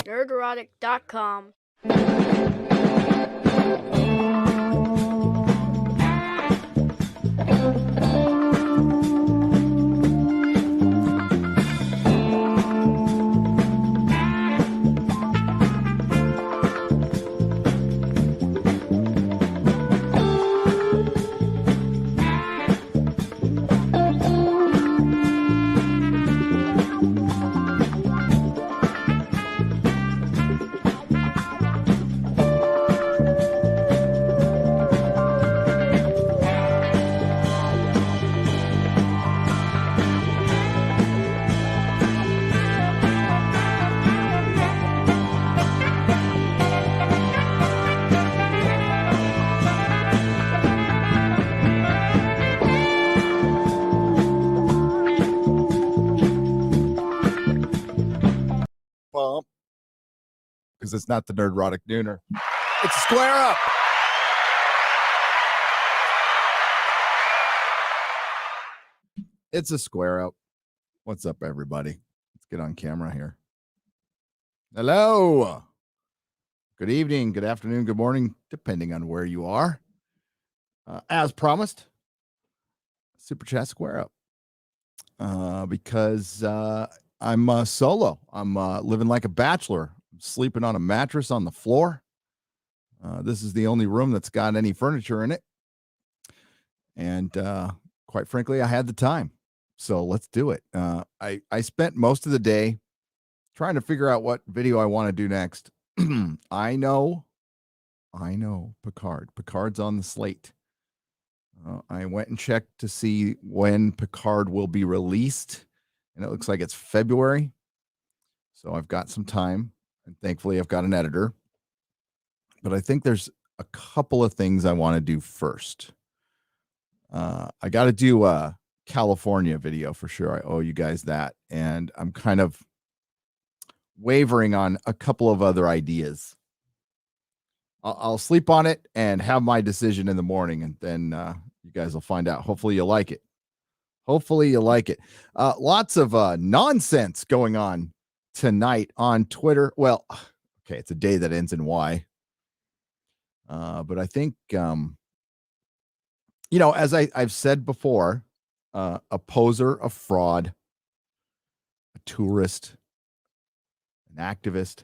Nerdrotic.com. Bump. Because it's not the Nerdrotic Nooner. It's a Square Up. It's a Square Up. What's up, everybody? Let's get on camera here. Hello. Good evening, good afternoon, good morning, depending on where you are. As promised, Super Chat Square Up. Because I'm solo. I'm living like a bachelor. I'm sleeping on a mattress on the floor. This is the only room that's got any furniture in it. And quite frankly, I had the time. So let's do it. I spent most of the day trying to figure out what video I want to do next. I know, Picard. Picard's on the slate. I went and checked to see when Picard will be released, and it looks like it's February. So I've got some time, and thankfully I've got an editor. But I think there's a couple of things I want to do first. I got to do a California video for sure. I owe you guys that. And I'm kind of wavering on a couple of other ideas. I'll sleep on it and have my decision in the morning, and then you guys will find out. Hopefully you like it. Lots of nonsense going on tonight on Twitter. Well, okay, it's a day that ends in Y. But I think, as I've said before, a poser, a fraud, a tourist, an activist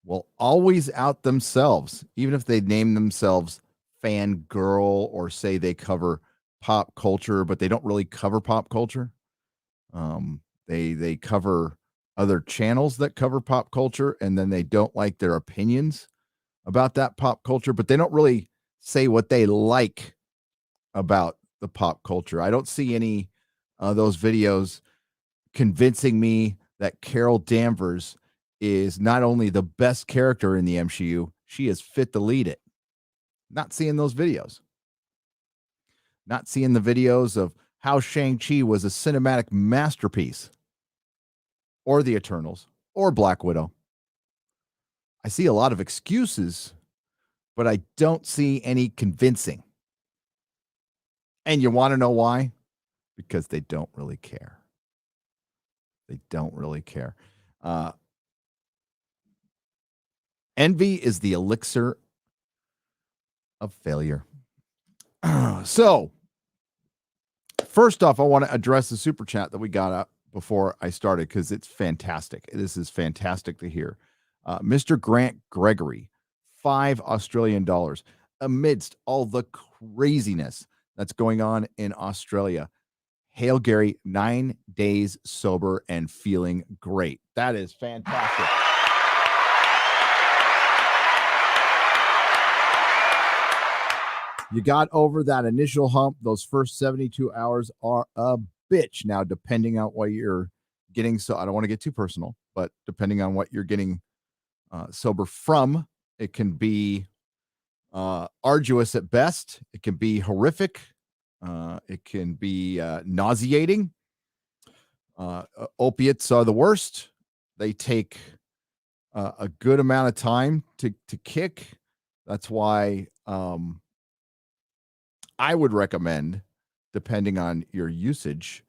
will always out themselves, even if they name themselves fangirl or say they cover pop culture, but they don't really cover pop culture. They cover other channels that cover pop culture, and then they don't like their opinions about that pop culture, but they don't really say what they like about the pop culture. I don't see any of those videos convincing me that Carol Danvers is not only the best character in the MCU, she is fit to lead it. Not seeing those videos. Not seeing the videos of how Shang-Chi was a cinematic masterpiece, or the Eternals, or Black Widow. I see a lot of excuses, but I don't see any convincing. And you want to know why? Because they don't really care. They don't really care. Envy is the elixir of failure. So, first off, I want to address the super chat that we got up before I started, because it's fantastic. This is fantastic to hear. Mr. Grant Gregory, $5 Australian. Amidst all the craziness that's going on in Australia, hail Gary, 9 days sober and feeling great. That is fantastic. You got over that initial hump. Those first 72 hours are a bitch. Now, depending on what you're getting, so I don't want to get too personal, but depending on what you're getting sober from, it can be arduous at best. It can be horrific. It can be nauseating. Opiates are the worst. They take a good amount of time to kick. That's why I would recommend, depending on your usage,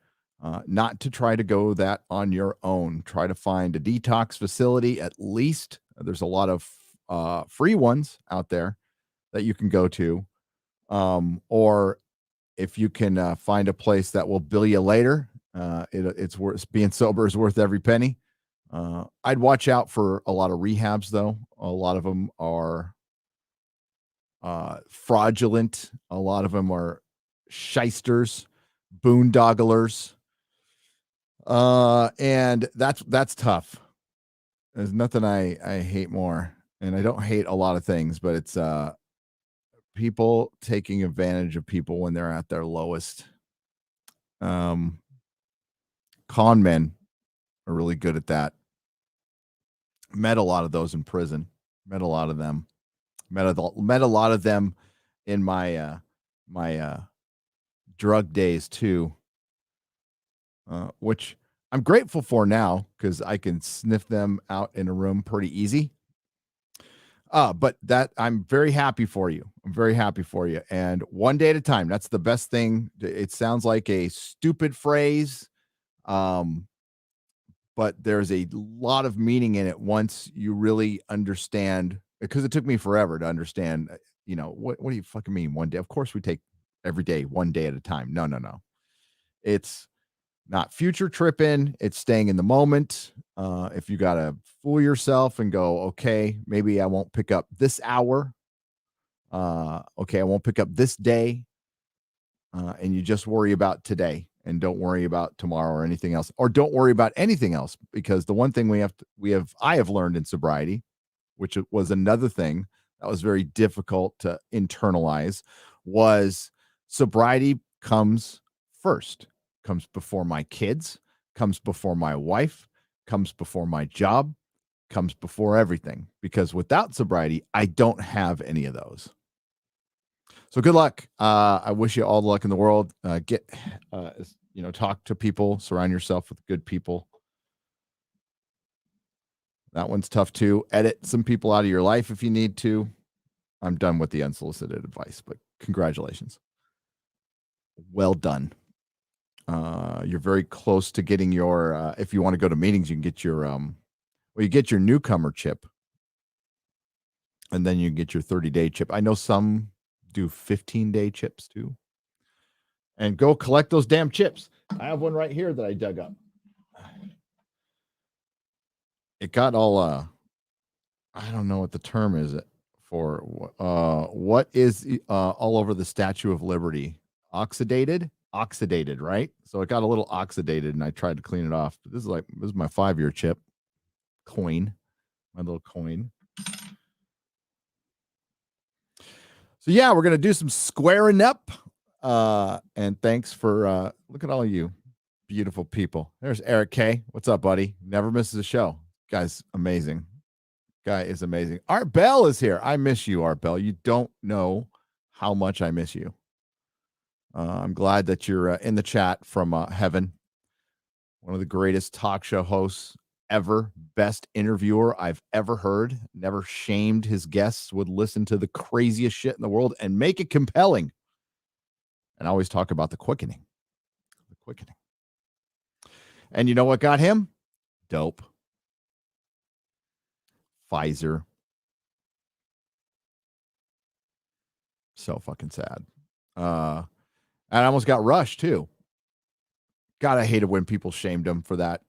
not to try to go that on your own. Try to find a detox facility at least. There's a lot of free ones out there that you can go to. Or if you can find a place that will bill you later, it's worth being sober is worth every penny. I'd watch out for a lot of rehabs, though. A lot of them are fraudulent. A lot of them are shysters, boondogglers, and that's tough. There's nothing I hate more, and I don't hate a lot of things, but it's people taking advantage of people when they're at their lowest. Um, con men are really good at that. Met a lot of those in prison. Met a lot of them. Met a lot of them in my drug days too, which I'm grateful for now because I can sniff them out in a room pretty easy. But that I'm very happy for you. I'm very happy for you. And one day at a time. That's the best thing. It sounds like a stupid phrase. But there's a lot of meaning in it once you really understand, because it took me forever to understand, what do you fucking mean one day? Of course we take every day, one day at a time. No, no, no. It's not future tripping. It's staying in the moment. If you got to fool yourself and go, okay, maybe I won't pick up this hour. Okay, I won't pick up this day. And you just worry about today and don't worry about tomorrow or anything else, or don't worry about anything else, because the one thing I have learned in sobriety, which was another thing that was very difficult to internalize, was sobriety comes first, comes before my kids, comes before my wife, comes before my job, comes before everything, because without sobriety, I don't have any of those. So good luck. I wish you all the luck in the world. Talk to people, surround yourself with good people. That one's tough too. Edit some people out of your life if you need to. I'm done with the unsolicited advice, but congratulations. Well done. You're very close to getting your, if you want to go to meetings, you can get your, you get your newcomer chip, and then you get your 30-day chip. I know some do 15-day chips too. And go collect those damn chips. I have one right here that I dug up. It got all I don't know what the term is for. What is all over the Statue of Liberty? Oxidated, right? So it got a little oxidated, and I tried to clean it off. But this is my 5-year chip coin, my little coin. So yeah, we're gonna do some squaring up. And thanks for look at all you beautiful people. There's Eric K. What's up, buddy? Never misses a show. Guy's amazing. Guy is amazing. Art Bell is here. I miss you, Art Bell. You don't know how much I miss you. I'm glad that you're in the chat from heaven. One of the greatest talk show hosts ever. Best interviewer I've ever heard. Never shamed his guests. Would listen to the craziest shit in the world and make it compelling. And I always talk about the quickening. The quickening. And you know what got him? Dope. Pfizer. So fucking sad. And I almost got rushed too. God, I hated when people shamed him for that.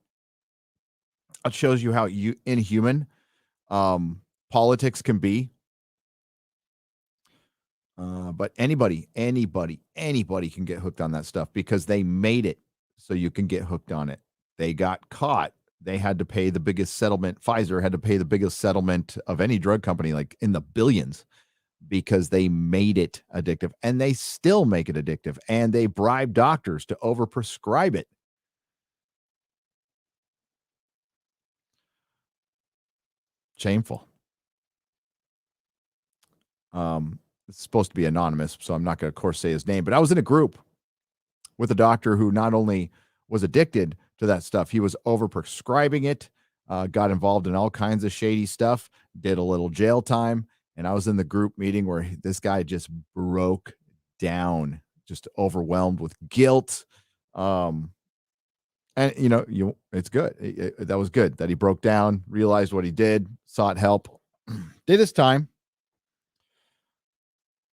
It shows you how inhuman politics can be. But anybody can get hooked on that stuff because they made it so you can get hooked on it. They got caught. They had to pay the biggest settlement. Pfizer had to pay the biggest settlement of any drug company, like in the billions, because they made it addictive, and they still make it addictive, and they bribe doctors to overprescribe it. Shameful. It's supposed to be anonymous, so I'm not going to, of course, say his name, but I was in a group with a doctor who not only was addicted to that stuff, he was overprescribing it, got involved in all kinds of shady stuff, did a little jail time. And I was in the group meeting where this guy just broke down, just overwhelmed with guilt. And it's good. That was good that he broke down, realized what he did, sought help, did his time.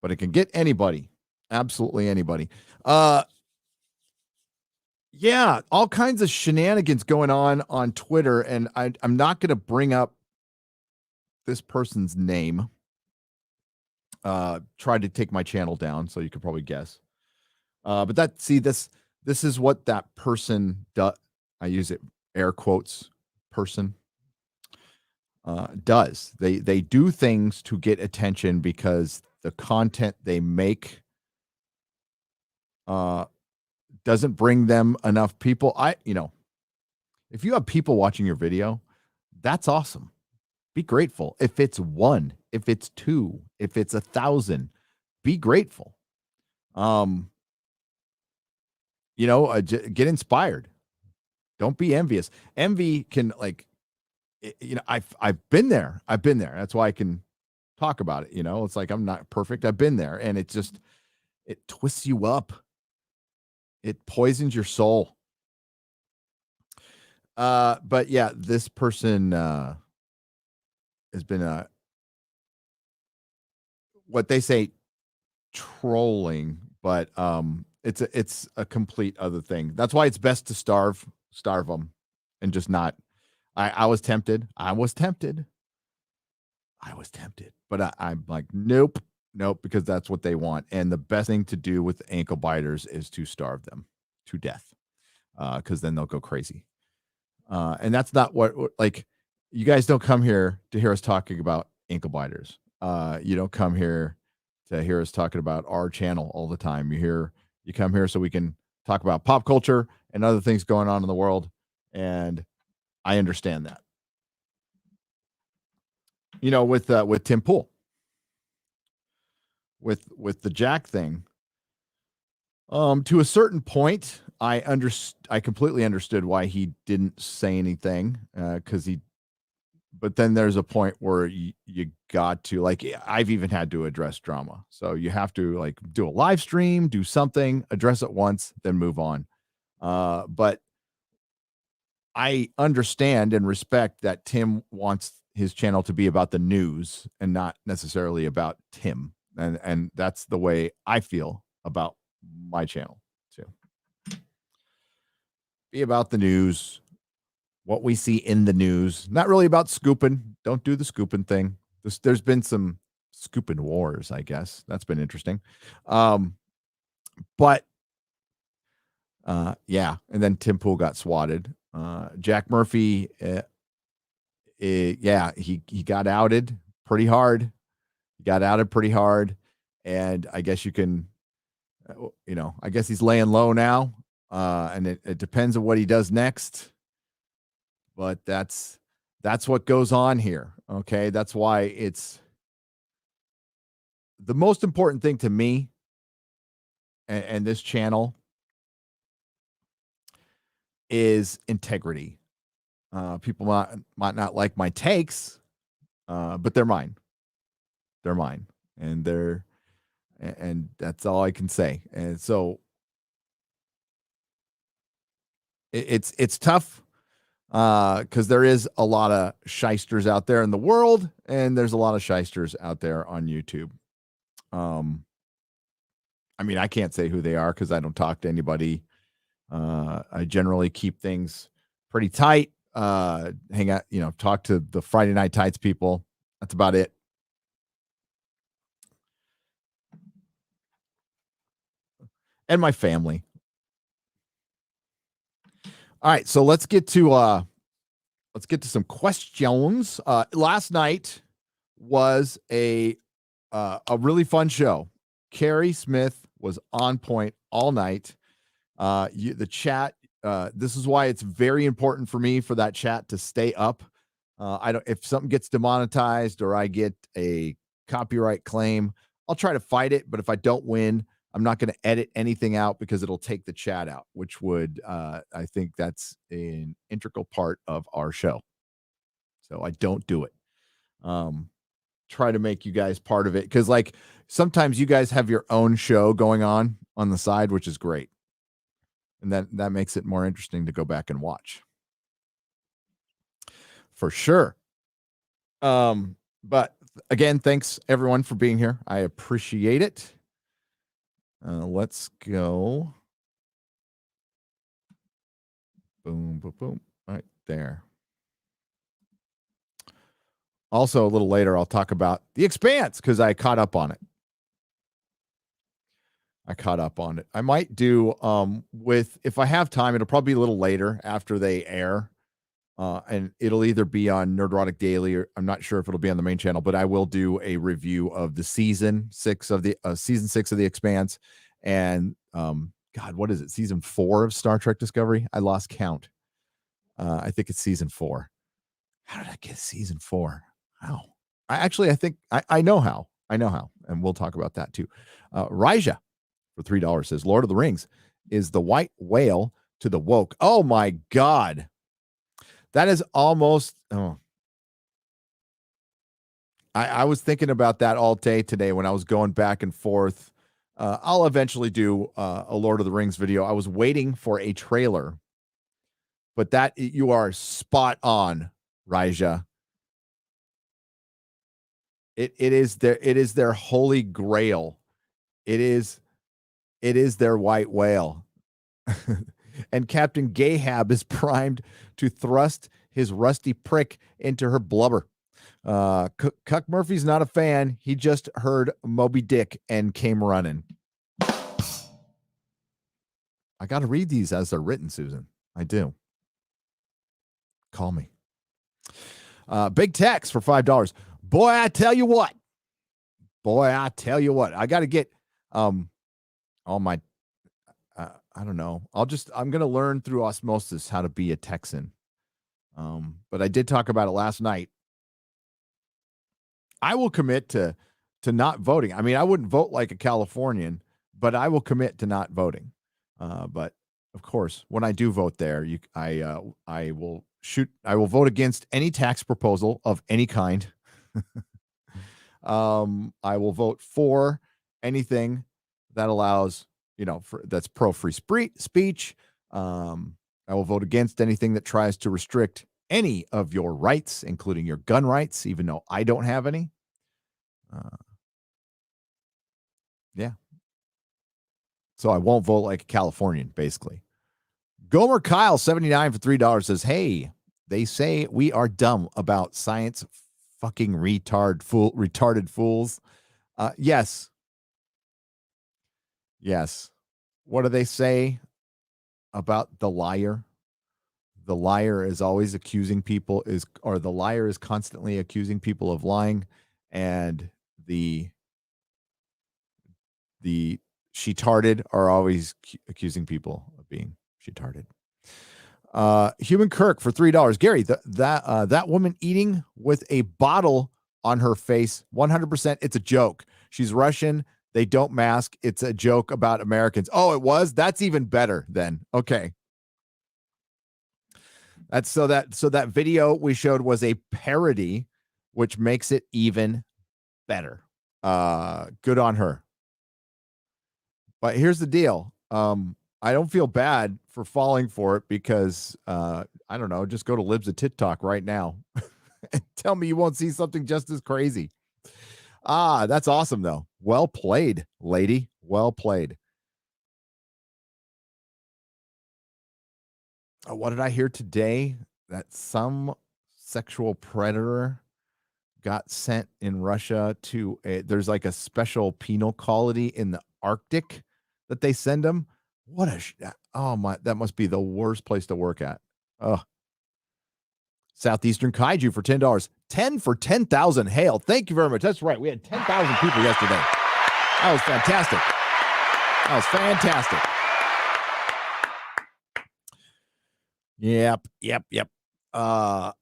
But it can get anybody, absolutely anybody. Yeah, all kinds of shenanigans going on Twitter, and I'm not going to bring up this person's name. Tried to take my channel down, so you could probably guess. But this is what that person does. I use it air quotes person does. They do things to get attention because the content they make doesn't bring them enough people. If you have people watching your video, that's awesome. Be grateful. If it's one, if it's two, if it's 1,000, be grateful. Get inspired. Don't be envious. Envy can I've been there. I've been there. That's why I can talk about it. It's like I'm not perfect. I've been there, and it twists you up. It poisons your soul. But yeah, this person has been what they say trolling, but it's a complete other thing. That's why it's best to starve them and just not. I was tempted. But I'm like, nope, because that's what they want. And the best thing to do with ankle biters is to starve them to death, because then they'll go crazy. And that's not what you guys don't come here to hear us talking about ankle biters. You don't come here to hear us talking about our channel all the time. You come here so we can talk about pop culture and other things going on in the world. And I understand that. With Tim Pool, with the Jack thing, to a certain point, I completely understood why he didn't say anything, but then there's a point where you got to, I've even had to address drama. So you have to do a live stream, do something, address it once, then move on. But I understand and respect that Tim wants his channel to be about the news and not necessarily about Tim. And that's the way I feel about my channel too. Be about the news, what we see in the news, not really about scooping. Don't do the scooping thing. There's been some scooping wars, I guess. That's been interesting. But yeah. And then Tim Pool got swatted. Jack Murphy, yeah, he got outed pretty hard. And I guess you can, I guess he's laying low now. And it depends on what he does next. But that's what goes on here. Okay. That's why it's the most important thing to me and this channel is integrity. People might not like my takes, but they're mine. And that's all I can say. And so it's tough, because there is a lot of shysters out there in the world, and there's a lot of shysters out there on YouTube. I mean, I can't say who they are because I don't talk to anybody. I generally keep things pretty tight. Hang out, talk to the Friday Night Tights people. That's about it. And my family. All right, so let's get to some questions. Last night was a really fun show. Carrie Smith was on point all night. The chat. This is why it's very important for me for that chat to stay up. If something gets demonetized or I get a copyright claim, I'll try to fight it. But if I don't win, I'm not going to edit anything out because it'll take the chat out, which would, I think that's an integral part of our show. So I don't do it. Try to make you guys part of it. Cause sometimes you guys have your own show going on the side, which is great. And that makes it more interesting to go back and watch. For sure. But again, thanks everyone for being here. I appreciate it. Let's go. Boom, boom, boom. Right there. Also, a little later, I'll talk about The Expanse because I caught up on it. I might do if I have time, it'll probably be a little later after they air. And it'll either be on Nerdrotic Daily or I'm not sure if it'll be on the main channel, but I will do a review of the season 6 of The Expanse. And God, what is it? Season 4 of Star Trek Discovery? I lost count. I think it's season 4. How did I get season 4? How? I think I know how. And we'll talk about that too. Raja for $3 says Lord of the Rings is the white whale to the woke. Oh my God. That is almost. I was thinking about that all day today when I was going back and forth. I'll eventually do a Lord of the Rings video. I was waiting for a trailer, but you are spot on, Raja. It is their holy grail. It is their white whale. And Captain Gahab is primed to thrust his rusty prick into her blubber. Cuck Murphy's not a fan. He just heard Moby Dick and came running. I got to read these as they're written, Susan. I do. Call me. Big Tex for $5. Boy, I tell you what. I got to get all my I don't know. I'm going to learn through osmosis how to be a Texan. But I did talk about it last night. I will commit to not voting. I mean, I wouldn't vote like a Californian, but I will commit to not voting. But of course, when I do vote there, I will vote against any tax proposal of any kind. I will vote for anything that allows, that's pro free speech. I will vote against anything that tries to restrict any of your rights, including your gun rights, even though I don't have any. Yeah. So I won't vote like a Californian, basically. Gomer Kyle, 79 for $3 says, hey, they say we are dumb about science, fucking retarded fools. Yes. What do they say about the liar? The liar is always accusing people the liar is constantly accusing people of lying, and the sheetarded are always accusing people of being sheetarded. Human Kirk for $3. Gary, that woman eating with a bottle on her face, 100%. It's a joke. She's Russian. They don't mask. It's a joke about Americans. Oh, it was? That's even better then. Okay. That's so that video we showed was a parody, which makes it even better. Good on her. But here's the deal. I don't feel bad for falling for it because I don't know, just go to Libs of TikTok right now and tell me you won't see something just as crazy. That's awesome though. Well played, lady. Well played. What did I hear today? That some sexual predator got sent in Russia to there's like a special penal colony in the Arctic that they send them. What that must be the worst place to work at. Oh. Southeastern Kaiju for $10. 10 for 10,000 hail. Thank you very much. That's right. We had 10,000 people yesterday. That was fantastic. Yep. How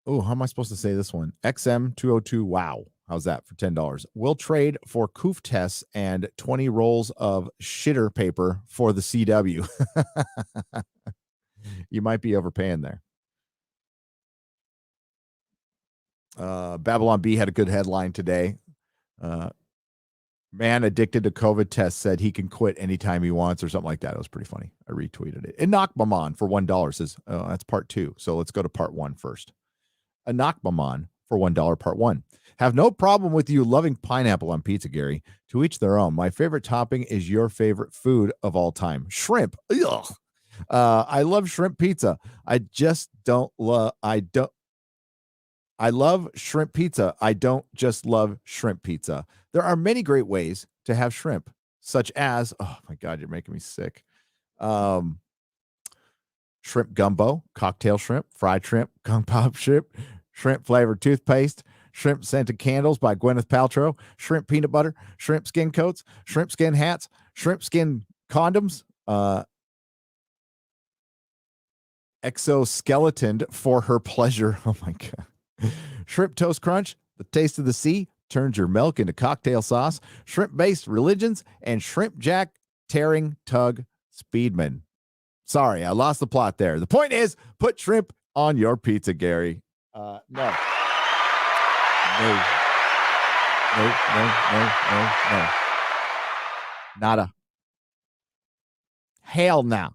am I supposed to say this one? XM202. Wow. How's that for $10? We'll trade for coof tests and 20 rolls of shitter paper for the CW. You might be overpaying there. Babylon Bee had a good headline today. Man addicted to COVID test said he can quit anytime he wants or something like that. It was pretty funny. I retweeted it. Inakmaman for $1 says, oh, that's part 2. So let's go to part 1 first. Inakmaman for $1, part 1. Have no problem with you loving pineapple on pizza, Gary. To each their own. My favorite topping is your favorite food of all time. Shrimp. Ugh. I love shrimp pizza. I love shrimp pizza. I don't just love shrimp pizza. There are many great ways to have shrimp, such as, oh my God, you're making me sick. Shrimp gumbo, cocktail shrimp, fried shrimp, kung pao shrimp, shrimp flavored toothpaste, shrimp scented candles by Gwyneth Paltrow, shrimp peanut butter, shrimp skin coats, shrimp skin hats, shrimp skin condoms, exoskeleton for her pleasure. Oh my God. Shrimp toast crunch, the taste of the sea, turns your milk into cocktail sauce, shrimp-based religions, and shrimp jack tearing tug speedman. Sorry, I lost the plot there. The point is, put shrimp on your pizza, Gary. No. No. No. Nada. Hell no.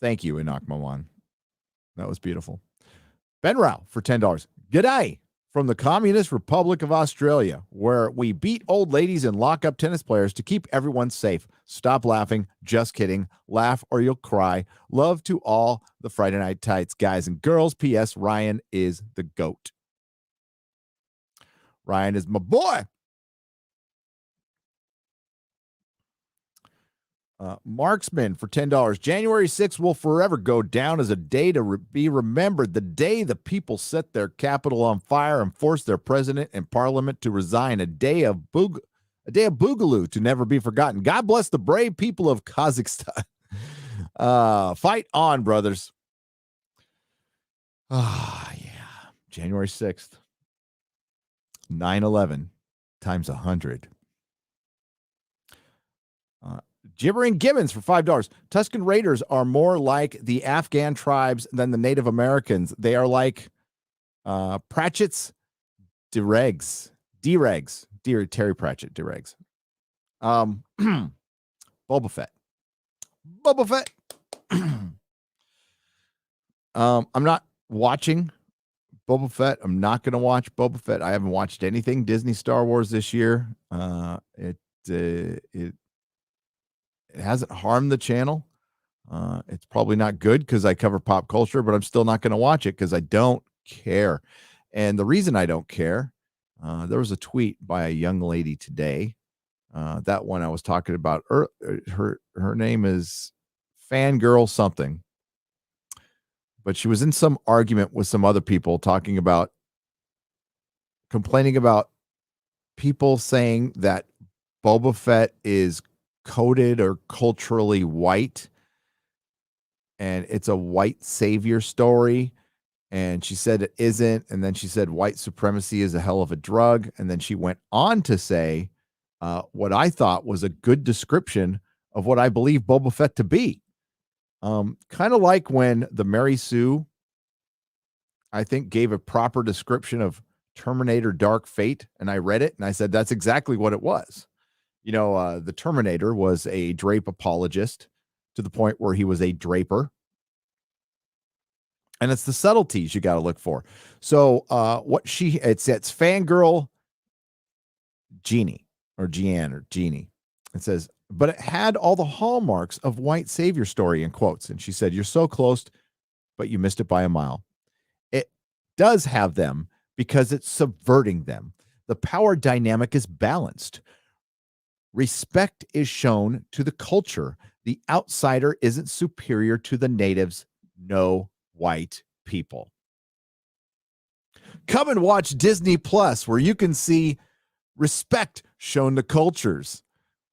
Thank you, Inakmawan. That was beautiful. Ben Rao for $10. G'day from the Communist Republic of Australia, where we beat old ladies and lock up tennis players to keep everyone safe. Stop laughing. Just kidding. Laugh or you'll cry. Love to all the Friday Night Tights guys and girls. P.S. Ryan is the GOAT. Ryan is my boy. Marksman for $10. January 6th will forever go down as a day to be remembered. The day the people set their capital on fire and forced their president and parliament to resign. A day of boogaloo to never be forgotten. God bless the brave people of Kazakhstan. Fight on, brothers. Yeah. January 6th. 9/11 times 100. Gibbering Gibbons for $5. Tuscan Raiders are more like the Afghan tribes than the Native Americans. They are like Pratchett's Deregs. Terry Pratchett Deregs. Boba Fett. I'm not watching Boba Fett. I'm not going to watch Boba Fett. I haven't watched anything Disney Star Wars this year. It hasn't harmed the channel. It's probably not good because I cover pop culture, but I'm still not going to watch it because I don't care. And the reason I don't care, there was a tweet by a young lady today. That one I was talking about. Her name is Fangirl something. But she was in some argument with some other people complaining about people saying that Boba Fett is coded or culturally white and it's a white savior story, and she said it isn't, and then she said white supremacy is a hell of a drug, and then she went on to say what I thought was a good description of what I believe Boba Fett to be, kind of like when the Mary Sue, I think, gave a proper description of Terminator Dark Fate, and I read it and I said that's exactly what it was. You know, the Terminator was a drape apologist to the point where he was a draper. And it's the subtleties you got to look for. So it's Fangirl Jeannie or Jeanne or Jeannie. It says, but it had all the hallmarks of white savior story in quotes. And she said, you're so close, but you missed it by a mile. It does have them because it's subverting them. The power dynamic is balanced. Respect is shown to the culture. The outsider isn't superior to the natives. No white people. Come and watch Disney Plus, where you can see respect shown to cultures,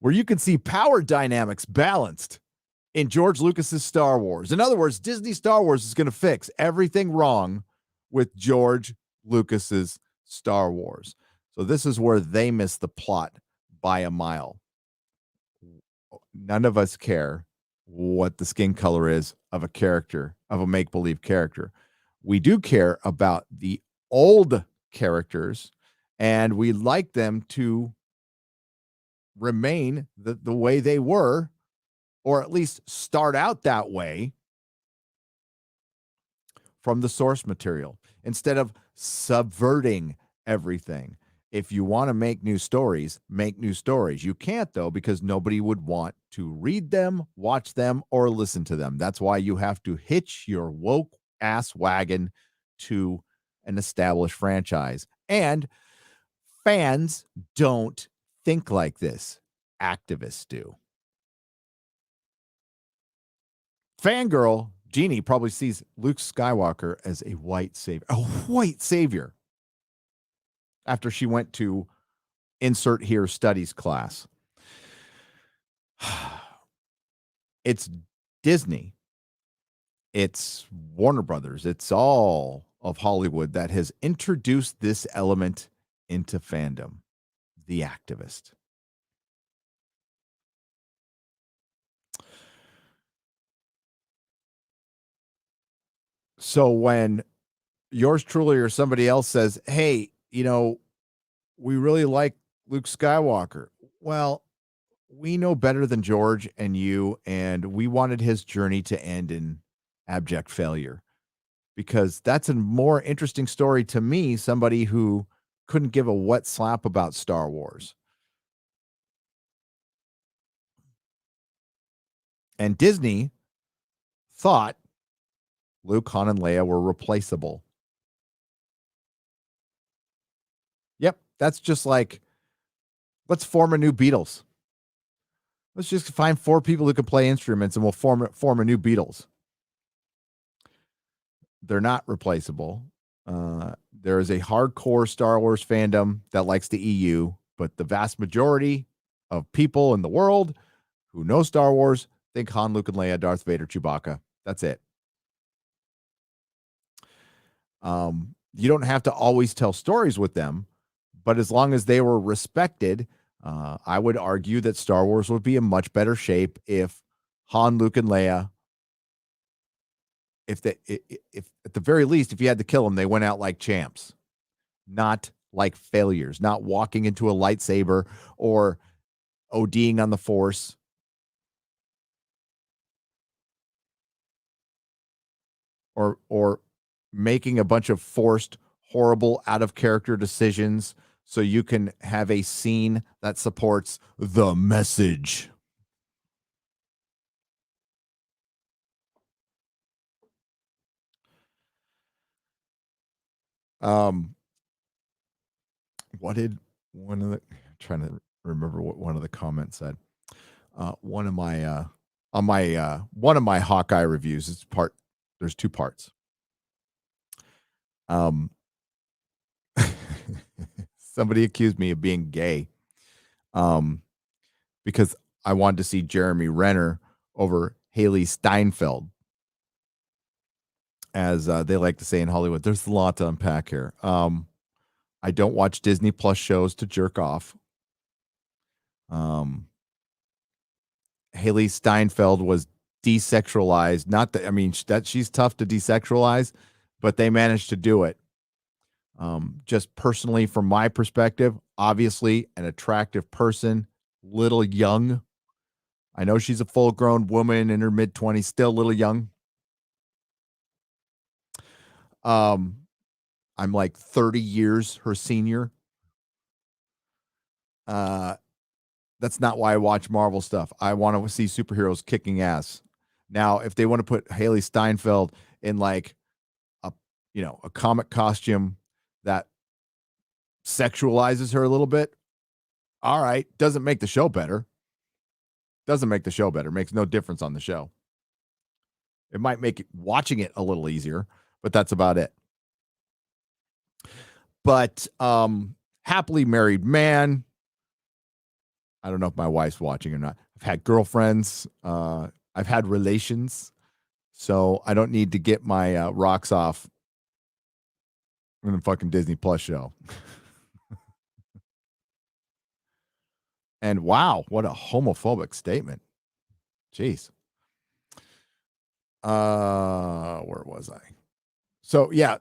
where you can see power dynamics balanced in George Lucas's Star Wars. In other words, Disney Star Wars is going to fix everything wrong with George Lucas's Star Wars. So this is where they miss the plot by a mile. None of us care what the skin color is of a character, of a make-believe character. We do care about the old characters And we like them to remain the way they were, or at least start out that way from the source material instead of subverting everything. If you want to make new stories, make new stories. You can't, though, because nobody would want to read them, watch them, or listen to them. That's why you have to hitch your woke ass wagon to an established franchise. And fans don't think like this, activists do. Fangirl Jeannie probably sees Luke Skywalker as a white savior after she went to insert here studies class. It's Disney. It's Warner Brothers. It's all of Hollywood that has introduced this element into fandom, the activist. So when yours truly or somebody else says, hey, we really like Luke Skywalker. Well, we know better than George and you, and we wanted his journey to end in abject failure because that's a more interesting story to me, somebody who couldn't give a wet slap about Star Wars. And Disney thought Luke, Han, and Leia were replaceable. Yep, that's just like, let's form a new Beatles. Let's just find 4 people who can play instruments and we'll form a new Beatles. They're not replaceable. There is a hardcore Star Wars fandom that likes the EU, but the vast majority of people in the world who know Star Wars think Han, Luke, and Leia, Darth Vader, Chewbacca. That's it. You don't have to always tell stories with them, but as long as they were respected, I would argue that Star Wars would be in much better shape if Han, Luke, and Leia, if at the very least, if you had to kill them, they went out like champs, not like failures, not walking into a lightsaber or ODing on the Force. Or making a bunch of forced, horrible, out of character decisions so you can have a scene that supports the message. What did one of the trying to remember what one of the comments said? One of my on my one of my Hawkeye reviews, there's 2 parts. Somebody accused me of being gay. Because I wanted to see Jeremy Renner over Haley Steinfeld. As they like to say in Hollywood, there's a lot to unpack here. I don't watch Disney Plus shows to jerk off. Haley Steinfeld was desexualized. Not that, I mean, she's tough to desexualize, but they managed to do it. Just personally, from my perspective, obviously an attractive person, little young. I know she's a full-grown woman in her mid-20s, still a little young. I'm like 30 years her senior. That's not why I watch Marvel stuff. I want to see superheroes kicking ass. Now, if they want to put Haley Steinfeld in like a comic costume that sexualizes her a little bit, all right, doesn't make the show better. Doesn't make the show better. Makes no difference on the show. It might make watching it a little easier, but that's about it. But happily married man. I don't know if my wife's watching or not. I've had girlfriends. I've had relations. So I don't need to get my rocks off in a fucking Disney Plus show. And wow, what a homophobic statement. Jeez. Where was I? So yeah,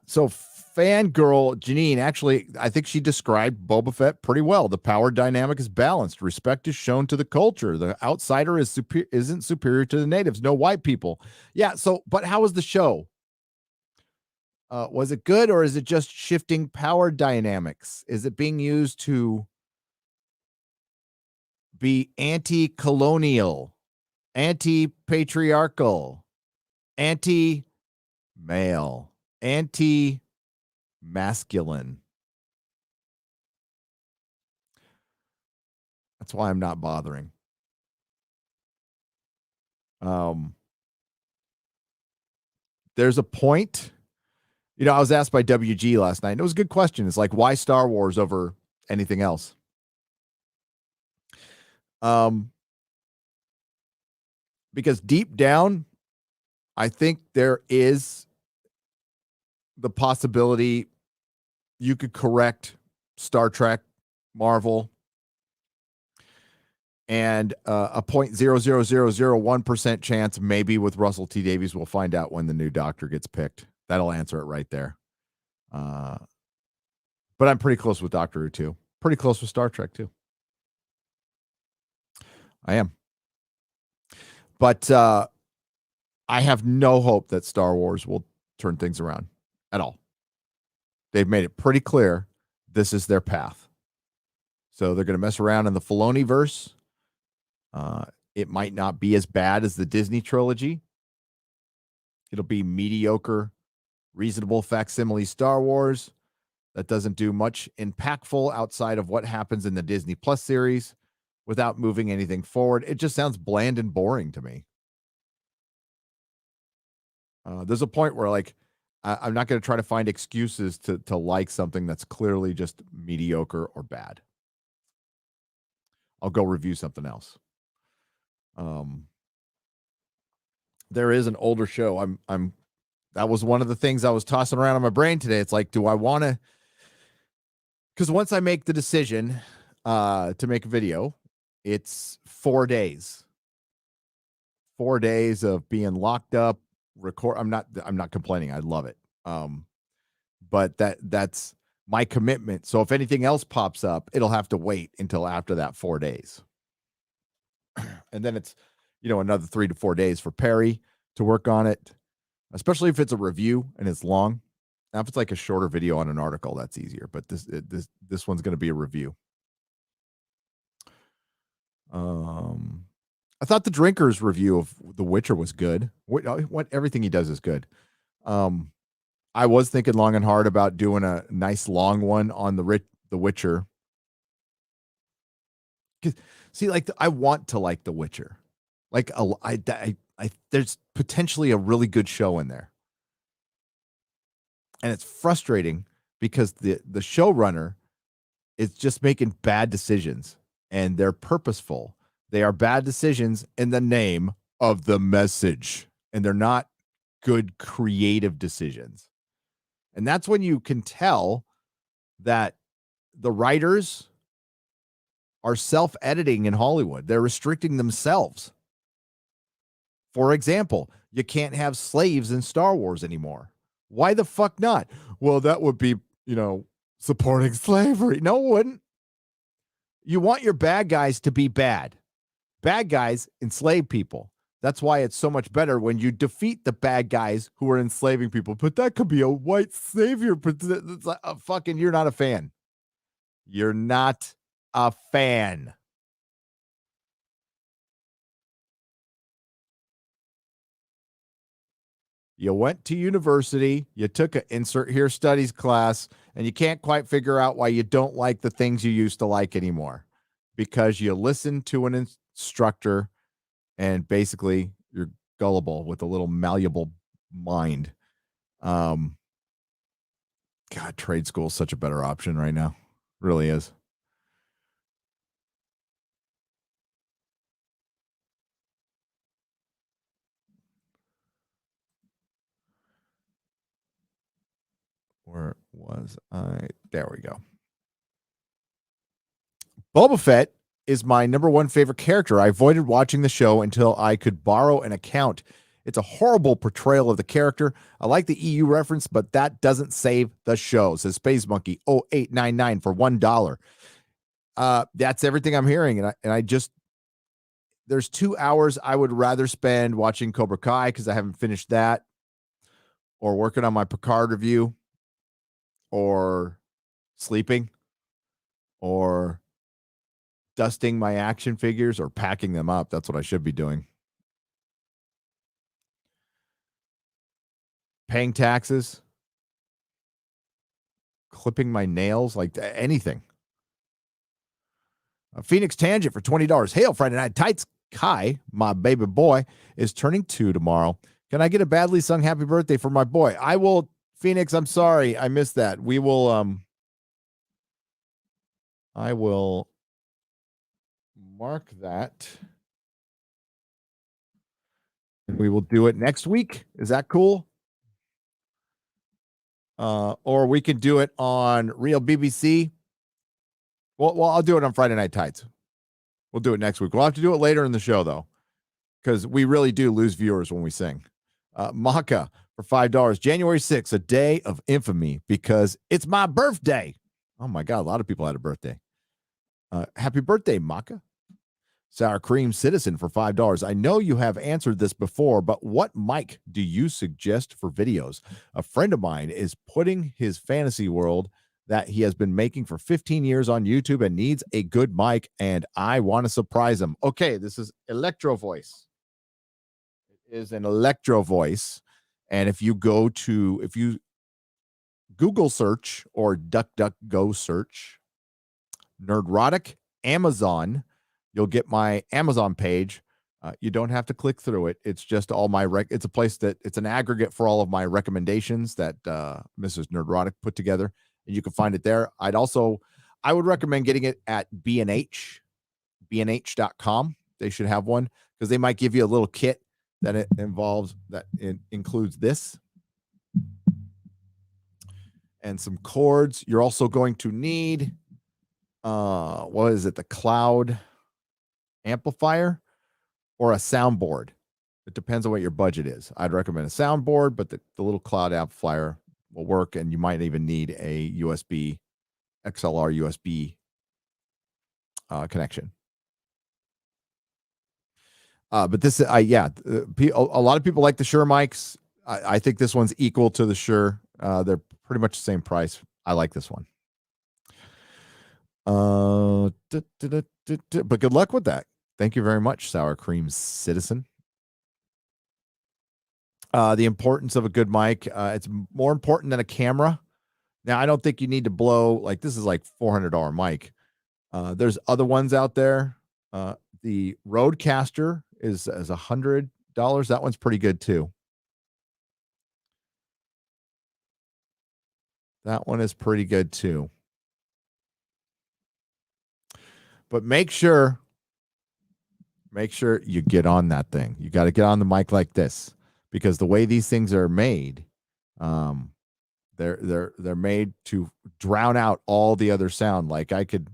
Fangirl Janine, actually, I think she described Boba Fett pretty well. The power dynamic is balanced. Respect is shown to the culture. The outsider isn't superior to the natives. No white people. Yeah. So, but how was the show? Was it good, or is it just shifting power dynamics? Is it being used to be anti-colonial, anti-patriarchal, anti-male, anti-masculine? That's why I'm not bothering. There's a point. I was asked by WG last night, and it was a good question. It's like, why Star Wars over anything else? Because deep down, I think there is the possibility you could correct Star Trek, Marvel, and a 0.00001% chance maybe with Russell T Davies. We'll find out when the new Doctor gets picked. That'll answer it right there. But I'm pretty close with Doctor Who too. Pretty close with Star Trek too. I am. But I have no hope that Star Wars will turn things around at all. They've made it pretty clear this is their path. So they're going to mess around in the Filoni verse. It might not be as bad as the Disney trilogy. It'll be mediocre, reasonable facsimile Star Wars that doesn't do much impactful outside of what happens in the Disney Plus series without moving anything forward. It just sounds bland and boring to me. There's a point where, like, I'm not going to try to find excuses to like something that's clearly just mediocre or bad. I'll go review something else. There is an older show. That was one of the things I was tossing around in my brain today. It's like, do I want to? Because once I make the decision to make a video, it's 4 days. 4 days of being locked up, record. I'm not complaining. I love it. But that's my commitment. So if anything else pops up, it'll have to wait until after that 4 days. And then it's, another 3 to 4 days for Perry to work on it, especially if it's a review and it's long. Now, if it's like a shorter video on an article, that's easier. But this one's going to be a review. I thought the Drinkers review of The Witcher was good. What everything he does is good. I was thinking long and hard about doing a nice long one on The Witcher. See, I want to like The Witcher. There's potentially a really good show in there. And it's frustrating because the showrunner is just making bad decisions, and they're purposeful. They are bad decisions in the name of the message, and they're not good creative decisions. And that's when you can tell that the writers are self-editing in Hollywood. They're restricting themselves. For example, you can't have slaves in Star Wars anymore. Why the fuck not? Well, that would be, supporting slavery. No, it wouldn't. You want your bad guys to be bad. Bad guys enslave people. That's why it's so much better when you defeat the bad guys who are enslaving people. But that could be a white savior. But it's like, you're not a fan. You're not a fan. You went to university, you took an insert here studies class, and you can't quite figure out why you don't like the things you used to like anymore, because you listened to an instructor and basically you're gullible with a little malleable mind. God, trade school is such a better option right now. Really is. Where was I? There we go. Boba Fett is my number one favorite character. I avoided watching the show until I could borrow an account. It's a horrible portrayal of the character. I like the EU reference, but that doesn't save the show, says Space Monkey 0899 for $1. That's everything I'm hearing. And I just, there's 2 hours I would rather spend watching Cobra Kai because I haven't finished that, or working on my Picard review, or sleeping, or dusting my action figures, or packing them up. That's what I should be doing. Paying taxes, clipping my nails, like anything. Phoenix Tangent for $20. Hail, Friday Night Tights. Kai, my baby boy, is turning 2 tomorrow. Can I get a badly sung happy birthday for my boy? I will, Phoenix, I'm sorry. I missed that. We will, I will mark that. And we will do it next week. Is that cool? Or we could do it on Real BBC. Well, I'll do it on Friday Night Tights. We'll do it next week. We'll have to do it later in the show, though, because we really do lose viewers when we sing. Maka for $5. January 6th, a day of infamy because it's my birthday. Oh, my God. A lot of people had a birthday. Happy birthday, Maka. Sour Cream Citizen for $5. I know you have answered this before, but what mic do you suggest for videos? A friend of mine is putting his fantasy world that he has been making for 15 years on YouTube and needs a good mic, and I want to surprise him. Okay, this is Electro Voice. It is an Electro Voice, and if you Google search or DuckDuckGo search Nerdrotic Amazon, you'll get my Amazon page. You don't have to click through it. It's just all my it's a place that it's an aggregate for all of my recommendations that Mrs. Nerdrotic put together, and you can find it there. I would recommend getting it at B&H, bnh.com. They should have one because they might give you a little kit that it includes this and some cords. You're also going to need what is it? The cloud amplifier or a soundboard. It depends on what your budget is. I'd recommend a soundboard, but the little cloud amplifier will work, and you might even need a USB, XLR USB connection. But this, a lot of people like the Shure mics. I think this one's equal to the Shure. They're pretty much the same price. I like this one. But good luck with that. Thank you very much, Sour Cream Citizen. The importance of a good mic. It's more important than a camera. Now, I don't think you need to blow, like this is like $400 mic. There's other ones out there. The Rodecaster is $100. That one's pretty good too. That one is pretty good too. But make sure you get on that thing. You got to get on the mic like this, because the way these things are made, they're made to drown out all the other sound. Like I could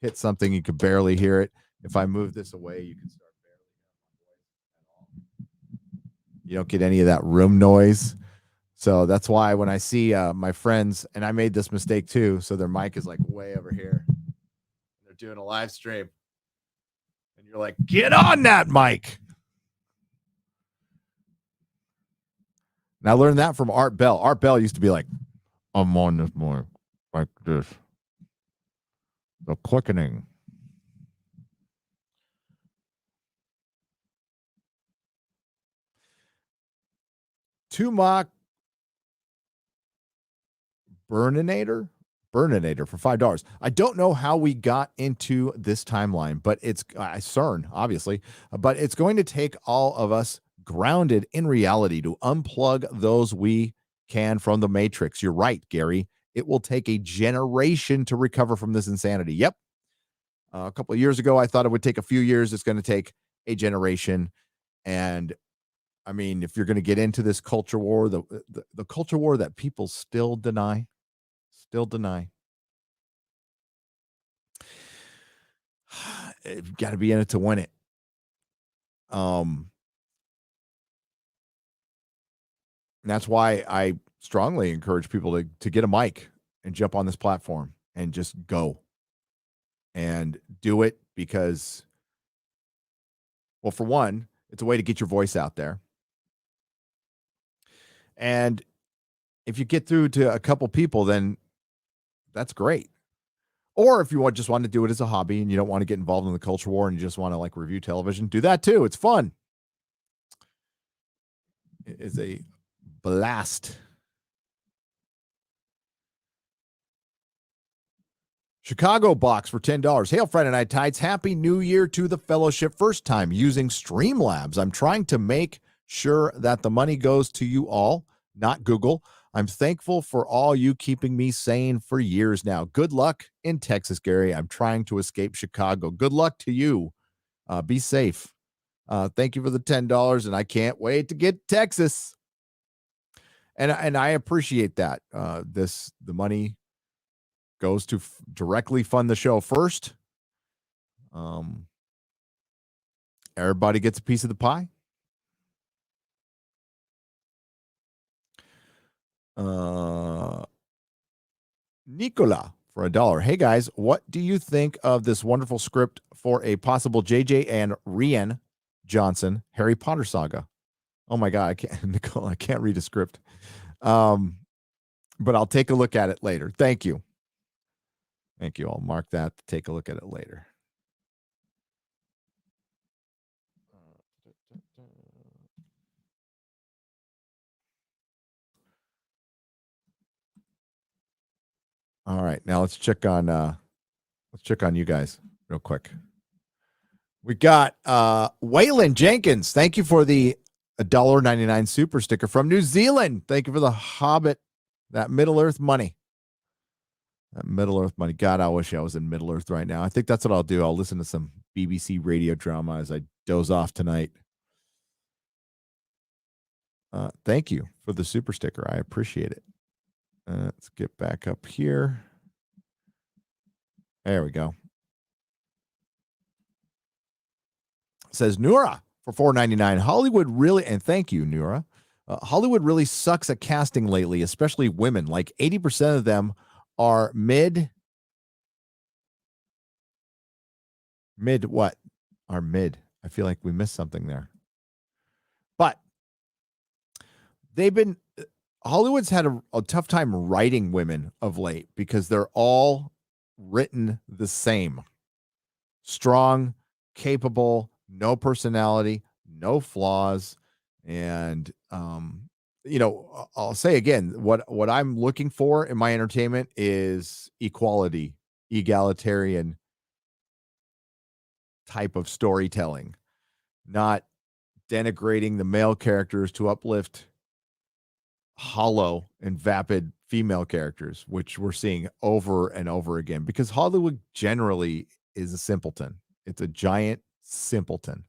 hit something, you could barely hear it. If I move this away, you can start barely hearing my voice at all. You don't get any of that room noise. So that's why when I see my friends, and I made this mistake too, so their mic is like way over here. They're doing a live stream. And you're like, get on that mic. And I learned that from Art Bell. Art Bell used to be like, I'm on this mic like this. The quickening. Tumok Burninator for $5. I don't know how we got into this timeline, but it's CERN, obviously, but it's going to take all of us grounded in reality to unplug those we can from the Matrix. You're right, Gary. It will take a generation to recover from this insanity. Yep. A couple of years ago, I thought it would take a few years. It's going to take a generation. And I mean, if you're going to get into this culture war, the culture war that people still deny, you've got to be in it to win it. And that's why I strongly encourage people to get a mic and jump on this platform and just go and do it because, well, for one, it's a way to get your voice out there. And if you get through to a couple people, then that's great. Or if you just want to do it as a hobby and you don't want to get involved in the culture war and you just want to like review television, do that too. It's fun. It is a blast. Chicago box for $10. Hail Friday Night Tides. Happy New Year to the fellowship. First time using Streamlabs. I'm trying to make sure that the money goes to you all, not Google. I'm thankful for all you keeping me sane for years now. Good luck in Texas, Gary. I'm trying to escape Chicago. Good luck to you. Be safe. Thank you for the $10, and I can't wait to get Texas. And I appreciate that. The money goes to directly fund the show first. Everybody gets a piece of the pie. Nicola for $1. Hey guys, what do you think of this wonderful script for a possible JJ and Rian Johnson Harry Potter saga? Oh my God, I can't, Nicola, I can't read a script. But I'll take a look at it later. Thank you. Thank you. I'll mark that to take a look at it later. All right, now let's check on you guys real quick. We got Waylon Jenkins. Thank you for the $1.99 super sticker from New Zealand. Thank you for the Hobbit, that Middle Earth money. That Middle Earth money. God, I wish I was in Middle Earth right now. I think that's what I'll do. I'll listen to some BBC radio drama as I doze off tonight. Thank you for the super sticker. I appreciate it. Let's get back up here. There we go. Says Nura for $4.99. Hollywood really, and thank you, Nura. Hollywood really sucks at casting lately, especially women. Like 80% of them are mid what? Are mid. I feel like we missed something there. But Hollywood's had a tough time writing women of late because they're all written the same. Strong, capable, no personality, no flaws. And, I'll say again, what I'm looking for in my entertainment is equality, egalitarian type of storytelling, not denigrating the male characters to uplift hollow and vapid female characters, which we're seeing over and over again because Hollywood generally is a simpleton. It's a giant simpleton.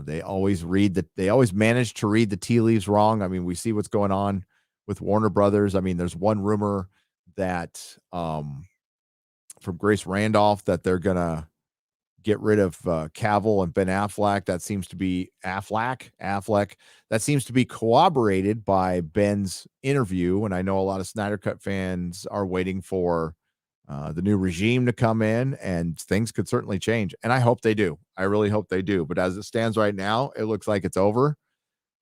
They always manage to read the tea leaves wrong. I mean, we see what's going on with Warner Brothers. I mean, there's one rumor that from Grace Randolph that they're gonna get rid of Cavill and Ben Affleck. That seems to be Affleck. That seems to be corroborated by Ben's interview. And I know a lot of Snyder Cut fans are waiting for the new regime to come in, and things could certainly change. And I hope they do. I really hope they do. But as it stands right now, it looks like it's over.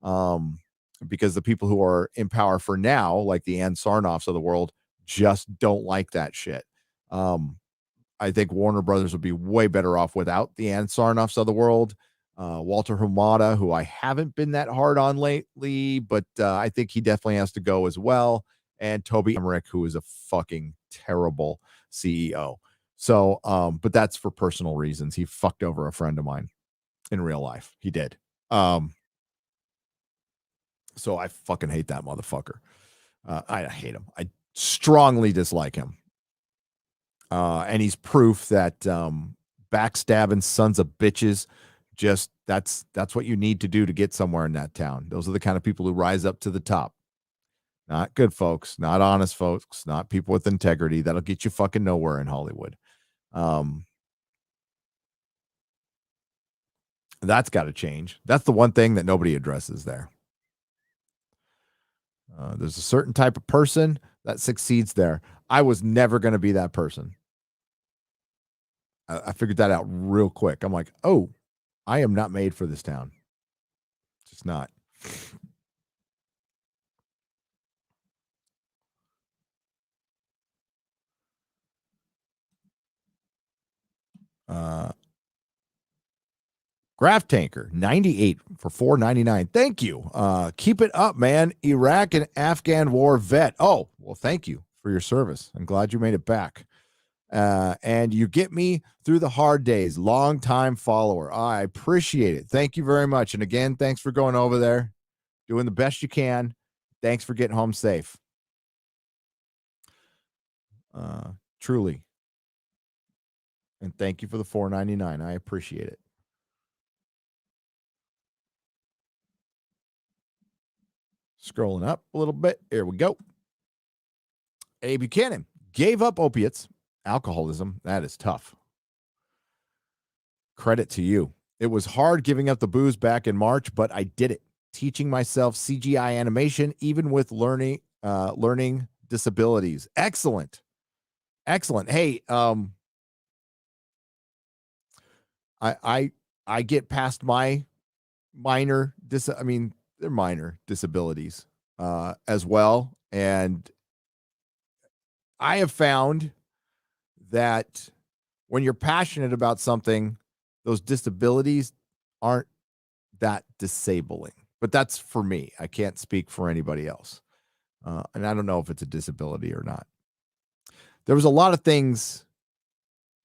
Because the people who are in power for now, like the Ann Sarnoffs of the world, just don't like that shit. I think Warner Brothers would be way better off without the Ann Sarnoffs of the world. Walter Hamada, who I haven't been that hard on lately, but I think he definitely has to go as well. And Toby Emmerich, who is a fucking terrible CEO. So, but that's for personal reasons. He fucked over a friend of mine in real life. He did. So I fucking hate that motherfucker. I hate him. I strongly dislike him. And he's proof that backstabbing sons of bitches, just that's what you need to do to get somewhere in that town. Those are the kind of people who rise up to the top. Not good folks, not honest folks, not people with integrity. That'll get you fucking nowhere in Hollywood. That's got to change. That's the one thing that nobody addresses there. There's a certain type of person that succeeds there. I was never going to be that person. I figured that out real quick. I'm like, oh, I am not made for this town. Just not. Graph Tanker 98 for $4.99. Thank you. Keep it up, man. Iraq and Afghan war vet. Oh, well, thank you for your service. I'm glad you made it back. And you get me through the hard days. Long time follower. I appreciate it. Thank you very much. And again, thanks for going over there, doing the best you can. Thanks for getting home safe. Truly. And thank you for the $4.99. I appreciate it. Scrolling up a little bit. Here we go. A. Buchanan gave up opiates, alcoholism. That is tough. Credit to you. It was hard giving up the booze back in March, but I did it. Teaching myself CGI animation, even with learning disabilities. Excellent. Hey, I get past my they're minor disabilities as well. And I have found that when you're passionate about something, those disabilities aren't that disabling. But that's for me. I can't speak for anybody else. And I don't know if it's a disability or not. There was a lot of things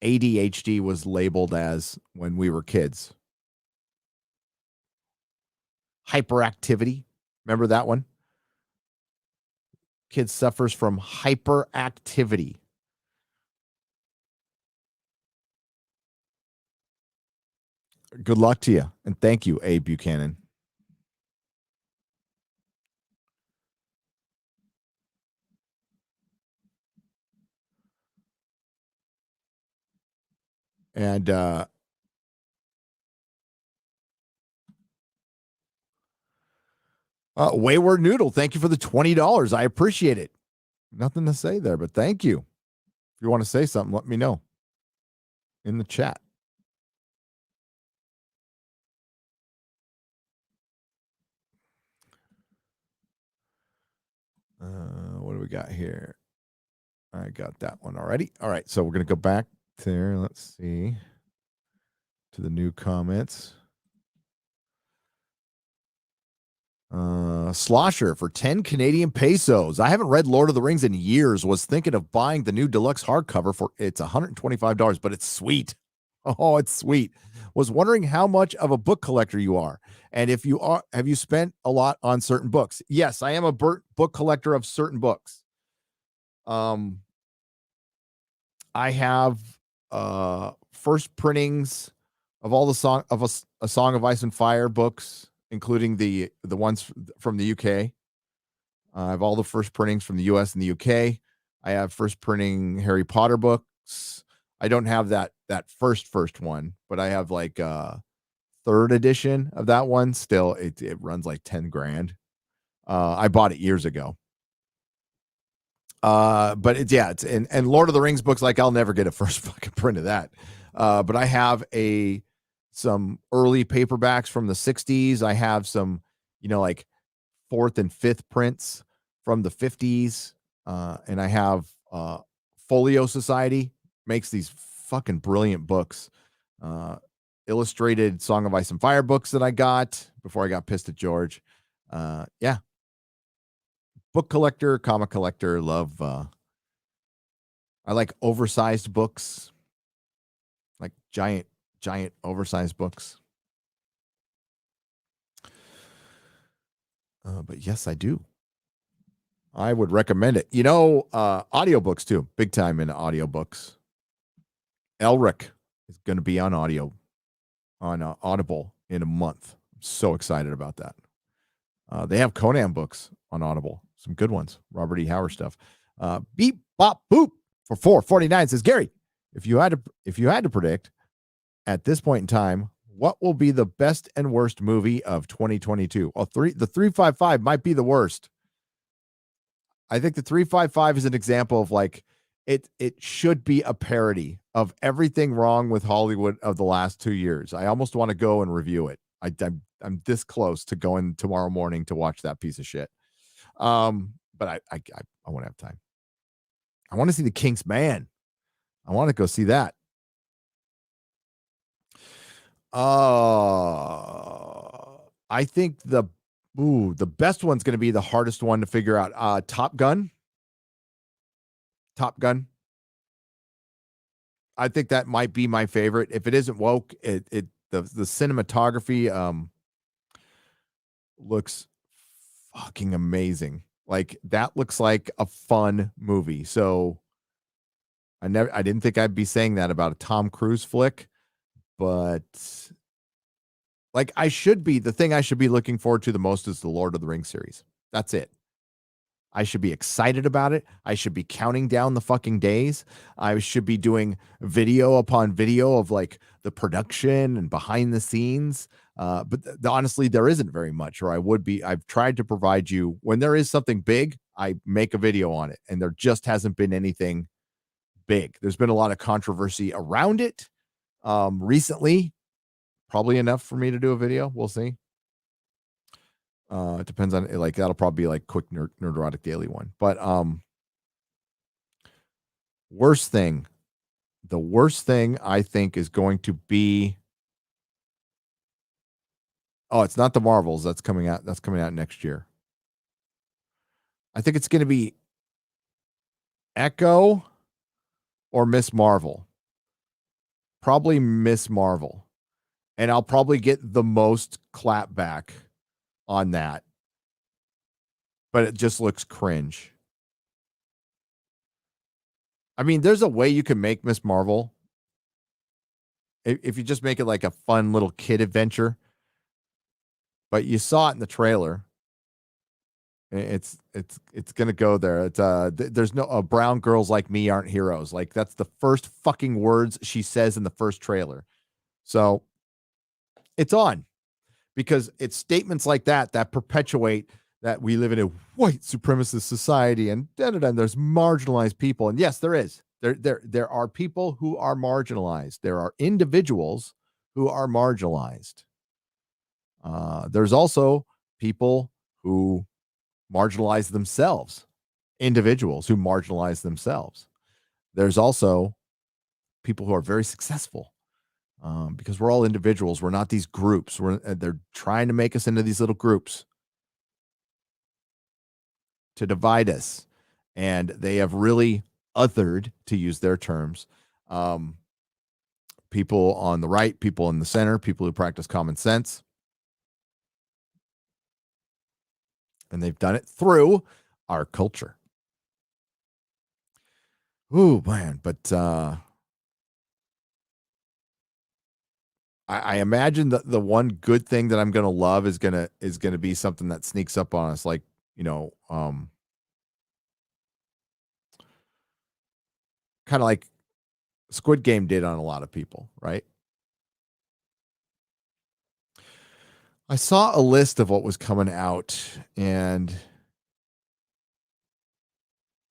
ADHD was labeled as when we were kids. Hyperactivity. Remember that one? Kid suffers from hyperactivity. Good luck to you. And thank you, A. Buchanan. And Wayward Noodle, thank you for the $20. I appreciate it. Nothing to say there, but thank you. If you want to say something, let me know in the chat. What do we got here? I got that one already. All right, so we're going to go back there. Let's see. To the new comments. Slosher for 10 Canadian pesos. I haven't read Lord of the Rings in years. Was thinking of buying the new deluxe hardcover for it's $125, but it's sweet. Oh, it's sweet. Was wondering how much of a book collector you are. And if you are, have you spent a lot on certain books? Yes, I am a book collector of certain books. I have first printings of all the a Song of Ice and Fire books, including the ones from the UK. I have all the first printings from the US and the UK. I have first printing Harry Potter books. I don't have that first one, but I have like third edition of that one. Still, it runs like 10 grand. I bought it years ago. But it's and Lord of the Rings books, like I'll never get a first fucking print of that. But I have some early paperbacks from the 60s. I have some, like fourth and fifth prints from the 50s. And I have Folio Society makes these fucking brilliant books. Illustrated Song of Ice and Fire books that I got before I got pissed at George. Yeah. Book collector, comic collector, love. I like oversized books, like giant oversized books. But yes, I do. I would recommend it. Audiobooks too. Big time in audiobooks. Elric is going to be on audio on Audible in a month. I'm so excited about that. They have Conan books on Audible. Some good ones. Robert E. Howard stuff. Beep bop boop for $4.49 says Gary. If you had to predict at this point in time, what will be the best and worst movie of 2022? The 355 might be the worst. I think the 355 is an example of like it should be a parody of everything wrong with Hollywood of the last 2 years. I almost want to go and review it. I'm this close to going tomorrow morning to watch that piece of shit. But I won't have time. I want to see the King's Man. I want to go see that. I think the best one's going to be the hardest one to figure out. Top Gun. Top Gun. I think that might be my favorite. If it isn't woke, the cinematography looks fucking amazing. Like that looks like a fun movie. So I didn't think I'd be saying that about a Tom Cruise flick, but like the thing I should be looking forward to the most is the Lord of the Rings series. That's it. I should be excited about it. I should be counting down the fucking days. I should be doing video upon video of like the production and behind the scenes. But honestly, there isn't very much, or I would be. I've tried to provide you when there is something big, I make a video on it, and there just hasn't been anything big. There's been a lot of controversy around it recently, probably enough for me to do a video. We'll see. It depends on like that'll probably be like quick Nerdrotic daily one. But the worst thing I think is going to be it's not the Marvels that's coming out. That's coming out next year. I think it's going to be Echo or Miss Marvel. Probably Miss Marvel. And I'll probably get the most clap back on that. But it just looks cringe. I mean, there's a way you can make Miss Marvel. If you just make it like a fun little kid adventure. But you saw it in the trailer. It's gonna go there. It's there's no brown girls like me aren't heroes. Like that's the first fucking words she says in the first trailer. So it's on because it's statements like that perpetuate that we live in a white supremacist society and there's marginalized people. And yes, there is. There are people who are marginalized. There are individuals who are marginalized. There's also people who marginalize themselves, individuals who marginalize themselves. There's also people who are very successful because we're all individuals. We're not these groups. They're trying to make us into these little groups to divide us. And they have really othered, to use their terms, people on the right, people in the center, people who practice common sense. And they've done it through our culture. Ooh, man. But I imagine that the one good thing that I'm going to love is going to be something that sneaks up on us. Like, kind of like Squid Game did on a lot of people, right? I saw a list of what was coming out, and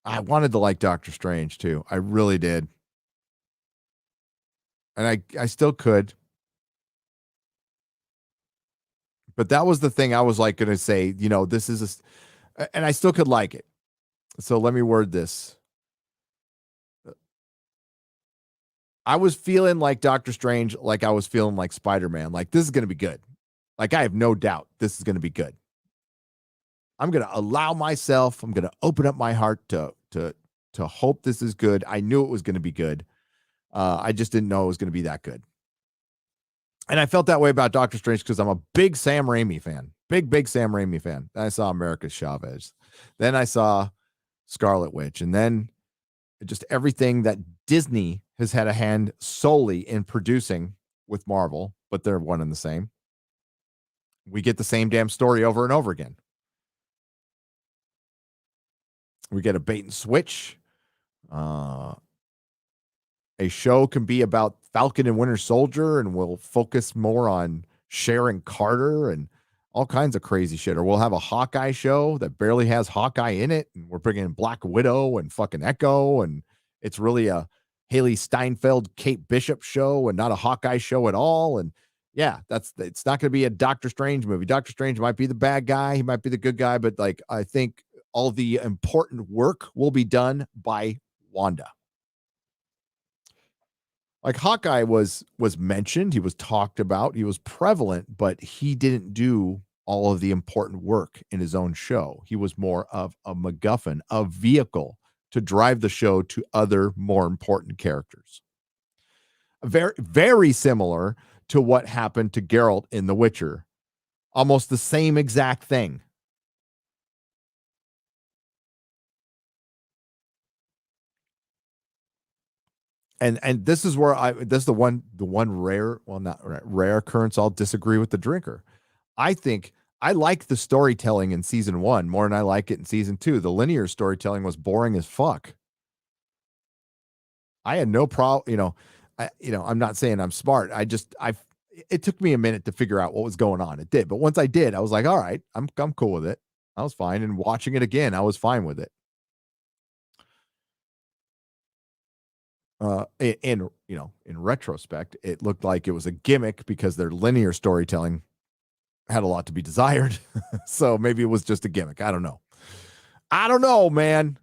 I wanted to like Doctor Strange too. I really did. And I still could. But that was the thing I was like going to say, this is and I still could like it. So let me word this. I was feeling like Doctor Strange, like I was feeling like Spider-Man. Like this is going to be good. Like I have no doubt this is going to be good. I'm going to allow myself, I'm going to open up my heart to hope this is good. I knew it was going to be good. I just didn't know it was going to be that good. And I felt that way about Doctor Strange because I'm a big Sam Raimi fan. Big Sam Raimi fan. Then I saw America's Chavez. Then I saw Scarlet Witch. And then just everything that Disney has had a hand solely in producing with Marvel, but they're one and the same. We get the same damn story over and over again. We get a bait and switch. A show can be about Falcon and Winter Soldier, and we'll focus more on Sharon Carter and all kinds of crazy shit. Or we'll have a Hawkeye show that barely has Hawkeye in it, and we're bringing in Black Widow and fucking Echo, and it's really a Haley Steinfeld, Kate Bishop show and not a Hawkeye show at all. And yeah, it's not going to be a Doctor Strange movie. Doctor Strange might be the bad guy, he might be the good guy, but like I think all the important work will be done by Wanda. Like Hawkeye was mentioned, he was talked about, he was prevalent, but he didn't do all of the important work in his own show. He was more of a MacGuffin, a vehicle to drive the show to other more important characters. Very, very similar to what happened to Geralt in The Witcher. Almost the same exact thing. And this is where this is the one rare, well, not rare occurrence I'll disagree with the drinker. I think I like the storytelling in season 1 more than I like it in season 2. The linear storytelling was boring as fuck. I had no problem, I'm not saying I'm smart. It took me a minute to figure out what was going on. It did, but once I did, I was like, all right, I'm cool with it. I was fine, and watching it again, I was fine with it. In retrospect, it looked like it was a gimmick because their linear storytelling had a lot to be desired. So maybe it was just a gimmick. I don't know, man.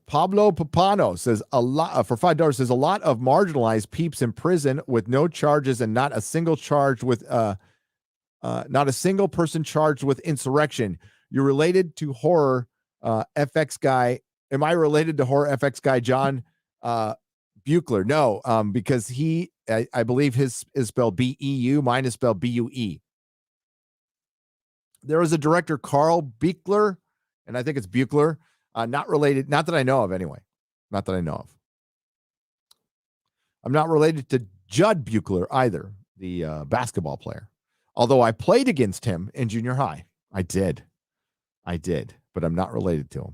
Pablo Papano says a lot for $5 says a lot of marginalized peeps in prison with no charges and not a single charge with not a single person charged with insurrection. You're related to horror FX guy. Am I related to horror FX guy John Buechler? No, because I believe his is spelled BEU, mine is spelled BUE. There was a director, Carl Buechler, and I think it's Buechler. Not related, not that I know of anyway. Not that I know of. I'm not related to Judd Buechler either, the basketball player. Although I played against him in junior high. I did, but I'm not related to him.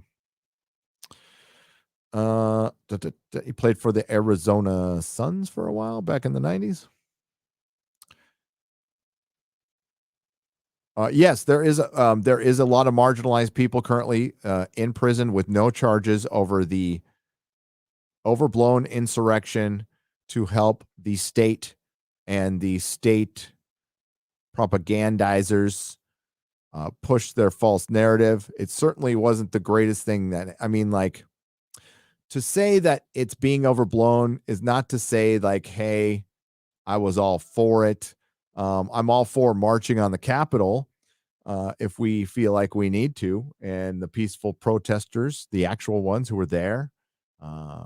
He played for the Arizona Suns for a while back in the 90s. Yes, there is a lot of marginalized people currently in prison with no charges over the overblown insurrection to help the state and the state propagandizers push their false narrative. It certainly wasn't the greatest thing like to say that it's being overblown is not to say like, hey, I was all for it. I'm all for marching on the Capitol if we feel like we need to. And the peaceful protesters, the actual ones who were there,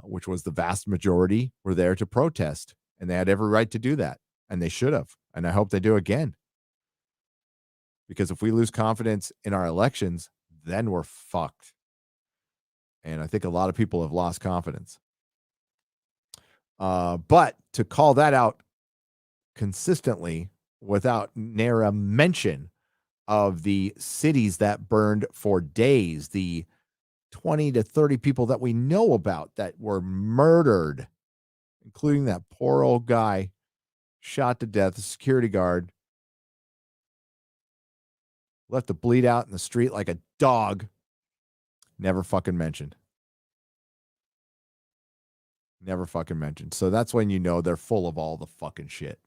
which was the vast majority, were there to protest. And they had every right to do that. And they should have. And I hope they do again. Because if we lose confidence in our elections, then we're fucked. And I think a lot of people have lost confidence. But to call that out consistently without near a mention of the cities that burned for days, the 20 to 30 people that we know about that were murdered, including that poor old guy shot to death, the security guard, left to bleed out in the street like a dog. Never fucking mentioned. Never fucking mentioned. So that's when you know they're full of all the fucking shit.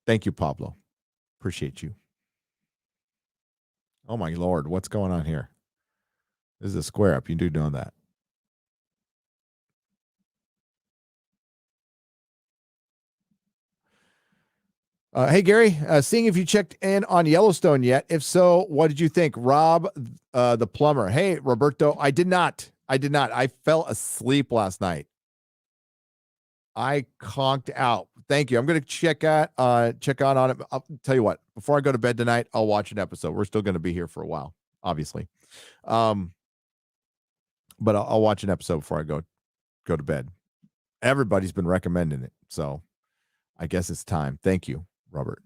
Thank you, Pablo. Appreciate you. Oh my Lord, what's going on here? This is a square up. You do know that. Hey, Gary, seeing if you checked in on Yellowstone yet. If so, what did you think? Rob, the plumber. Hey, Roberto, I did not. I fell asleep last night. I conked out. Thank you. I'm going to check out on it. I'll tell you what, before I go to bed tonight, I'll watch an episode. We're still going to be here for a while, obviously. But I'll watch an episode before I go to bed. Everybody's been recommending it. So I guess it's time. Thank you, Robert.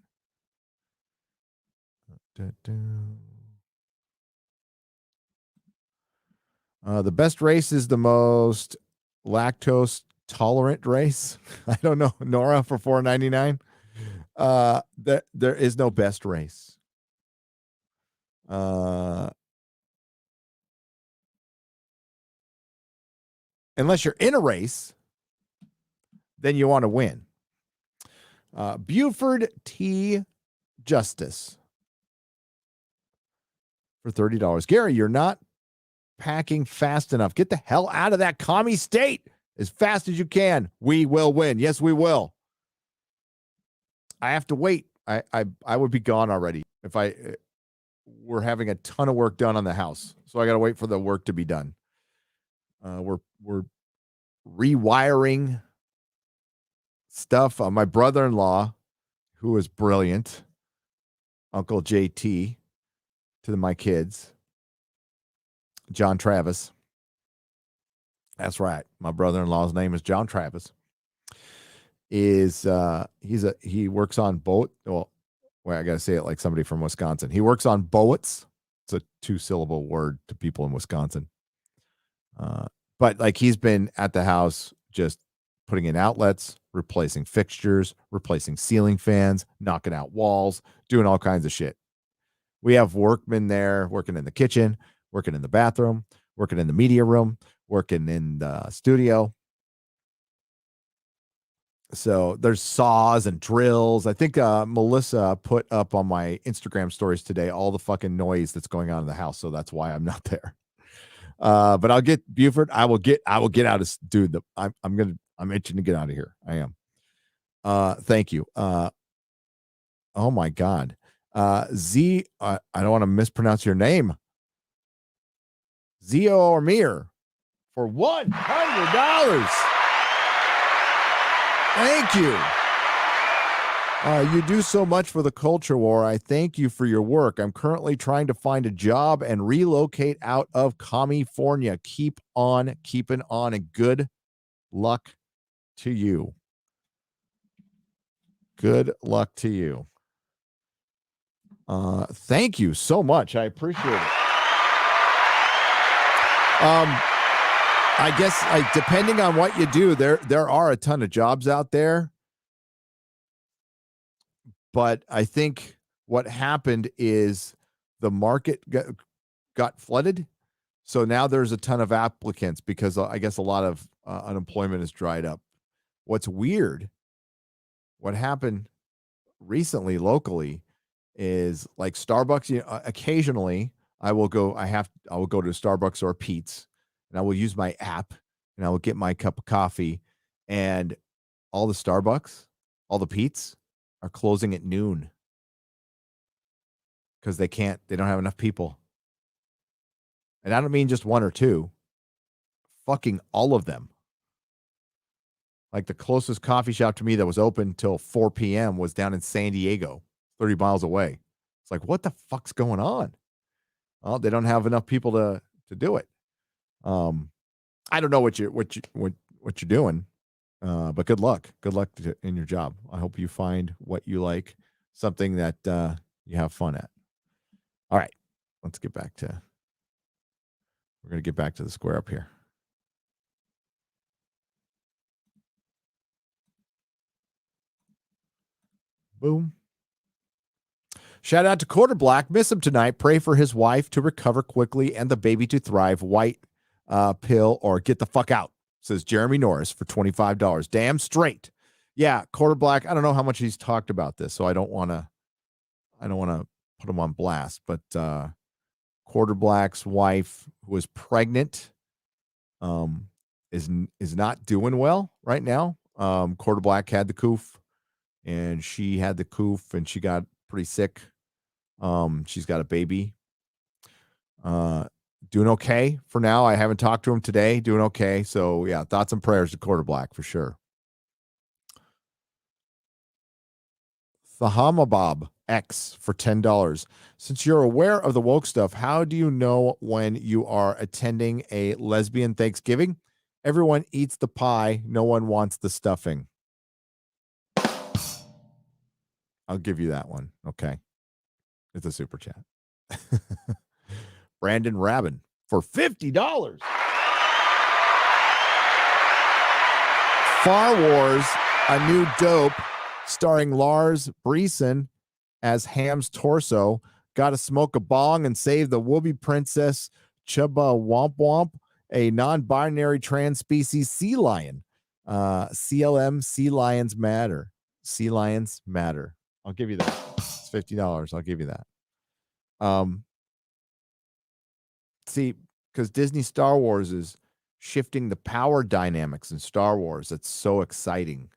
The best race is the most lactose tolerant race. I don't know. Nora for $4.99. There is no best race. Unless you're in a race, then you want to win. Buford T. Justice for $30. Gary, you're not packing fast enough. Get the hell out of that commie state as fast as you can. We will win. Yes, we will. I have to wait. I would be gone already if we're having a ton of work done on the house. So I got to wait for the work to be done. We're rewiring stuff. My brother-in-law, who is brilliant, Uncle JT, to my kids, John Travis. That's right. My brother-in-law's name is John Travis. He works on boat. Well, I got to say it like somebody from Wisconsin. He works on boats. It's a 2-syllable word to people in Wisconsin. But like he's been at the house just putting in outlets, replacing fixtures, replacing ceiling fans, knocking out walls, doing all kinds of shit. We have workmen there working in the kitchen, working in the bathroom, working in the media room, working in the studio. So there's saws and drills. I think Melissa put up on my Instagram stories today all the fucking noise that's going on in the house. So that's why I'm not there. But I'll get Buford. I will get out of dude. I'm itching to get out of here. I am. Thank you. Oh my God. I don't want to mispronounce your name. Zio Ormir for $100. Thank you. You do so much for the culture war. I thank you for your work. I'm currently trying to find a job and relocate out of California. Keep on keeping on, and good luck to you. Good luck to you. Thank you so much. I appreciate it. I guess depending on what you do, there are a ton of jobs out there. But I think what happened is the market got flooded. So now there's a ton of applicants because I guess a lot of unemployment has dried up. What's weird, what happened recently locally is like Starbucks, occasionally I will go to Starbucks or Pete's, and I will use my app and I will get my cup of coffee, and all the Starbucks, all the Pete's are closing at noon because they don't have enough people. And I don't mean just one or two, fucking all of them. Like the closest coffee shop to me that was open till 4 p.m. was down in San Diego, 30 miles away. It's like, what the fuck's going on? Well, they don't have enough people to do it. I don't know what you're doing, but good luck. Good luck in your job. I hope you find what you like, something that you have fun at. All right, let's get back to. We're gonna get back to the square up here. Boom. Shout out to Quarter Black. Miss him tonight. Pray for his wife to recover quickly and the baby to thrive. White pill or get the fuck out, says Jeremy Norris for $25. Damn straight. Yeah, Quarter Black. I don't know how much he's talked about this, so I don't want to put him on blast. But Quarter Black's wife, who is pregnant, is not doing well right now. Quarter Black had the coof, and she had the coof, and she got pretty sick. She's got a baby. Doing okay for now. I haven't talked to him today. Doing okay. So yeah, thoughts and prayers to Quarter Black for sure. Thahamabob X for $10. Since you're aware of the woke stuff, how do you know when you are attending a lesbian Thanksgiving? Everyone eats the pie. No one wants the stuffing. I'll give you that one. Okay. It's a super chat. Brandon Rabin for $50. Far Wars, a new dope, starring Lars Breeson as Ham's torso. Gotta smoke a bong and save the Whoopi princess Chubba Womp Womp, a non-binary trans species sea lion. CLM, sea lions matter. Sea lions matter. I'll give you that. It's $50. I'll give you that. See, because Disney Star Wars is shifting the power dynamics in Star Wars. It's so exciting.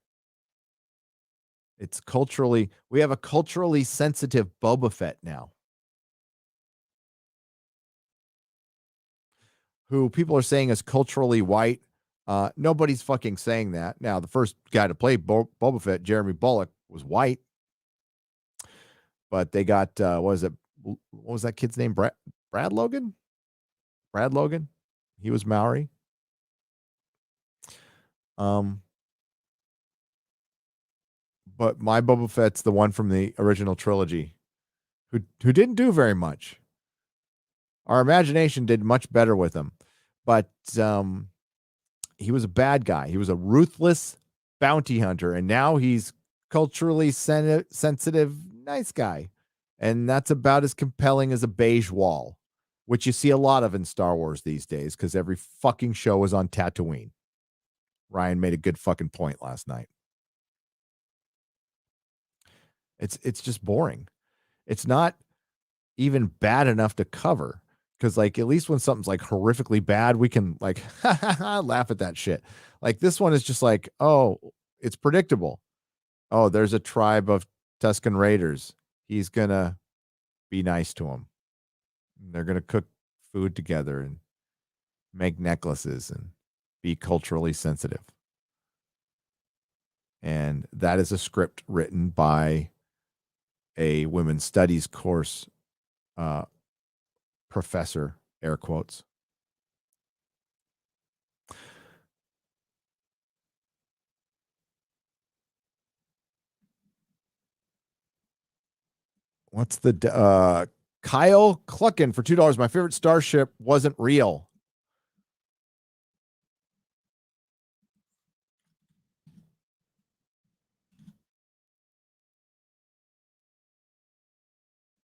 It's culturally, we have a culturally sensitive Boba Fett now, who people are saying is culturally white. Nobody's fucking saying that. Now, the first guy to play Boba Fett, Jeremy Bulloch, was white. But they got, what was that kid's name? Brad Logan? Brad Logan? He was Maori. But my Boba Fett's the one from the original trilogy who didn't do very much. Our imagination did much better with him. But he was a bad guy. He was a ruthless bounty hunter. And now he's culturally sensitive, nice guy. And that's about as compelling as a beige wall, which you see a lot of in Star Wars these days because every fucking show is on Tatooine. Ryan made a good fucking point last night. It's just boring. It's not even bad enough to cover. Because, like, at least when something's like horrifically bad, we can like laugh at that shit. Like, this one is just like, oh, it's predictable. Oh, there's a tribe of Tusken Raiders. He's gonna be nice to them. They're gonna cook food together and make necklaces and be culturally sensitive. And that is a script written by a women's studies course professor, air quotes. What's the Kyle Cluckin for $2? My favorite starship wasn't real.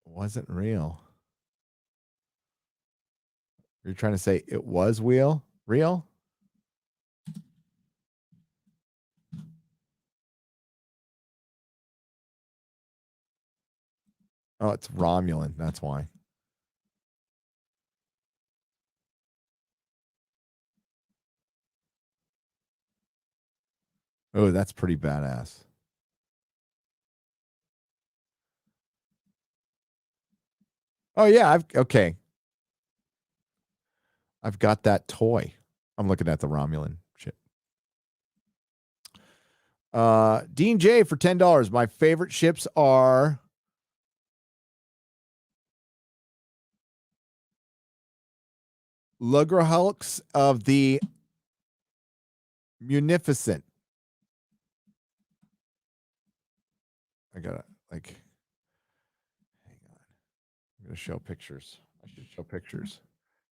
Wasn't real. You're trying to say it was real? Oh, it's Romulan. That's why. Oh, that's pretty badass. Oh yeah, I've got that toy. I'm looking at the Romulan shit. Dean J for $10. My favorite ships are Lugrahulks of the Munificent. I gotta hang on. I'm gonna show pictures. I should show pictures.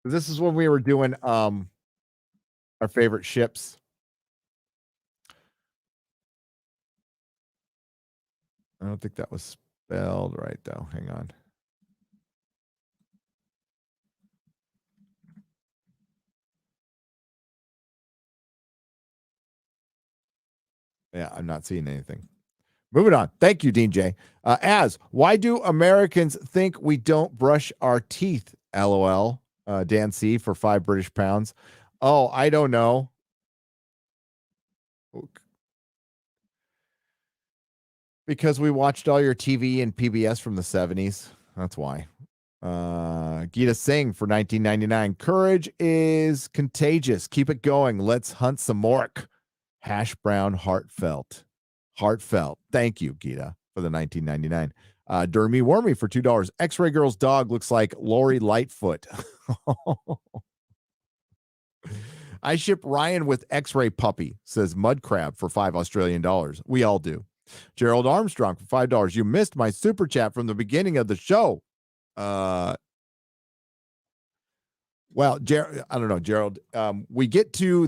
This is when we were doing our favorite ships. I don't think that was spelled right though. Hang on. Yeah, I'm not seeing anything. Moving on. Thank you, Dean J. Why do Americans think we don't brush our teeth? LOL. Dan C for £5 British. Oh, I don't know. Because we watched all your TV and PBS from the 70s. That's why. Gita Singh for $19.99. Courage is contagious. Keep it going. Let's hunt some mork. Hash brown heartfelt. Thank you, Gita, for the $19.99. Dermy Wormy for $2. X-Ray Girl's dog looks like Lori Lightfoot. I ship Ryan with X-Ray Puppy, says Mud Crab for $5 Australian. We all do. Gerald Armstrong for $5. You missed my super chat from the beginning of the show. Well, I don't know, Gerald. We get to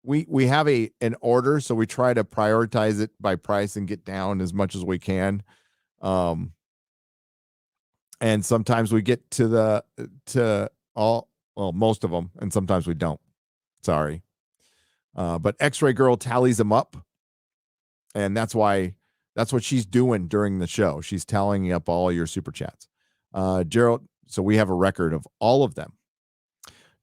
we have an order, so we try to prioritize it by price and get down as much as we can. Um, and sometimes we get to all most of them, and sometimes we don't. Sorry, but X-Ray Girl tallies them up, and that's what she's doing during the show. She's tallying up all your super chats, Gerald. So we have a record of all of them.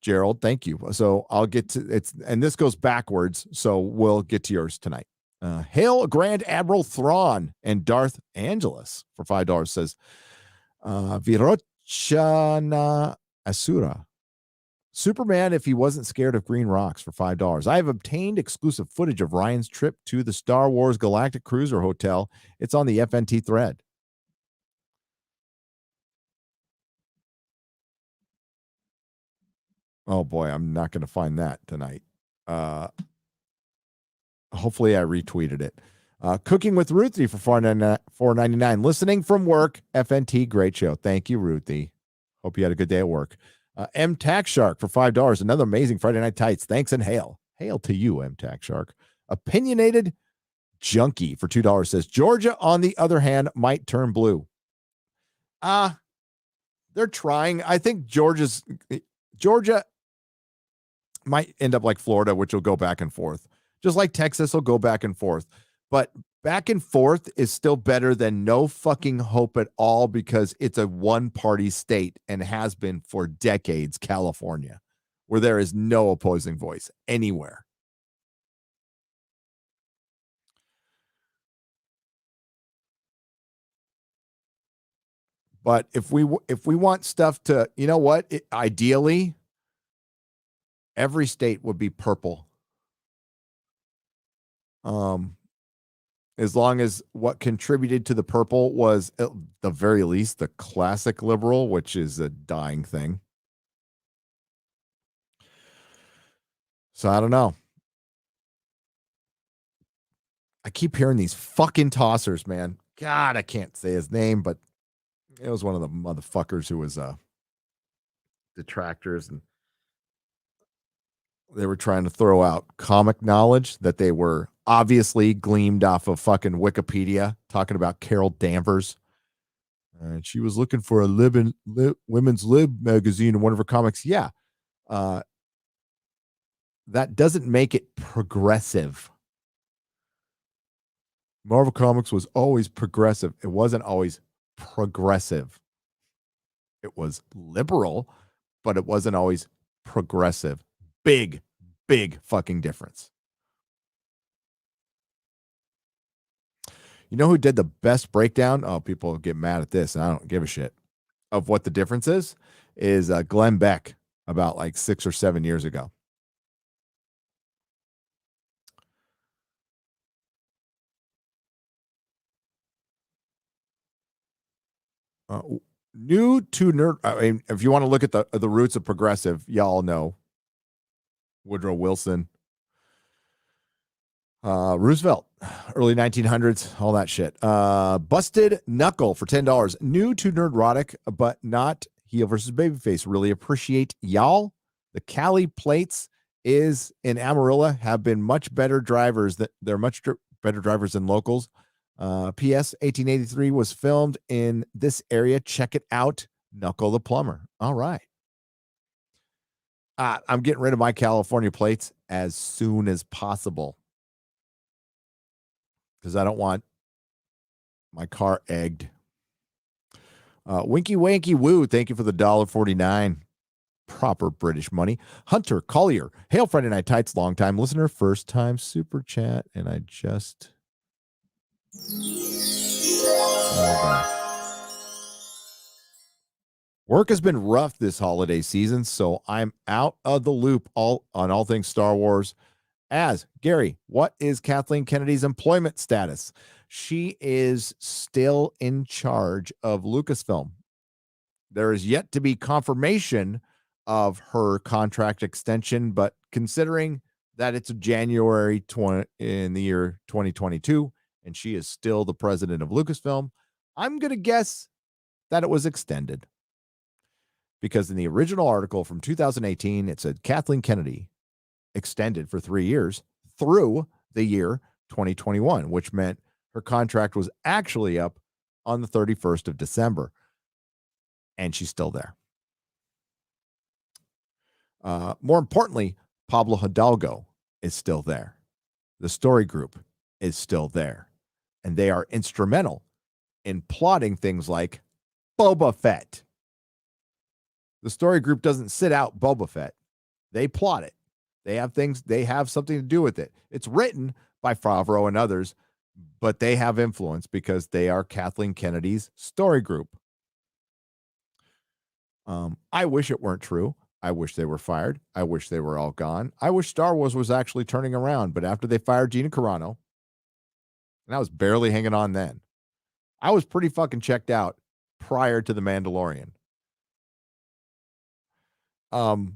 Gerald, thank you. So I'll get to it's, and this goes backwards. So we'll get to yours tonight. Hail Grand Admiral Thrawn and Darth Angelus for $5 says, Virochana Asura. Superman if he wasn't scared of green rocks for $5. I have obtained exclusive footage of Ryan's trip to the Star Wars Galactic Cruiser Hotel. It's on the FNT thread. Oh boy, I'm not going to find that tonight. Hopefully I retweeted it. Cooking with Ruthie for $4.99. Listening from work. FNT, great show. Thank you, Ruthie. Hope you had a good day at work. M Tax Shark for $5. Another amazing Friday Night Tights. Thanks and hail. Hail to you, M Tax Shark. Opinionated Junkie for $2 says, Georgia, on the other hand, might turn blue. They're trying. I think Georgia might end up like Florida, which will go back and forth. Just like Texas will go back and forth. But back and forth is still better than no fucking hope at all, because it's a one-party state and has been for decades, California, where there is no opposing voice anywhere. But if we want stuff to, you know what, ideally, every state would be purple. As long as what contributed to the purple was at the very least the classic liberal, which is a dying thing. So I don't know. I keep hearing these fucking tossers, man. God, I can't say his name, but it was one of the motherfuckers who was detractors, and they were trying to throw out comic knowledge that they were obviously gleamed off of fucking Wikipedia, talking about Carol Danvers. And she was looking for a women's lib magazine in one of her comics. Yeah. That doesn't make it progressive. Marvel Comics was always progressive. It wasn't always progressive. It was liberal, but it wasn't always progressive. Big fucking difference. You know who did the best breakdown? Oh, people get mad at this, and I don't give a shit, of what the difference is Glenn Beck about like 6 or 7 years ago. New to nerd. I mean, if you want to look at the roots of progressive, y'all know Woodrow Wilson, Roosevelt, early 1900s, all that shit. Busted Knuckle for $10. New to Nerdrotic, but not heel versus babyface. Really appreciate y'all. The Cali plates is in Amarillo have been much better drivers. They're much better drivers than locals. P.S. 1883 was filmed in this area. Check it out. Knuckle the Plumber. All right. I'm getting rid of my California plates as soon as possible, because I don't want my car egged. Winky Wanky Woo, thank you for the $1.49. Proper British money. Hunter Collier, hail Friday Night Tights, long time listener, first time super chat, and I just work has been rough this holiday season, so I'm out of the loop on all things Star Wars. As Gary, what is Kathleen Kennedy's employment status? She is still in charge of Lucasfilm. There is yet to be confirmation of her contract extension, but considering that it's January 20 in the year 2022, and she is still the president of Lucasfilm, I'm going to guess that it was extended. because in the original article from 2018, it said Kathleen Kennedy extended for 3 years through the year 2021, which meant her contract was actually up on the 31st of December. And she's still there. More importantly, Pablo Hidalgo is still there. The story group is still there. And they are instrumental in plotting things like Boba Fett. The story group doesn't sit out Boba Fett. They plot it. They have something to do with it. It's written by Favreau and others, but they have influence because they are Kathleen Kennedy's story group. I wish it weren't true. I wish they were fired. I wish they were all gone. I wish Star Wars was actually turning around, but after they fired Gina Carano, and I was barely hanging on then, I was pretty fucking checked out prior to The Mandalorian. The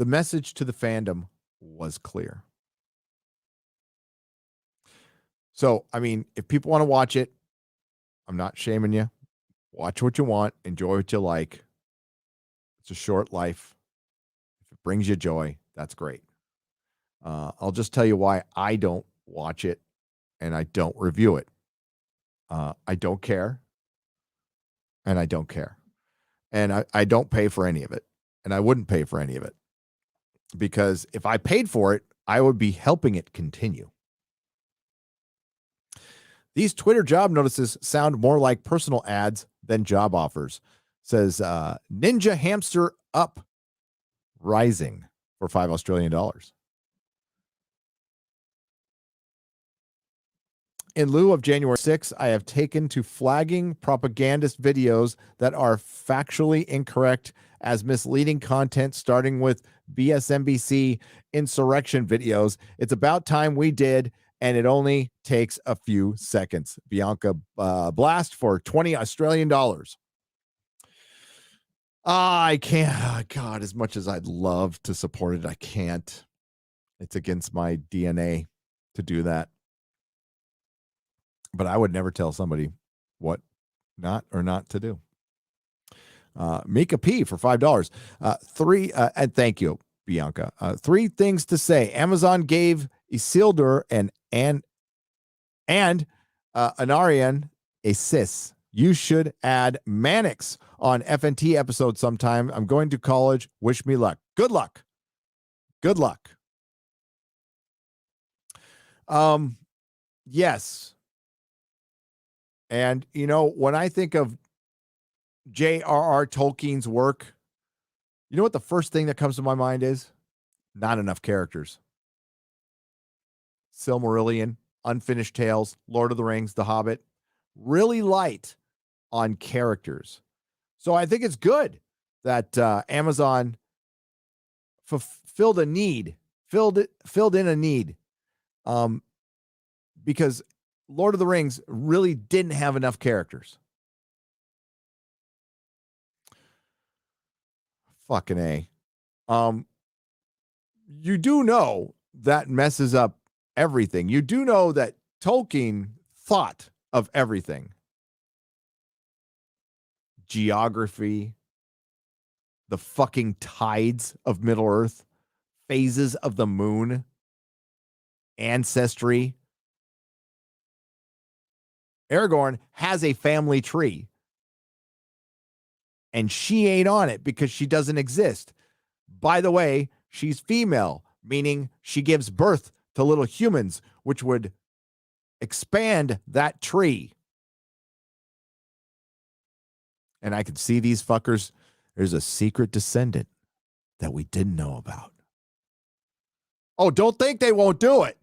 message to the fandom was clear. So, I mean, if people want to watch it, I'm not shaming you. Watch what you want. Enjoy what you like. It's a short life. If it brings you joy, that's great. I'll just tell you why I don't watch it and I don't review it. I don't care. And I don't care. And I don't pay for any of it. And I wouldn't pay for any of it. Because if I paid for it, I would be helping it continue. These Twitter job notices sound more like personal ads than job offers, says Ninja Hamster Up Rising for $5 Australian. In lieu of January 6th, I have taken to flagging propagandist videos that are factually incorrect as misleading content, starting with BSNBC insurrection videos. It's about time we did, and it only takes a few seconds. Bianca Blast for $20 Australian. I can't. Oh, God, as much as I'd love to support it, I can't. It's against my DNA to do that. But I would never tell somebody what not to do. Mika P for $5. And thank you, Bianca. 3 things to say. Amazon gave Isildur and Anarian a sis. You should add Mannix on FNT episode sometime. I'm going to college. Wish me luck. Good luck. Good luck. Yes. And, you know, when I think of J.R.R. Tolkien's work, you know what the first thing that comes to my mind is? Not enough characters. Silmarillion, Unfinished Tales, Lord of the Rings, The Hobbit, really light on characters. So I think it's good that Amazon filled in a need, because Lord of the Rings really didn't have enough characters. Fucking A. You do know that messes up everything. You do know that Tolkien thought of everything. Geography, the fucking tides of Middle Earth, phases of the moon, ancestry. Aragorn has a family tree, and she ain't on it because she doesn't exist. By the way, she's female, meaning she gives birth to little humans, which would expand that tree. And I could see these fuckers. There's a secret descendant that we didn't know about. Oh, don't think they won't do it.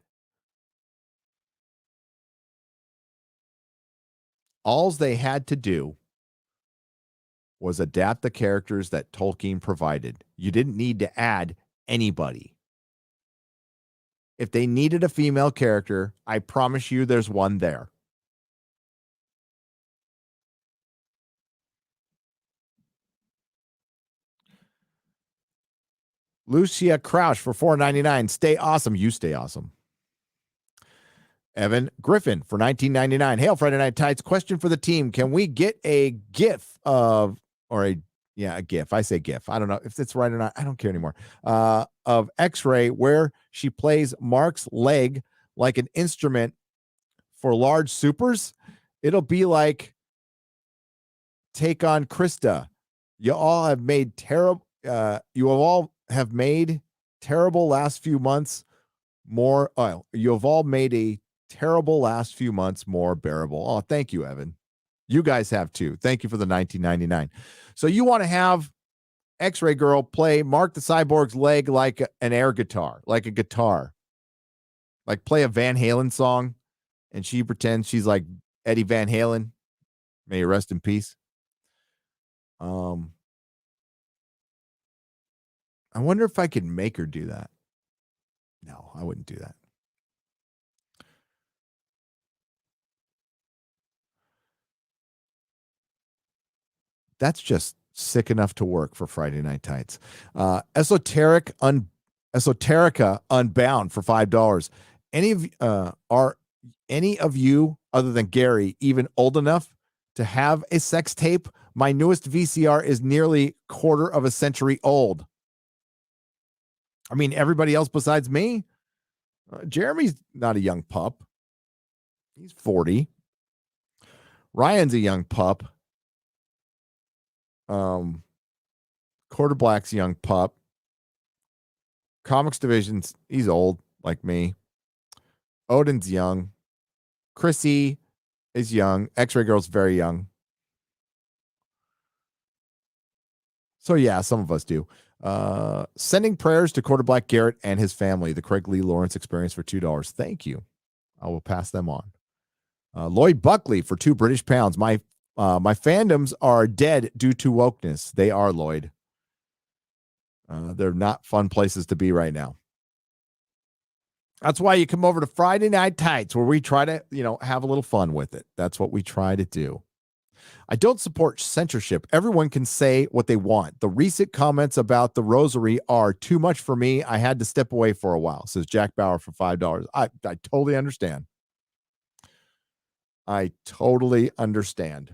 All they had to do was adapt the characters that Tolkien provided. You didn't need to add anybody. If they needed a female character, I promise you there's one there. Lucia Crouch for $4.99. Stay awesome. You stay awesome. Evan Griffin for $19.99. Hail Friday Night Tights. Question for the team. Can we get a GIF of, or a GIF. I say GIF. I don't know if it's right or not. I don't care anymore. Of X-Ray where she plays Mark's leg like an instrument for large supers. It'll be like Take on Krista. You all have made terrible. You all have made terrible last few months more. You have all made a terrible last few months more bearable. Oh, thank you, Evan. You guys have too. Thank you for the $19.99. So you want to have X-Ray Girl play Mark the Cyborg's leg like an air guitar, like a guitar, like play a Van Halen song, and she pretends she's like Eddie Van Halen. May you rest in peace. I wonder if I could make her do that. No, I wouldn't do that. That's just sick enough to work for Friday Night Tights. Esoterica Unbound for $5. Are any of you other than Gary even old enough to have a sex tape? My newest VCR is nearly quarter of a century old. I mean, everybody else besides me. Jeremy's not a young pup. He's 40. Ryan's a young pup. Quarter Black's a young pup. Comics Division's, he's old like me. Odin's young. Chrissy is young. X-Ray Girl's very young. So yeah, some of us do. Sending prayers to Quarter Black Garrett and his family, the Craig Lee Lawrence experience for $2. Thank you. I will pass them on. Lloyd Buckley for £2 British. My fandoms are dead due to wokeness. They are, Lloyd. They're not fun places to be right now. That's why you come over to Friday Night Tights, where we try to, have a little fun with it. That's what we try to do. I don't support censorship. Everyone can say what they want. The recent comments about the rosary are too much for me. I had to step away for a while, says Jack Bauer for $5. I totally understand. I totally understand.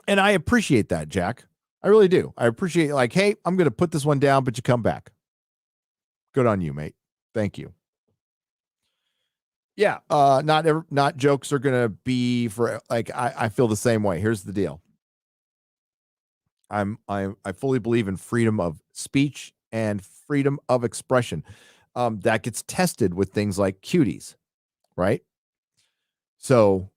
And I appreciate that, Jack. I really do. I appreciate like, hey, I'm going to put this one down, but you come back. Good on you, mate. Thank you. Yeah, not jokes are going to be for like I feel the same way. Here's the deal. I fully believe in freedom of speech and freedom of expression. That gets tested with things like cuties, right? So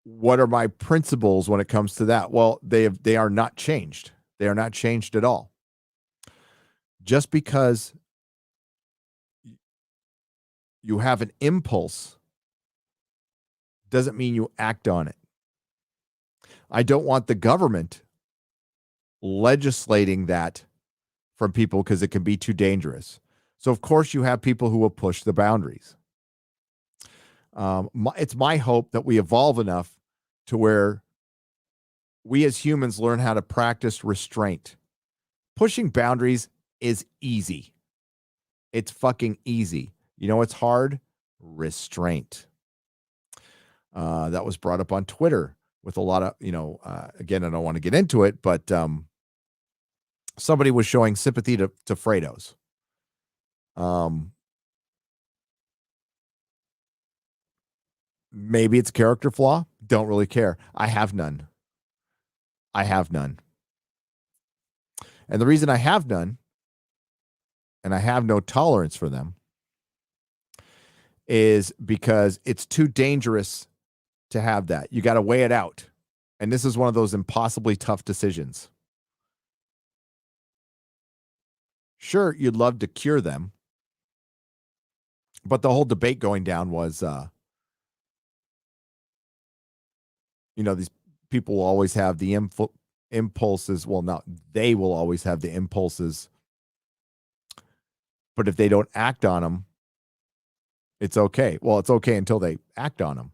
what are my principles when it comes to that? Well, they are not changed. They are not changed at all. Just because you have an impulse doesn't mean you act on it. I don't want the government legislating that from people because it can be too dangerous. So, of course, you have people who will push the boundaries. It's my hope that we evolve enough to where we as humans learn how to practice restraint. Pushing boundaries is easy. It's fucking easy. You know what's hard? Restraint. That was brought up on Twitter with a lot of, again, I don't want to get into it, but somebody was showing sympathy to Fredo's. Maybe it's a character flaw. Don't really care. I have none. And the reason I have none, and I have no tolerance for them, is because it's too dangerous to have that. You got to weigh it out. And this is one of those impossibly tough decisions. Sure, you'd love to cure them. But the whole debate going down was, these people will always have the impulses. Well, not they will always have the impulses. But if they don't act on them, it's okay. Well, it's okay until they act on them.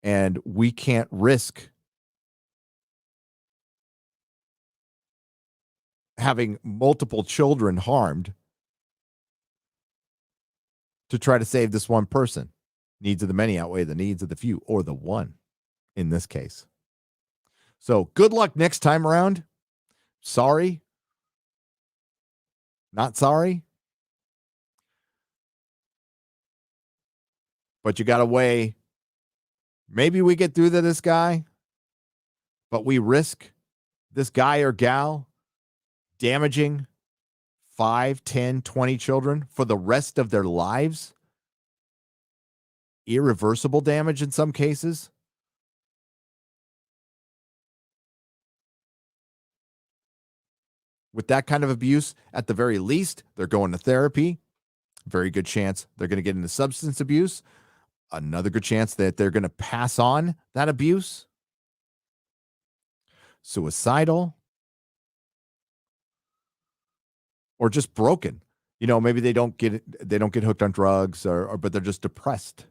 And we can't risk having multiple children harmed to try to save this one person. Needs of the many outweigh the needs of the few, or the one in this case. So good luck next time around. Sorry. Not sorry. But you got to weigh, maybe we get through to this guy, but we risk this guy or gal damaging 5, 10, 20 children for the rest of their lives. Irreversible damage in some cases. With that kind of abuse, at the very least, they're going to therapy. Very good chance they're going to get into substance abuse. Another good chance that they're going to pass on that abuse. Suicidal. Or just broken. Maybe they don't get hooked on drugs, but they're just depressed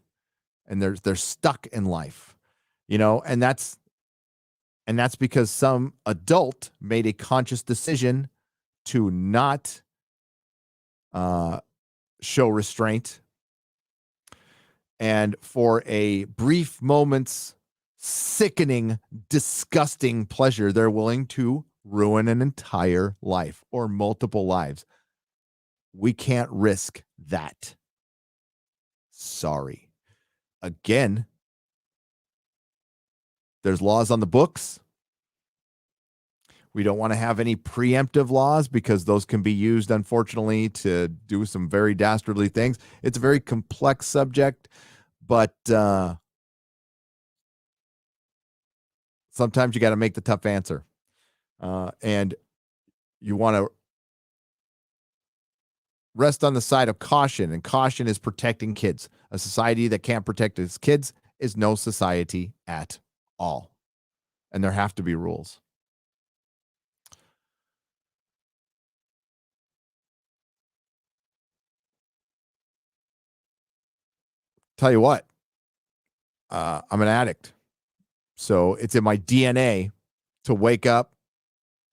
and they're stuck in life. And that's because some adult made a conscious decision to not show restraint, and for a brief moment's sickening, disgusting pleasure, they're willing to ruin an entire life or multiple lives. We can't risk that. Sorry. Again, there's laws on the books. We don't want to have any preemptive laws because those can be used, unfortunately, to do some very dastardly things. It's a very complex subject, but sometimes you got to make the tough answer. And you want to rest on the side of caution, and caution is protecting kids. A society that can't protect its kids is no society at all. And there have to be rules. Tell you what, I'm an addict. So it's in my DNA to wake up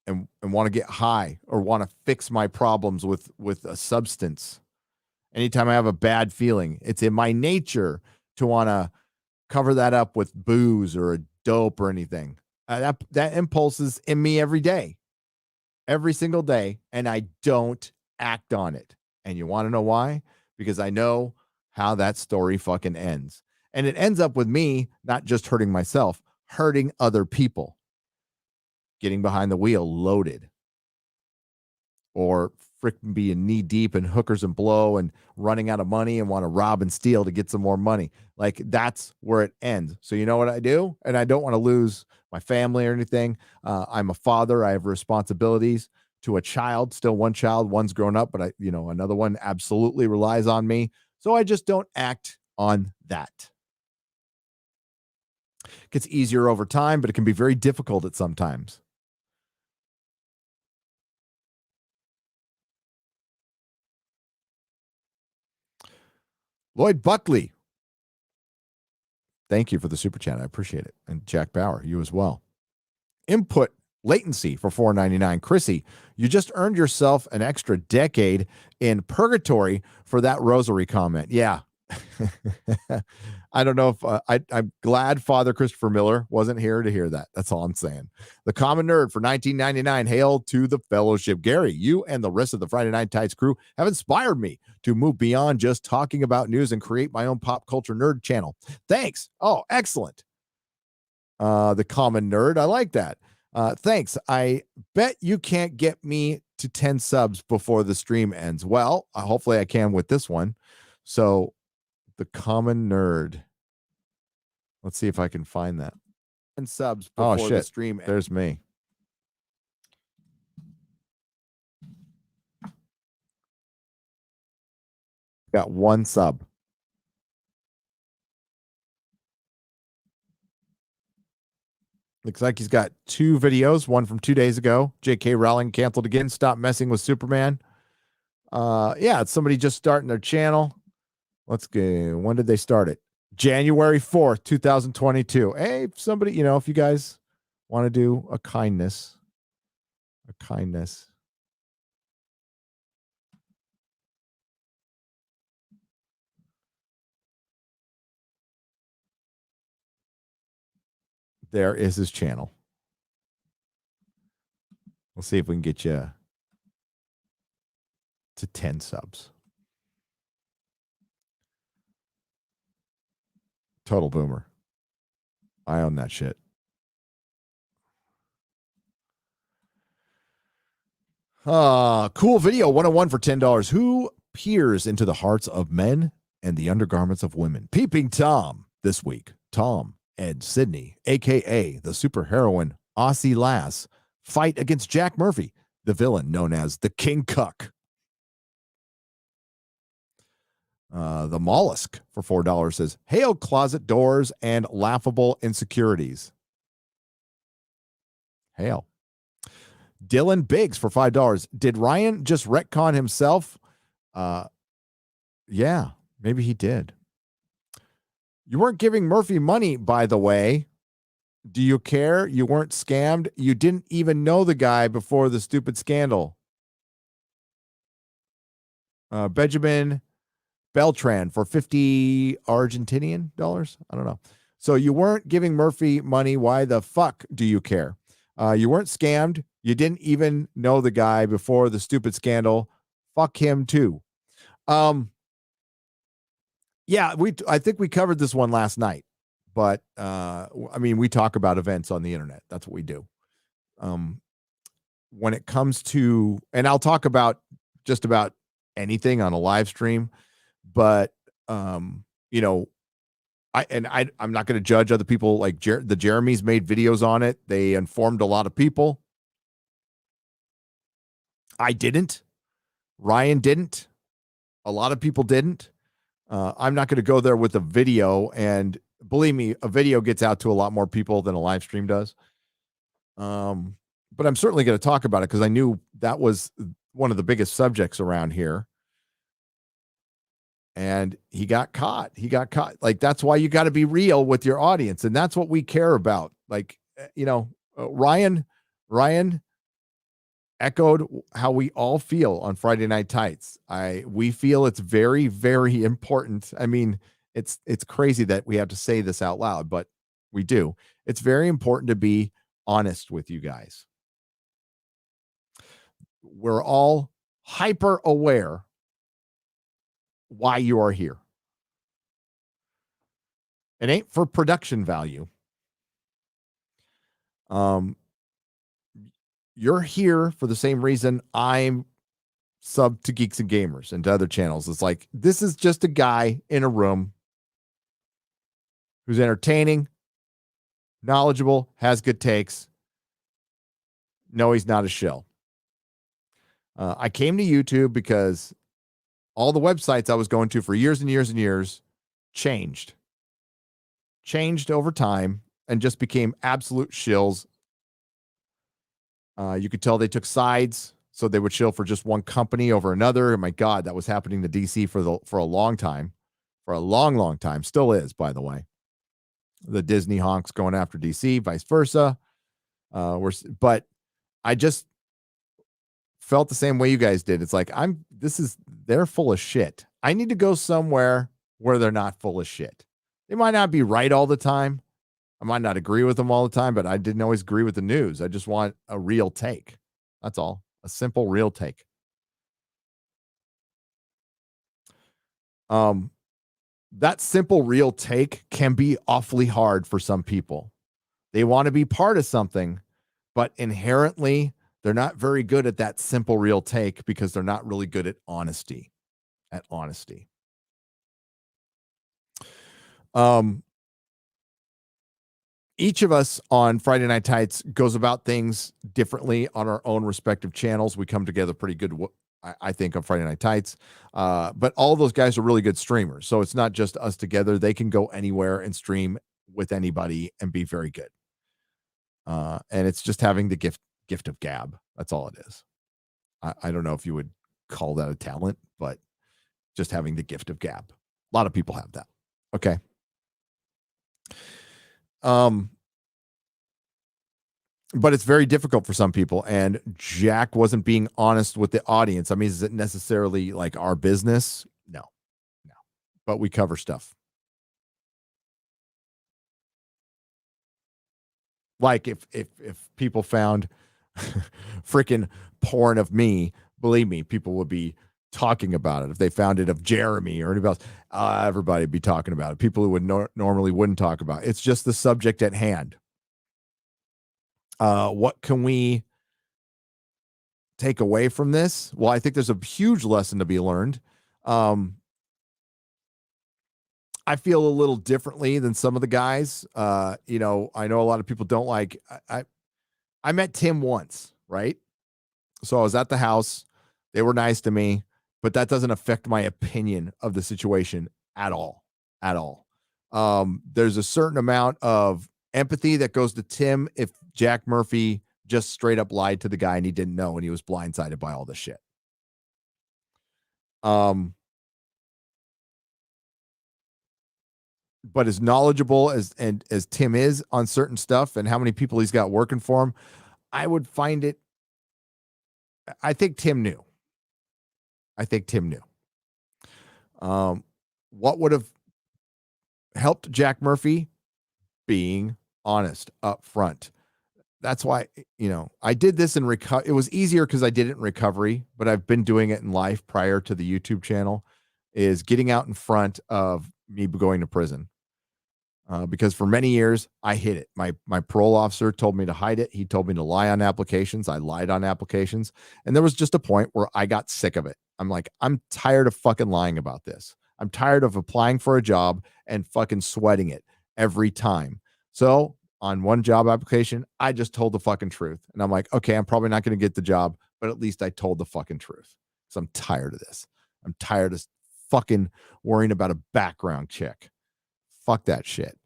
and want to get high or want to fix my problems with a substance. Anytime I have a bad feeling, it's in my nature to want to cover that up with booze or a dope or anything. That impulse is in me every day, every single day, and I don't act on it. And you want to know why? Because I know how that story fucking ends. And it ends up with me not just hurting myself, hurting other people. Getting behind the wheel loaded. Or freaking being knee deep in hookers and blow and running out of money and want to rob and steal to get some more money. Like, that's where it ends. So you know what I do? And I don't want to lose my family or anything. I'm a father. I have responsibilities to a child, still one child, one's grown up, but another one absolutely relies on me. So I just don't act on that. It gets easier over time, but it can be very difficult at sometimes. Lloyd Buckley, thank you for the super chat. I appreciate it. And Jack Bauer, you as well. Input latency for $4.99. Chrissy, you just earned yourself an extra decade in purgatory for that rosary comment. Yeah. I don't know if I'm glad Father Christopher Miller wasn't here to hear that. That's all I'm saying. The Common Nerd for $19.99. Hail to the fellowship. Gary, you and the rest of the Friday Night Tights crew have inspired me to move beyond just talking about news and create my own pop culture nerd channel. Thanks. Oh, excellent. The Common Nerd. I like that. Thanks. I bet you can't get me to 10 subs before the stream ends. Well, hopefully I can with this one. So the Common Nerd. Let's see if I can find that. And subs before the stream ends. There's me. Got one sub. Looks like he's got 2 videos, one from 2 days ago. J.K. Rowling canceled again. Stop messing with Superman. Yeah, it's somebody just starting their channel. Let's go. When did they start it? January 4th, 2022. Hey, somebody, if you guys want to do a kindness. there is his channel. We'll see if we can get you to 10 subs. Total boomer. I own that shit. Cool video 101 for $10. Who peers into the hearts of men and the undergarments of women? Peeping Tom this week. Tom and Sydney, a.k.a. the superheroine Aussie Lass, fight against Jack Murphy, the villain known as the King Cuck. The Mollusk for $4 says, hail closet doors and laughable insecurities. Hail. Dylan Biggs for $5. Did Ryan just retcon himself? Yeah, maybe he did. You weren't giving Murphy money, by the way. Do you care? You weren't scammed. You didn't even know the guy before the stupid scandal. Benjamin Beltran for $50 Argentinian dollars. I don't know. So you weren't giving Murphy money. Why the fuck do you care? You weren't scammed. You didn't even know the guy before the stupid scandal. Fuck him too. Yeah, I think we covered this one last night, but I mean, we talk about events on the internet. That's what we do. When it comes to, and I'll talk about just about anything on a live stream, but you know, I'm not going to judge other people. Like the Jeremys made videos on it. They informed a lot of people. I didn't. Ryan didn't. A lot of people didn't. I'm not going to go there with a video, and believe me, a video gets out to a lot more people than a live stream does. But I'm certainly going to talk about it because I knew that was one of the biggest subjects around here. And he got caught. Like, that's why you got to be real with your audience. And that's what we care about. Like, you know, Ryan echoed how we all feel on Friday Night Tights. We feel it's very, very important. I mean, it's crazy that we have to say this out loud, but we do. It's very important to be honest with you guys. We're all hyper aware why you are here. It ain't for production value. You're here for the same reason I'm sub to Geeks and Gamers and to other channels. It's like, this is just a guy in a room who's entertaining, knowledgeable, has good takes. No, he's not a shill. I came to YouTube because all the websites I was going to for years and years and years changed over time and just became absolute shills. You could tell they took sides, so they would shill for just one company over another. And my God, that was happening to DC for a long time, for a long, long time. Still is, by the way. The Disney honks going after DC, vice versa. But I just felt the same way you guys did. It's like, they're full of shit. I need to go somewhere where they're not full of shit. They might not be right all the time. I might not agree with them all the time, but I didn't always agree with the news. I just want a real take. That's all. A simple, real take. That simple, real take can be awfully hard for some people. They want to be part of something, but inherently, they're not very good at that simple, real take because they're not really good at honesty. Each of us on Friday Night Tights goes about things differently on our own respective channels. We come together pretty good, I think, on Friday Night Tights. But all of those guys are really good streamers. So it's not just us together. They can go anywhere and stream with anybody and be very good. And it's just having the gift of gab. That's all it is. I don't know if you would call that a talent, but just having the gift of gab. A lot of people have that. Okay. But it's very difficult for some people, and Jack wasn't being honest with the audience. I mean, is it necessarily like our business? No, but we cover stuff. Like if people found freaking porn of me, believe me, people would be talking about it. If they found it of Jeremy or anybody else, everybody would be talking about it. People who would normally wouldn't talk about it. It's just the subject at hand. What can we take away from this? Well, I think there's a huge lesson to be learned. I feel a little differently than some of the guys. I know a lot of people don't like. I met Tim once, right? So I was at the house. They were nice to me, but that doesn't affect my opinion of the situation at all. At all. There's a certain amount of empathy that goes to Tim if Jack Murphy just straight up lied to the guy and he didn't know and he was blindsided by all this shit. But as knowledgeable as Tim is on certain stuff and how many people he's got working for him, I would find it. I think Tim knew. What would have helped Jack Murphy? Being honest up front. That's why, I did this in recovery. It was easier because I did it in recovery, but I've been doing it in life prior to the YouTube channel, is getting out in front of me going to prison. Because for many years I hid it. My parole officer told me to hide it. He told me to lie on applications. I lied on applications. And there was just a point where I got sick of it. I'm like, I'm tired of fucking lying about this. I'm tired of applying for a job and fucking sweating it every time. So on one job application, I just told the fucking truth. And I'm like, okay, I'm probably not going to get the job, but at least I told the fucking truth. So I'm tired of this. I'm tired of fucking worrying about a background check. Fuck that shit.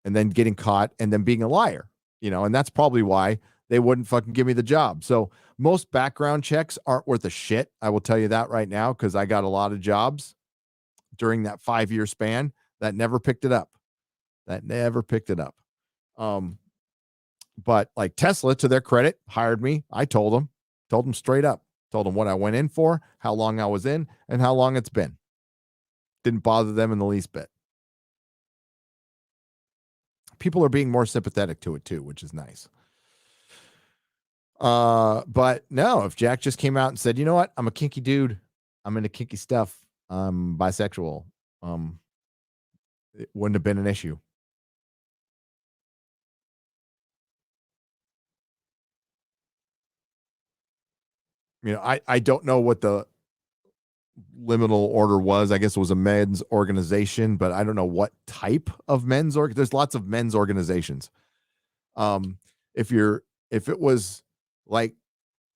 And then getting caught and then being a liar, and that's probably why they wouldn't fucking give me the job. So most background checks aren't worth a shit. I will tell you that right now, because I got a lot of jobs during that 5-year span that never picked it up. But like Tesla, to their credit, hired me. I told them straight up, told them what I went in for, how long I was in, and how long it's been. Didn't bother them in the least bit. People are being more sympathetic to it too, which is nice. But no, if Jack just came out and said, you know what, I'm a kinky dude, I'm into kinky stuff, I'm bisexual, it wouldn't have been an issue. I don't know what the liminal order was. I guess it was a men's organization, but I don't know what type of men's there's lots of men's organizations. If it was like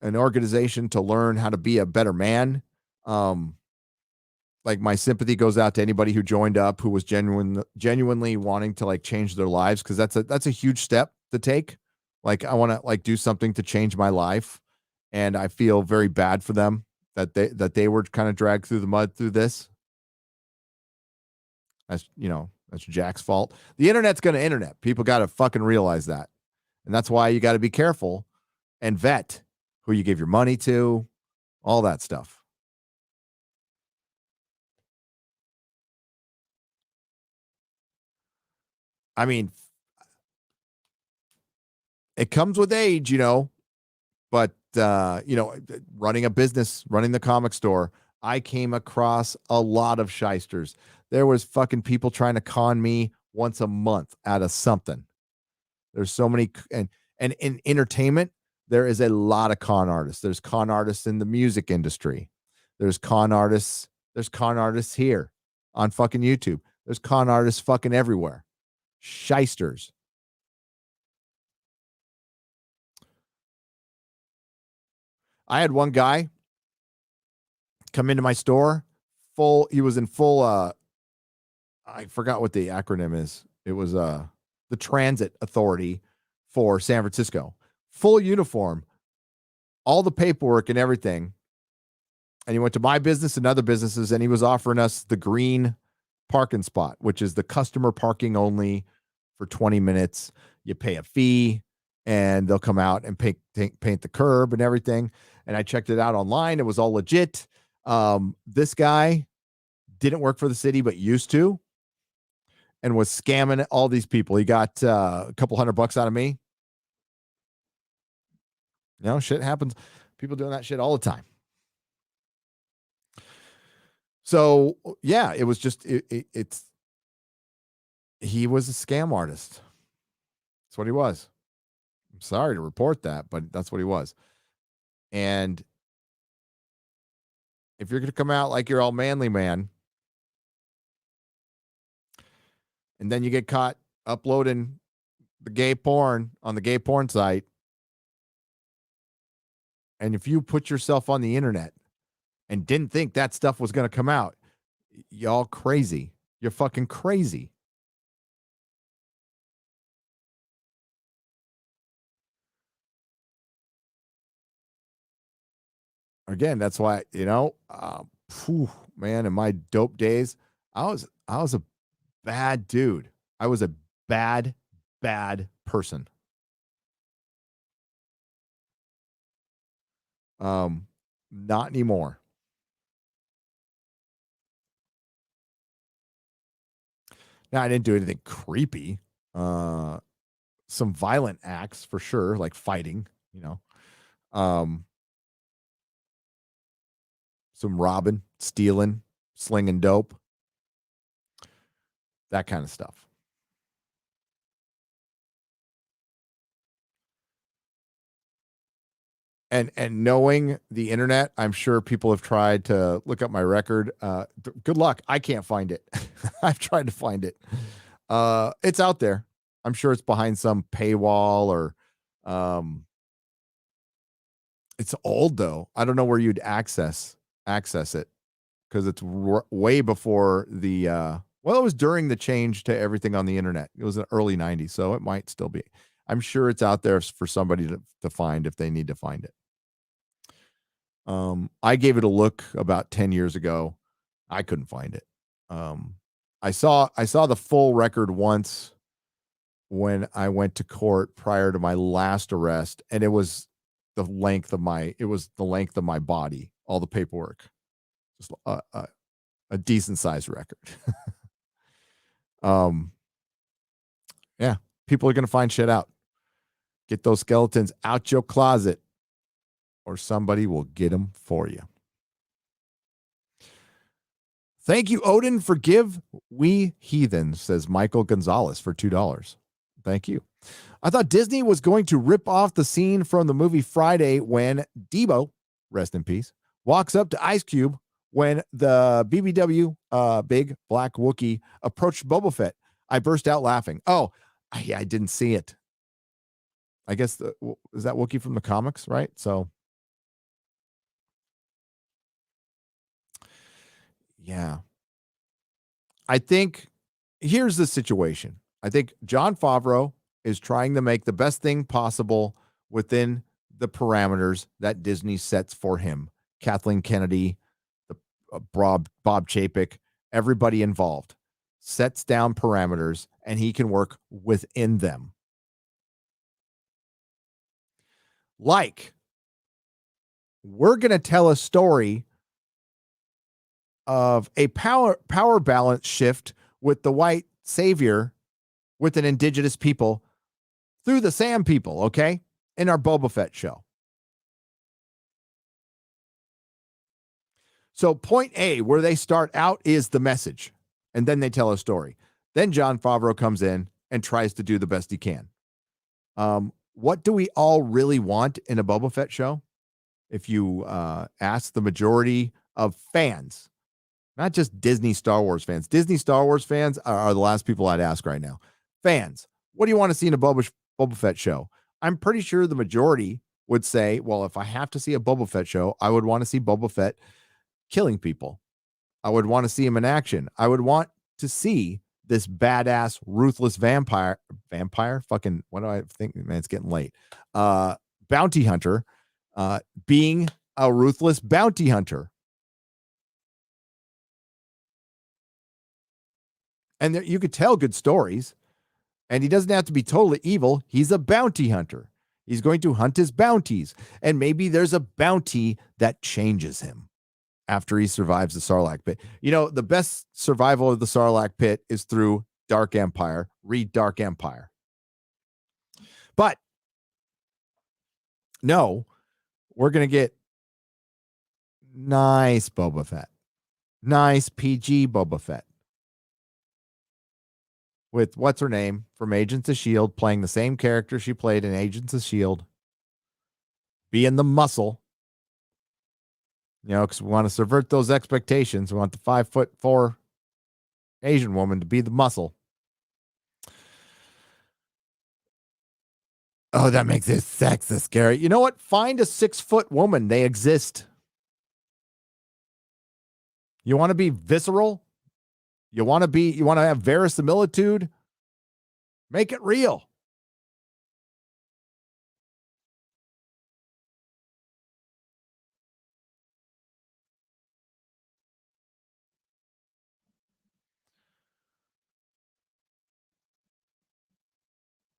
an organization to learn how to be a better man, like my sympathy goes out to anybody who joined up who was genuinely wanting to like change their lives, because that's a huge step to take. Like I want to like do something to change my life, and I feel very bad for them that they were kind of dragged through the mud through this. That's Jack's fault. The internet's going to internet. People got to fucking realize that. And that's why you got to be careful and vet who you give your money to, all that stuff. I mean, it comes with age, but running a business, running the comic store, I came across a lot of shysters. There was fucking people trying to con me once a month out of something. There's so many, and in entertainment, there is a lot of con artists. There's con artists in the music industry. There's con artists here on fucking YouTube. There's con artists fucking everywhere. Shysters. I had one guy come into my store he was in full I forgot what the acronym is. It was the Transit Authority for San Francisco. Full uniform, all the paperwork and everything. And he went to my business and other businesses, and he was offering us the green parking spot, which is the customer parking only for 20 minutes. You pay a fee, and they'll come out and paint the curb and everything. And I checked it out online. It was all legit. This guy didn't work for the city, but used to, and was scamming all these people. He got a couple $100 out of me. Shit happens. People doing that shit all the time. So yeah, it was just it's he was a scam artist. That's what he was. I'm sorry to report that, but that's what he was. And if you're going to come out like you're all manly man, and then you get caught uploading the gay porn on the gay porn site, and if you put yourself on the internet and didn't think that stuff was going to come out, y'all crazy. You're fucking crazy. Again, that's why, man, in my dope days, I was a bad dude. I was a bad, bad person. Not anymore. Now, I didn't do anything creepy. Some violent acts for sure, like fighting, Um, some robbing, stealing, slinging dope, that kind of stuff. And knowing the internet, I'm sure people have tried to look up my record. Good luck. I can't find it. I've tried to find it. It's out there. I'm sure it's behind some paywall or it's old though. I don't know where you'd access it because it's way before the well, it was during the change to everything on the internet. It was in the early 90s, so it might still be. I'm sure it's out there for somebody to find if they need to find it. I gave it a look about 10 years ago. I couldn't find it. I saw the full record once when I went to court prior to my last arrest, and it was the length of my body, all the paperwork. Just a decent sized record. Yeah, people are going to find shit out. Get those skeletons out your closet or somebody will get them for you. Thank you, Odin, forgive we heathens, says Michael Gonzalez for $2. Thank you. I thought Disney was going to rip off the scene from the movie Friday when Debo, rest in peace, walks up to Ice Cube when the BBW, big black Wookiee, approached Boba Fett. I burst out laughing. Oh, yeah, I didn't see it. I guess is that Wookiee from the comics, right? So, yeah. I think here's the situation. I think Jon Favreau is trying to make the best thing possible within the parameters that Disney sets for him. Kathleen Kennedy, the Bob Chapek, everybody involved sets down parameters and he can work within them. Like, we're going to tell a story of a power balance shift with the white savior with an indigenous people through the Sand people, okay? In our Boba Fett show. So point A, where they start out, is the message. And then they tell a story. Then Jon Favreau comes in and tries to do the best he can. What do we all really want in a Boba Fett show? If you ask the majority of fans, not just Disney Star Wars fans. Disney Star Wars fans are the last people I'd ask right now. Fans, what do you want to see in a Boba Fett show? I'm pretty sure the majority would say, well, if I have to see a Boba Fett show, I would want to see Boba Fett killing people. I would want to see him in action. I would want to see this badass, ruthless vampire, fucking, what do I think? Man, it's getting late. Bounty hunter, being a ruthless bounty hunter. And you could tell good stories. And he doesn't have to be totally evil. He's a bounty hunter. He's going to hunt his bounties. And maybe there's a bounty that changes him after he survives the Sarlacc pit. You know, the best survival of the Sarlacc pit is through Dark Empire. Read Dark Empire. But no, we're going to get nice Boba Fett. Nice PG Boba Fett. With what's her name from Agents of S.H.I.E.L.D. playing the same character she played in Agents of S.H.I.E.L.D. Being the muscle. Because we want to subvert those expectations. We want the 5'4" Asian woman to be the muscle. Oh, that makes it sexist, Gary. You know what? Find a 6-foot woman. They exist. You want to be visceral? You want to have verisimilitude? Make it real.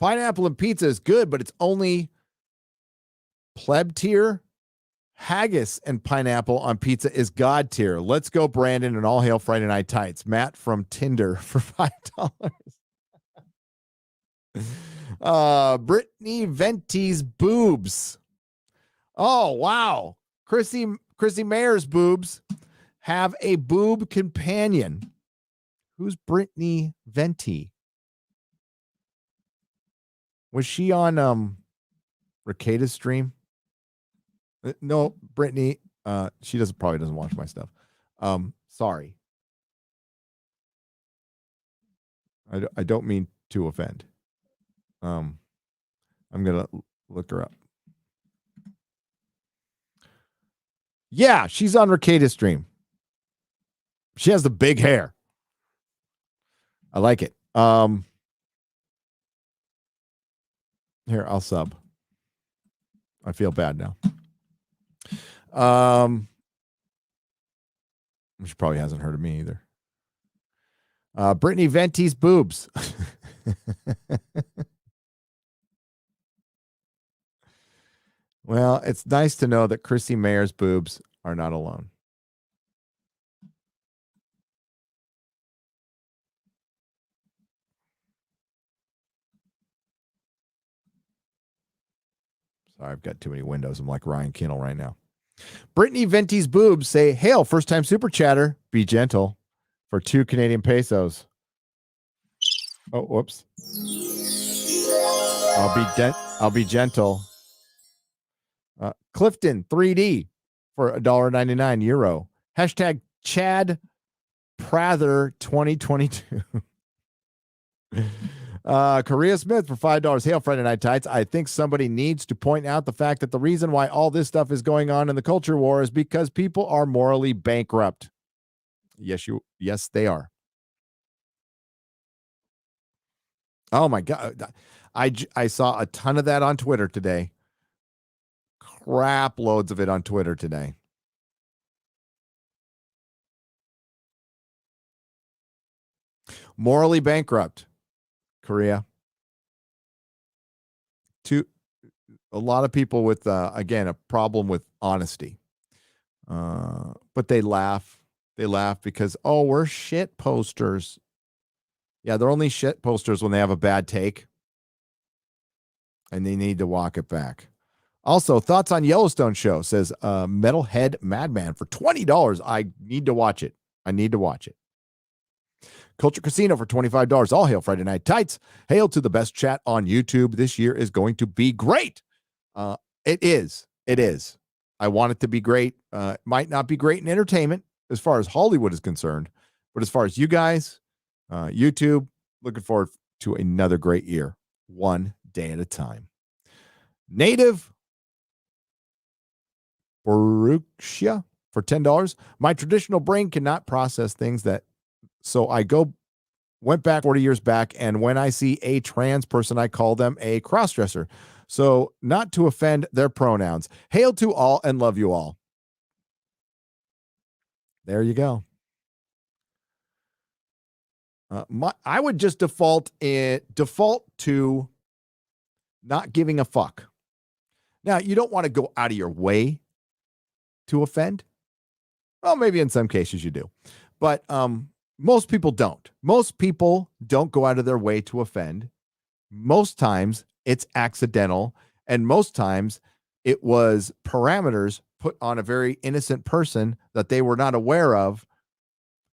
Pineapple and pizza is good, but it's only pleb tier. Haggis and pineapple on pizza is God tier. Let's go, Brandon, and all hail Friday Night Tights. Matt from Tinder for $5. Brittany Venti's boobs. Oh, wow. Chrissy Mayer's boobs have a boob companion. Who's Brittany Venti? Was she on Ricada's stream? No, Brittany. She probably doesn't watch my stuff. Sorry. I don't mean to offend. I'm gonna look her up. Yeah, she's on Ricada's stream. She has the big hair. I like it. Here, I'll sub. I feel bad now. She probably hasn't heard of me either. Brittany Venti's boobs. Well, it's nice to know that Chrissy Mayer's boobs are not alone. Sorry, I've got too many windows. I'm like Ryan Kinnell right now. Brittany Venti's boobs say, "Hail, first-time super chatter. Be gentle," for 2 Canadian pesos. Oh, whoops. I'll be gentle. Clifton 3D for $1.99 euro. Hashtag Chad Prather 2022. Korea Smith for $5. Hail Friday Night Tights. I think somebody needs to point out the fact that the reason why all this stuff is going on in the culture war is because people are morally bankrupt. Yes, they are. Oh my God. I saw a ton of that on Twitter today. Crap loads of it on Twitter today. Morally bankrupt, Korea. A lot of people with, again, a problem with honesty. But they laugh. They laugh because, oh, we're shit posters. Yeah, they're only shit posters when they have a bad take. And they need to walk it back. Also, thoughts on Yellowstone show, says Metalhead Madman for $20. I need to watch it. Culture Casino for $25. All hail Friday Night Tights. Hail to the best chat on YouTube. This year is going to be great. It is. I want it to be great. It might not be great in entertainment as far as Hollywood is concerned, but as far as you guys, YouTube, looking forward to another great year, one day at a time. Native Baruchia for $10. My traditional brain cannot process things so I went back 40 years back, and when I see a trans person, I call them a crossdresser. So not to offend their pronouns. Hail to all and love you all. There you go. I would just default to not giving a fuck. Now, you don't want to go out of your way to offend. Well, maybe in some cases you do. But most people don't. Most people don't go out of their way to offend. Most times it's accidental. And most times It was parameters put on a very innocent person that they were not aware of.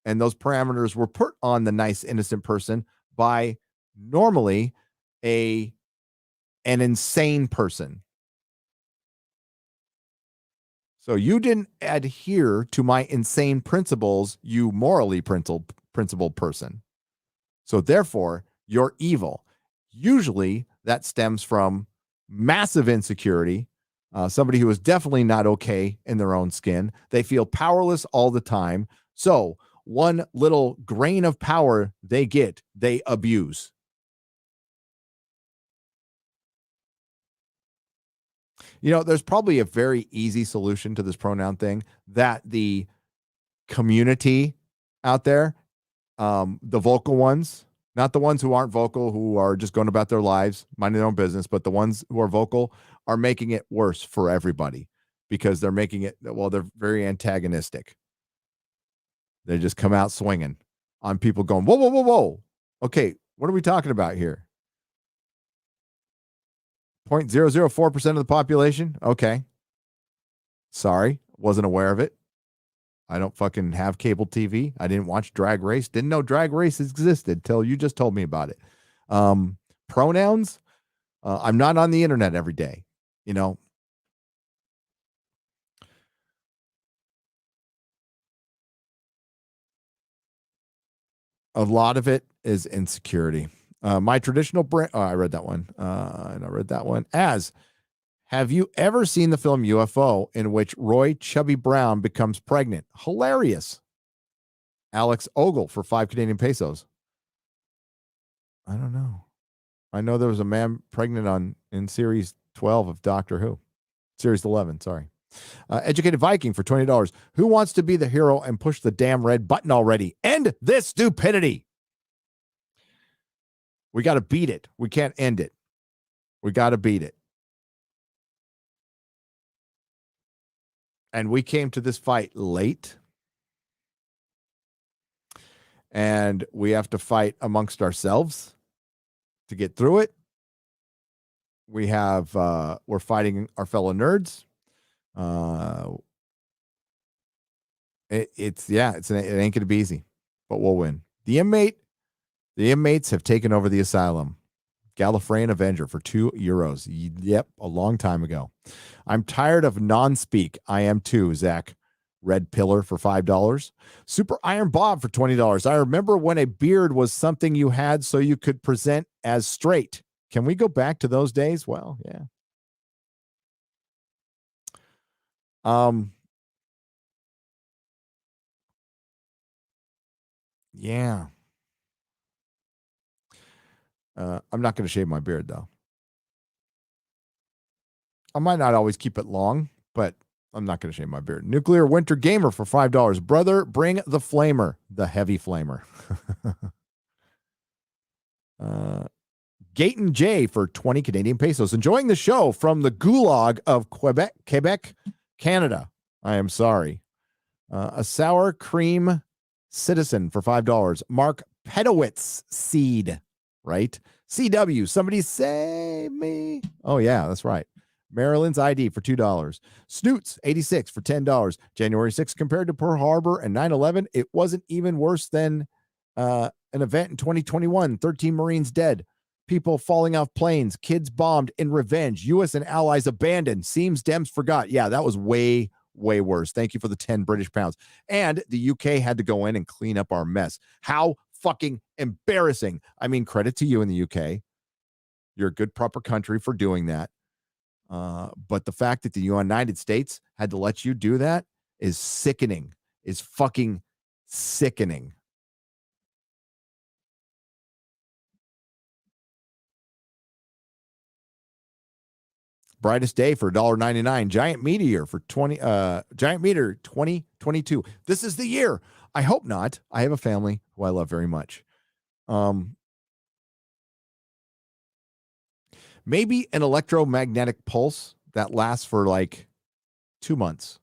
And those parameters were put on the nice, innocent person by normally an insane person. So you didn't adhere to my insane principles, you morally principled person. So therefore, you're evil. Usually that stems from massive insecurity, somebody who is definitely not okay in their own skin. They feel powerless all the time. So one little grain of power they get, they abuse. There's probably a very easy solution to this pronoun thing that the community out there, the vocal ones, not the ones who aren't vocal, who are just going about their lives, minding their own business, but the ones who are vocal are making it worse for everybody because they're making it, well, they're very antagonistic. They just come out swinging on people going, whoa, whoa, whoa, whoa. Okay, what are we talking about here? 0.004% of the population? Okay. Sorry, wasn't aware of it. I don't fucking have cable TV. I didn't watch Drag Race. Didn't know Drag Race existed till you just told me about it. Pronouns. I'm not on the internet every day. A lot of it is insecurity. My traditional brand. Oh, I read that one. And I read that one. Have you ever seen the film UFO in which Roy Chubby Brown becomes pregnant? Hilarious. Alex Ogle for 5 Canadian pesos. I don't know. I know there was a man pregnant in series 12 of Doctor Who. Series 11, sorry. Educated Viking for $20. Who wants to be the hero and push the damn red button already? End this stupidity. We got to beat it. We can't end it. We got to beat it. And we came to this fight late. And we have to fight amongst ourselves to get through it. We're fighting our fellow nerds. It ain't gonna be easy, but we'll win. The inmates have taken over the asylum. Gallifreyan Avenger for €2. Yep, a long time ago. I'm tired of non-speak. I am too, Zach. Red Pillar for $5. Super Iron Bob for $20. I remember when a beard was something you had so you could present as straight. Can we go back to those days? Well, yeah. Yeah. I'm not going to shave my beard, though. I might not always keep it long, but I'm not going to shave my beard. Nuclear Winter Gamer for $5. Brother, bring the flamer, the heavy flamer. Gayton J for 20 Canadian pesos. Enjoying the show from the gulag of Quebec, Canada. I am sorry. A sour cream citizen for $5. Mark Pedowitz seed, right? CW, somebody save me. Oh, yeah, that's right. Maryland's ID for $2. Snoots, 86 for $10. January 6th compared to Pearl Harbor and 9/11, it wasn't even worse than an event in 2021. 13 Marines dead. People falling off planes. Kids bombed in revenge. U.S. and allies abandoned. Seems Dems forgot. Yeah, that was way worse. Thank you for the 10 British pounds. And the UK had to go in and clean up our mess. How fucking embarrassing. I mean, credit to you in the UK. You're a good, proper country for doing that. But the fact that the United States had to let you do that is sickening, is fucking sickening. Brightest day for $1.99. Giant Meteor for Giant Meteor 2022. This is the year. I hope not. I have a family who I love very much. Maybe an electromagnetic pulse that lasts for like 2 months.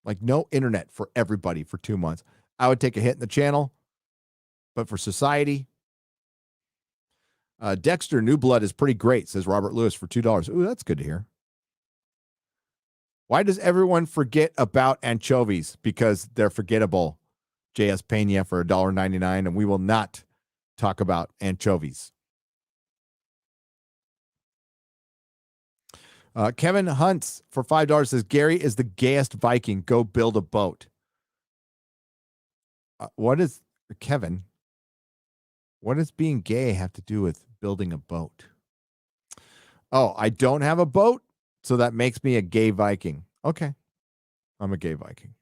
Like no internet for everybody for 2 months. I would take a hit in the channel, but for society, Dexter New Blood is pretty great, says Robert Lewis for $2. Ooh, that's good to hear. Why does everyone forget about anchovies? Because they're forgettable. J.S. Pena for $1.99, and we will not talk about anchovies. Kevin Hunts for $5 says, Gary is the gayest Viking. Go build a boat. What is, Kevin, what does being gay have to do with building a boat? Oh, I don't have a boat, so that makes me a gay Viking. Okay. I'm a gay Viking.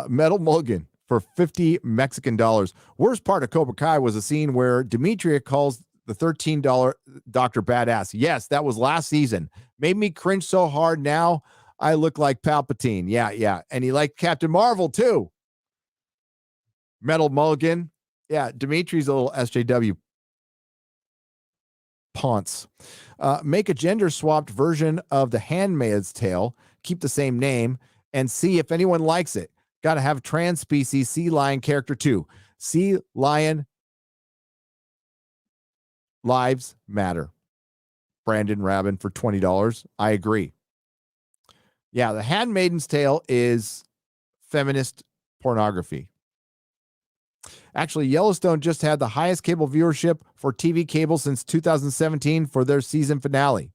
Metal Mulligan for 50 Mexican dollars. Worst part of Cobra Kai was a scene where Demetria calls the $13 Dr. Badass. Yes, that was last season. Made me cringe so hard now I look like Palpatine. Yeah. And he liked Captain Marvel too. Metal Mulligan. Yeah, Dimitri's a little SJW ponce. Make a gender-swapped version of The Handmaid's Tale. Keep the same name and see if anyone likes it. Got to have trans species sea lion character too. Sea lion lives matter. Brandon Rabin for $20. I agree. Yeah, The Handmaid's Tale is feminist pornography. Actually, Yellowstone just had the highest cable viewership for TV cable since 2017 for their season finale.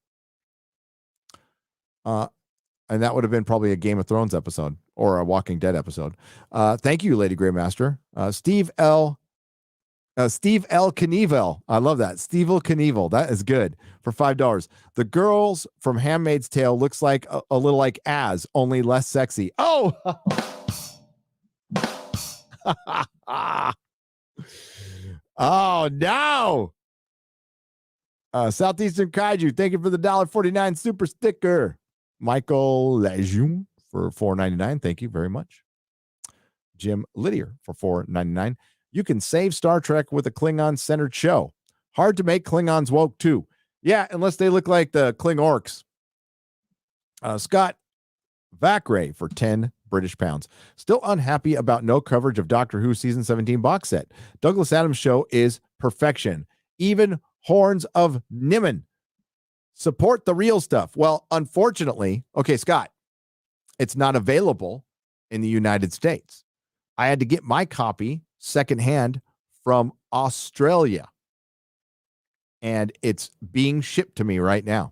And that would have been probably a Game of Thrones episode or a Walking Dead episode. Thank you, Lady Greymaster. Steve L. Knievel. I love that. Steve L. Knievel. That is good for $5. The girls from Handmaid's Tale looks like a little like Az, only less sexy. Oh! Oh, no! Southeastern Kaiju, thank you for the $1.49 super sticker. Michael Lejeune for $4.99. Thank you very much. Jim Lydier for $4.99. You can save Star Trek with a Klingon-centered show. Hard to make Klingons woke, too. Yeah, unless they look like the Kling orcs. Scott Vacray for 10 British pounds. Still unhappy about no coverage of Doctor Who Season 17 box set. Douglas Adams' show is perfection. Even Horns of Nimon. Support the real stuff. Well, unfortunately, okay, Scott, it's not available in the United States. I had to get my copy secondhand from Australia, and it's being shipped to me right now.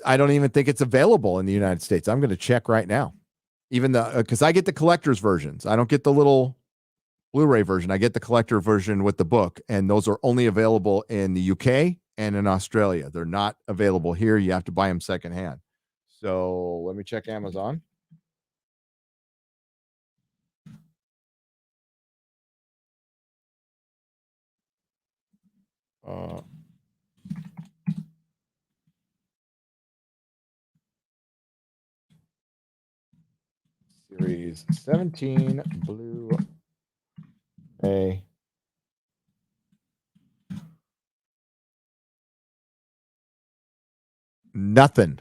I don't even think it's available in the United States. I'm going to check right now. Even because I get the collector's versions. I don't get the little Blu-ray version. I get the collector version with the book, and those are only available in the UK and in Australia. They're not available here. You have to buy them secondhand. So let me check Amazon. Series 17 Blu-ray. Nothing.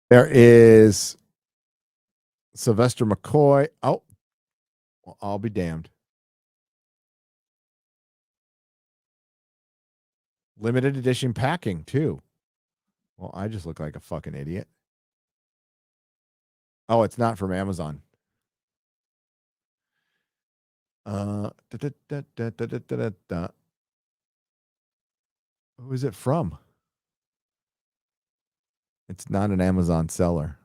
There is Sylvester McCoy. Oh, well, I'll be damned. Limited edition packing, too. Well, I just look like a fucking idiot. Oh, it's not from Amazon. Who is it from? It's not an Amazon seller.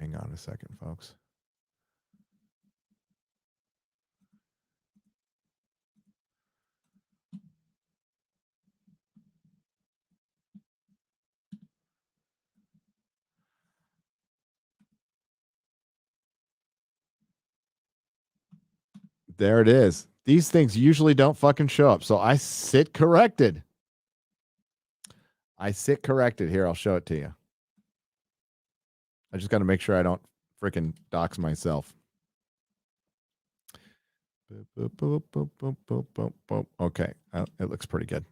Hang on a second, folks. There it is. These things usually don't fucking show up. So I sit corrected. Here, I'll show it to you. I just got to make sure I don't freaking dox myself. Okay, it looks pretty good.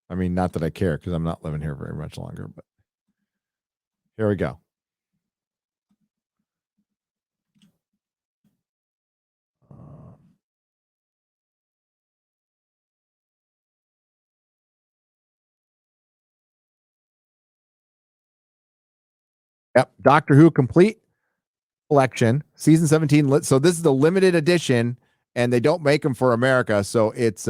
I mean, not that I care because I'm not living here very much longer, but here we go. Yep, Doctor Who complete collection, season 17. So this is the limited edition, and they don't make them for America. So it's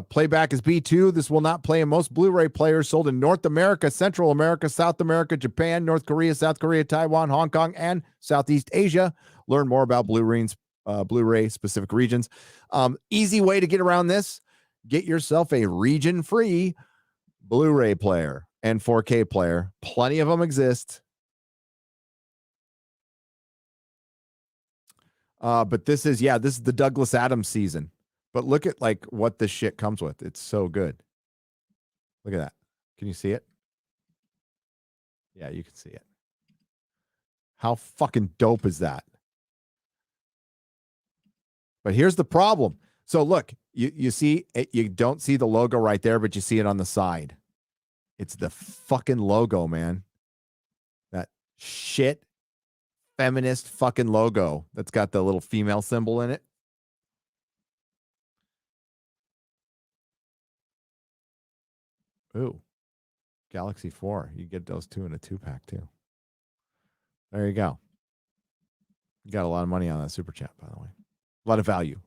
playback is B2. This will not play in most Blu-ray players sold in North America, Central America, South America, Japan, North Korea, South Korea, Taiwan, Hong Kong, and Southeast Asia. Learn more about Blu-ray specific regions. Easy way to get around this: get yourself a region-free Blu-ray player and 4K player. Plenty of them exist. But this is the Douglas Adams season. But look at like what this shit comes with. It's so good. Look at that. Can you see it? Yeah, you can see it. How fucking dope is that? But here's the problem. So look, you see it, you don't see the logo right there, but you see it on the side. It's the fucking logo, man. That shit feminist fucking logo that's got the little female symbol in it. Ooh, Galaxy 4. You get those two in a 2-pack too. There you go. You got a lot of money on that super chat, by the way. A lot of value.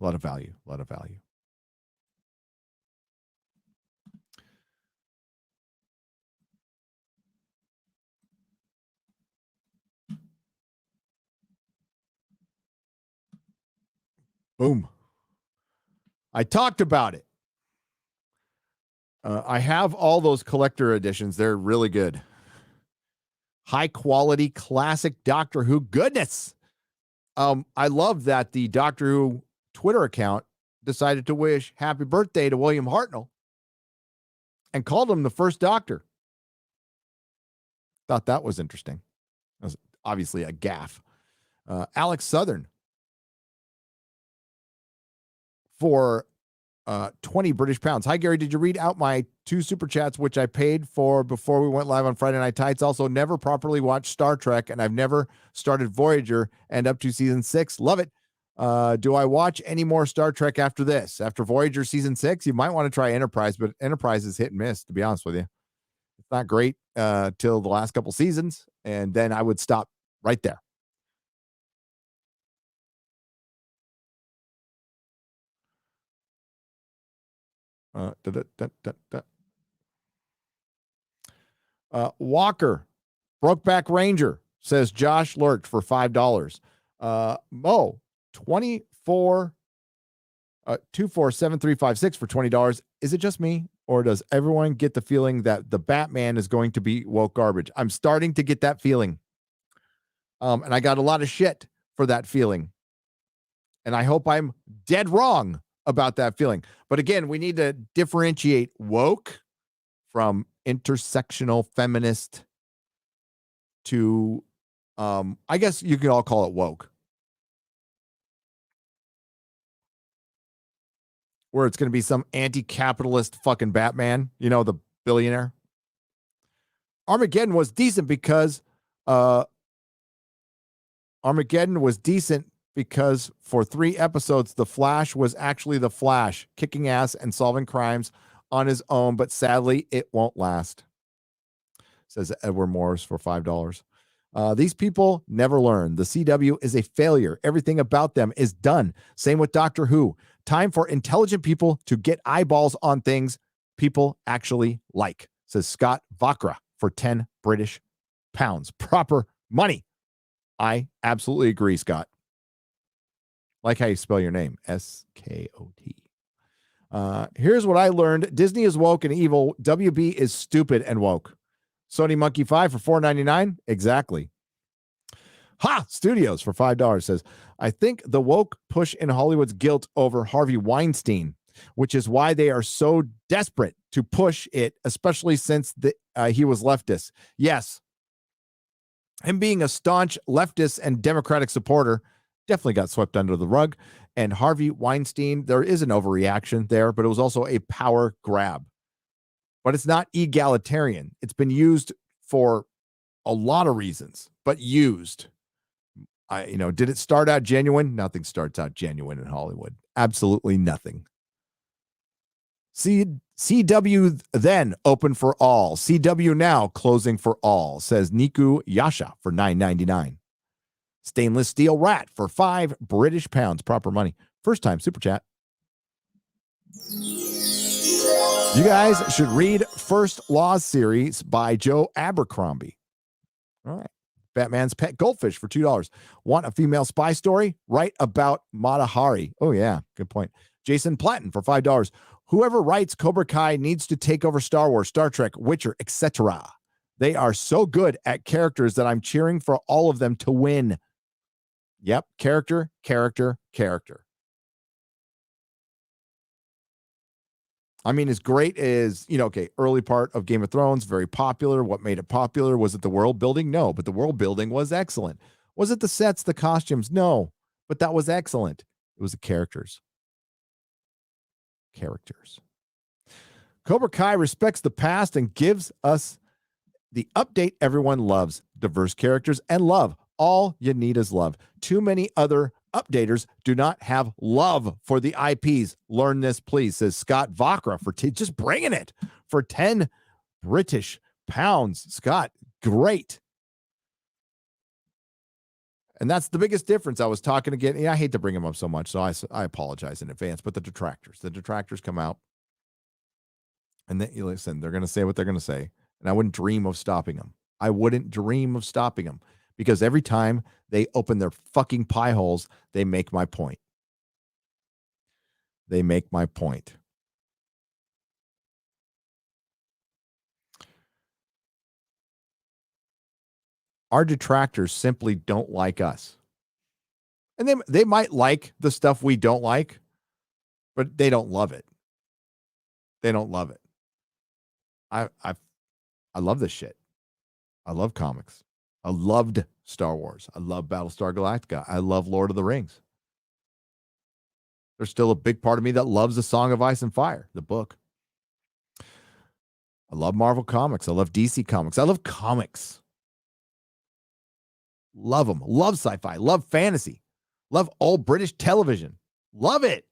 Boom. I talked about it. I have all those collector editions. They're really good. High quality, classic Doctor Who goodness. I love that the Doctor Who Twitter account decided to wish happy birthday to William Hartnell and called him the first Doctor. Thought that was interesting. That was obviously a gaffe. Alex Southern for 20 British pounds. Hi, Gary. Did you read out my 2 super chats, which I paid for before we went live on Friday Night Tights? Also, never properly watched Star Trek, and I've never started Voyager and up to season 6. Love it. Do I watch any more Star Trek after this? After Voyager season 6, you might want to try Enterprise, but Enterprise is hit and miss, to be honest with you. It's not great till the last couple seasons, and then I would stop right there. Walker, Brokeback Ranger, says Josh Lurch for $5. Mo, 247356 for $20. Is it just me, or does everyone get the feeling that the Batman is going to be woke garbage? I'm starting to get that feeling. And I got a lot of shit for that feeling. And I hope I'm dead wrong about that feeling. But again, we need to differentiate woke from intersectional feminist to, I guess you could all call it woke. Where it's going to be some anti-capitalist fucking Batman, you know, the billionaire. Armageddon was decent because for 3 episodes, the Flash was actually the Flash, kicking ass and solving crimes on his own, but sadly, it won't last, says Edward Morris for $5. These people never learn. The CW is a failure. Everything about them is done. Same with Doctor Who. Time for intelligent people to get eyeballs on things people actually like, says Scott Vakra for 10 British pounds. Proper money. I absolutely agree, Scott. Like how you spell your name, S-K-O-T. Here's what I learned. Disney is woke and evil. WB is stupid and woke. Sony Monkey 5 for $4.99. Exactly. Ha! Studios for $5 says, I think the woke push in Hollywood's guilt over Harvey Weinstein, which is why they are so desperate to push it, especially since he was leftist. Yes. Him being a staunch leftist and Democratic supporter definitely got swept under the rug. And Harvey Weinstein, there is an overreaction there, but it was also a power grab. But it's not egalitarian. It's been used for a lot of reasons, but used. Did it start out genuine? Nothing starts out genuine in Hollywood. Absolutely nothing. CW then open for all. CW now closing for all, says Niku Yasha for $9.99. Stainless steel rat for £5 proper money. First time super chat. You guys should read First Laws series by Joe Abercrombie. All right. Batman's Pet Goldfish for $2. Want a female spy story? Write about Mata Hari. Oh, yeah. Good point. Jason Platten for $5. Whoever writes Cobra Kai needs to take over Star Wars, Star Trek, Witcher, etc. They are so good at characters that I'm cheering for all of them to win. Yep. Character. I mean, as great as, early part of Game of Thrones, very popular. What made it popular? Was it the world building? No, but the world building was excellent. Was it the sets, the costumes? No, but that was excellent. It was the characters. Cobra Kai respects the past and gives us the update everyone loves. Diverse characters and love. All you need is love. Too many other updaters do not have love for the IPs. Learn this, please, says Scott Vakra for just bringing it for 10 British pounds. Scott, great. And that's the biggest difference. I was talking again. I hate to bring him up so much, so I apologize in advance. But the detractors come out, and then you listen. They're going to say what they're going to say, and I wouldn't dream of stopping them. Because every time they open their fucking pie holes, they make my point. Our detractors simply don't like us. And they might like the stuff we don't like, but they don't love it. I love this shit. I love comics. I loved Star Wars. I love Battlestar Galactica. I love Lord of the Rings. There's still a big part of me that loves The Song of Ice and Fire, the book. I love Marvel Comics. I love DC Comics. I love comics. Love them. Love sci-fi. Love fantasy. Love old British television. Love it.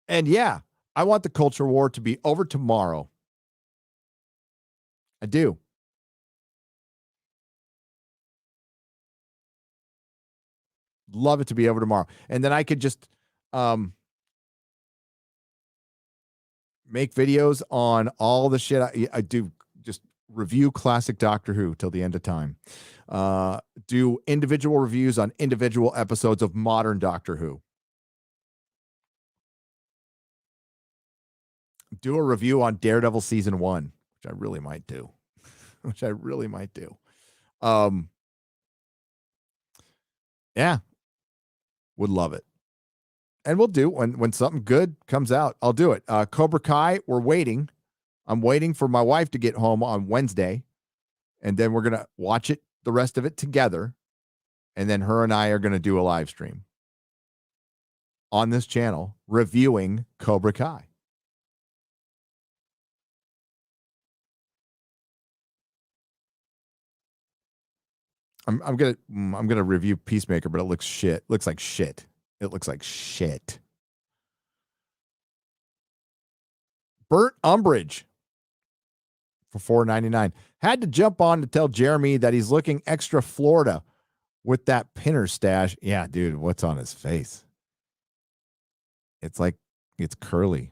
And yeah, I want the culture war to be over tomorrow. I do. Love it to be over tomorrow. And then I could just make videos on all the shit I do. Just review classic Doctor Who till the end of time. Do individual reviews on individual episodes of modern Doctor Who. Do a review on Daredevil season 1, which I really might do. Yeah. Would love it. And we'll do when something good comes out. I'll do it. Cobra Kai, we're waiting. I'm waiting for my wife to get home on Wednesday. And then we're going to watch it, the rest of it together. And then her and I are going to do a live stream on this channel reviewing Cobra Kai. I'm gonna review Peacemaker, but it looks shit. Looks like shit. It looks like shit. Burt Umbridge for $4.99. Had to jump on to tell Jeremy that he's looking extra Florida with that pinner stash. Yeah, dude, what's on his face? It's like it's curly.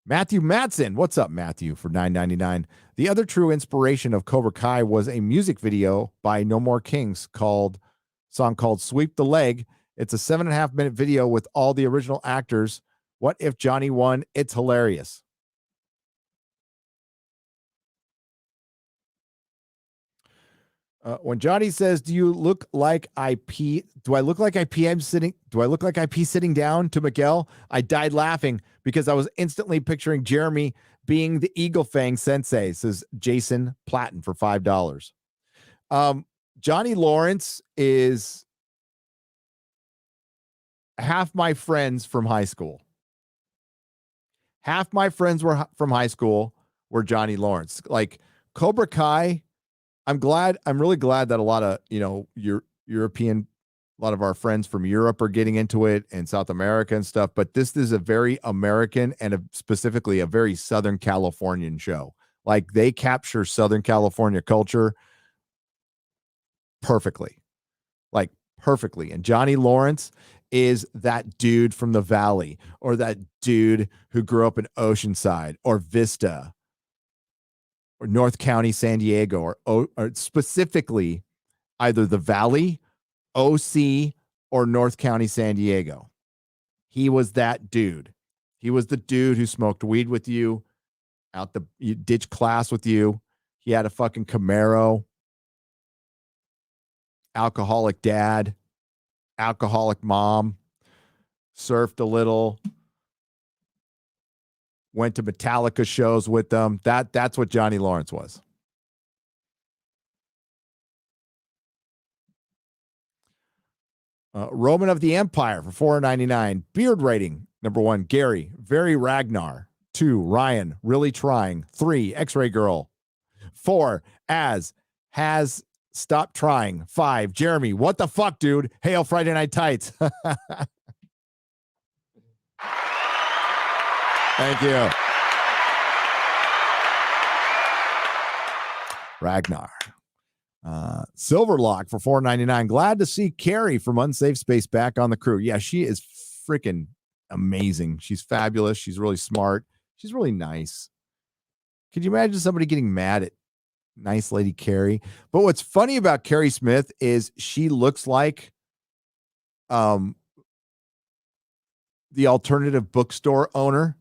Matthew Matson. What's up, Matthew, for $9.99. The other true inspiration of Cobra Kai was a music video by No More Kings song called Sweep the Leg. It's a 7.5-minute video with all the original actors. What if Johnny won? It's hilarious. When Johnny says, "Do you look like I pee? Do I look like I pee? Do I look like I pee sitting down?" to Miguel, I died laughing because I was instantly picturing Jeremy being the Eagle Fang Sensei. Says Jason Platten for $5. Johnny Lawrence is half my friends from high school. Half my friends were from high school were Johnny Lawrence. Like Cobra Kai, I'm really glad that a lot of, European, a lot of our friends from Europe are getting into it and South America and stuff. But this is a very American and specifically a very Southern Californian show. Like they capture Southern California culture perfectly. Like perfectly. And Johnny Lawrence is that dude from the Valley or that dude who grew up in Oceanside or Vista or North County, San Diego, or specifically either the Valley, OC, or North County, San Diego. He was that dude. He was the dude who smoked weed with you, ditch class with you. He had a fucking Camaro, alcoholic dad, alcoholic mom, surfed a little, went to Metallica shows with them. That's what Johnny Lawrence was. Roman of the Empire for $4.99. Beard rating. Number 1, Gary, very Ragnar. 2, Ryan, really trying. 3, X-Ray Girl. 4, has stopped trying. 5, Jeremy, what the fuck, dude? Hail Friday Night Tights. Thank you. Ragnar. Silverlock for $4.99. Glad to see Carrie from Unsafe Space back on the crew. Yeah, she is freaking amazing. She's fabulous. She's really smart. She's really nice. Could you imagine somebody getting mad at nice lady Carrie? But what's funny about Carrie Smith is she looks like the alternative bookstore owner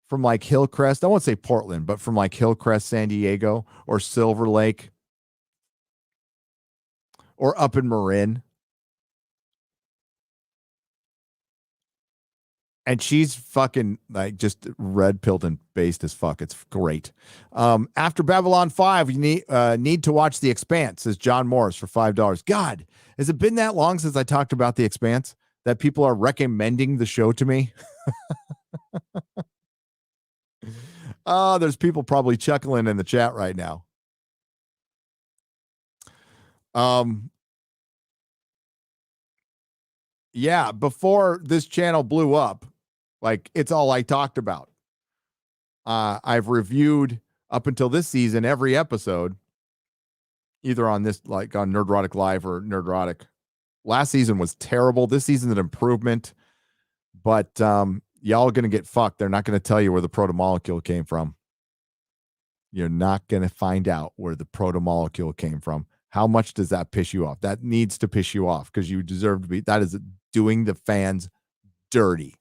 from like Hillcrest. I won't say Portland, but from like Hillcrest, San Diego, or Silver Lake, or up in Marin. And she's fucking like just red pilled and based as fuck. It's great. After Babylon 5, you need to watch The Expanse, says John Morris for $5. God, has it been that long since I talked about The Expanse that people are recommending the show to me? Oh, there's people probably chuckling in the chat right now. Yeah, before this channel blew up, like it's all I talked about. I've reviewed up until this season every episode, either on this, like on Nerdrotic Live or Nerdrotic. Last season was terrible. This season's an improvement, but y'all are gonna get fucked. They're not gonna tell you where the protomolecule came from. You're not gonna find out where the protomolecule came from. How much does that piss you off? That needs to piss you off because you deserve to be. That is doing the fans dirty.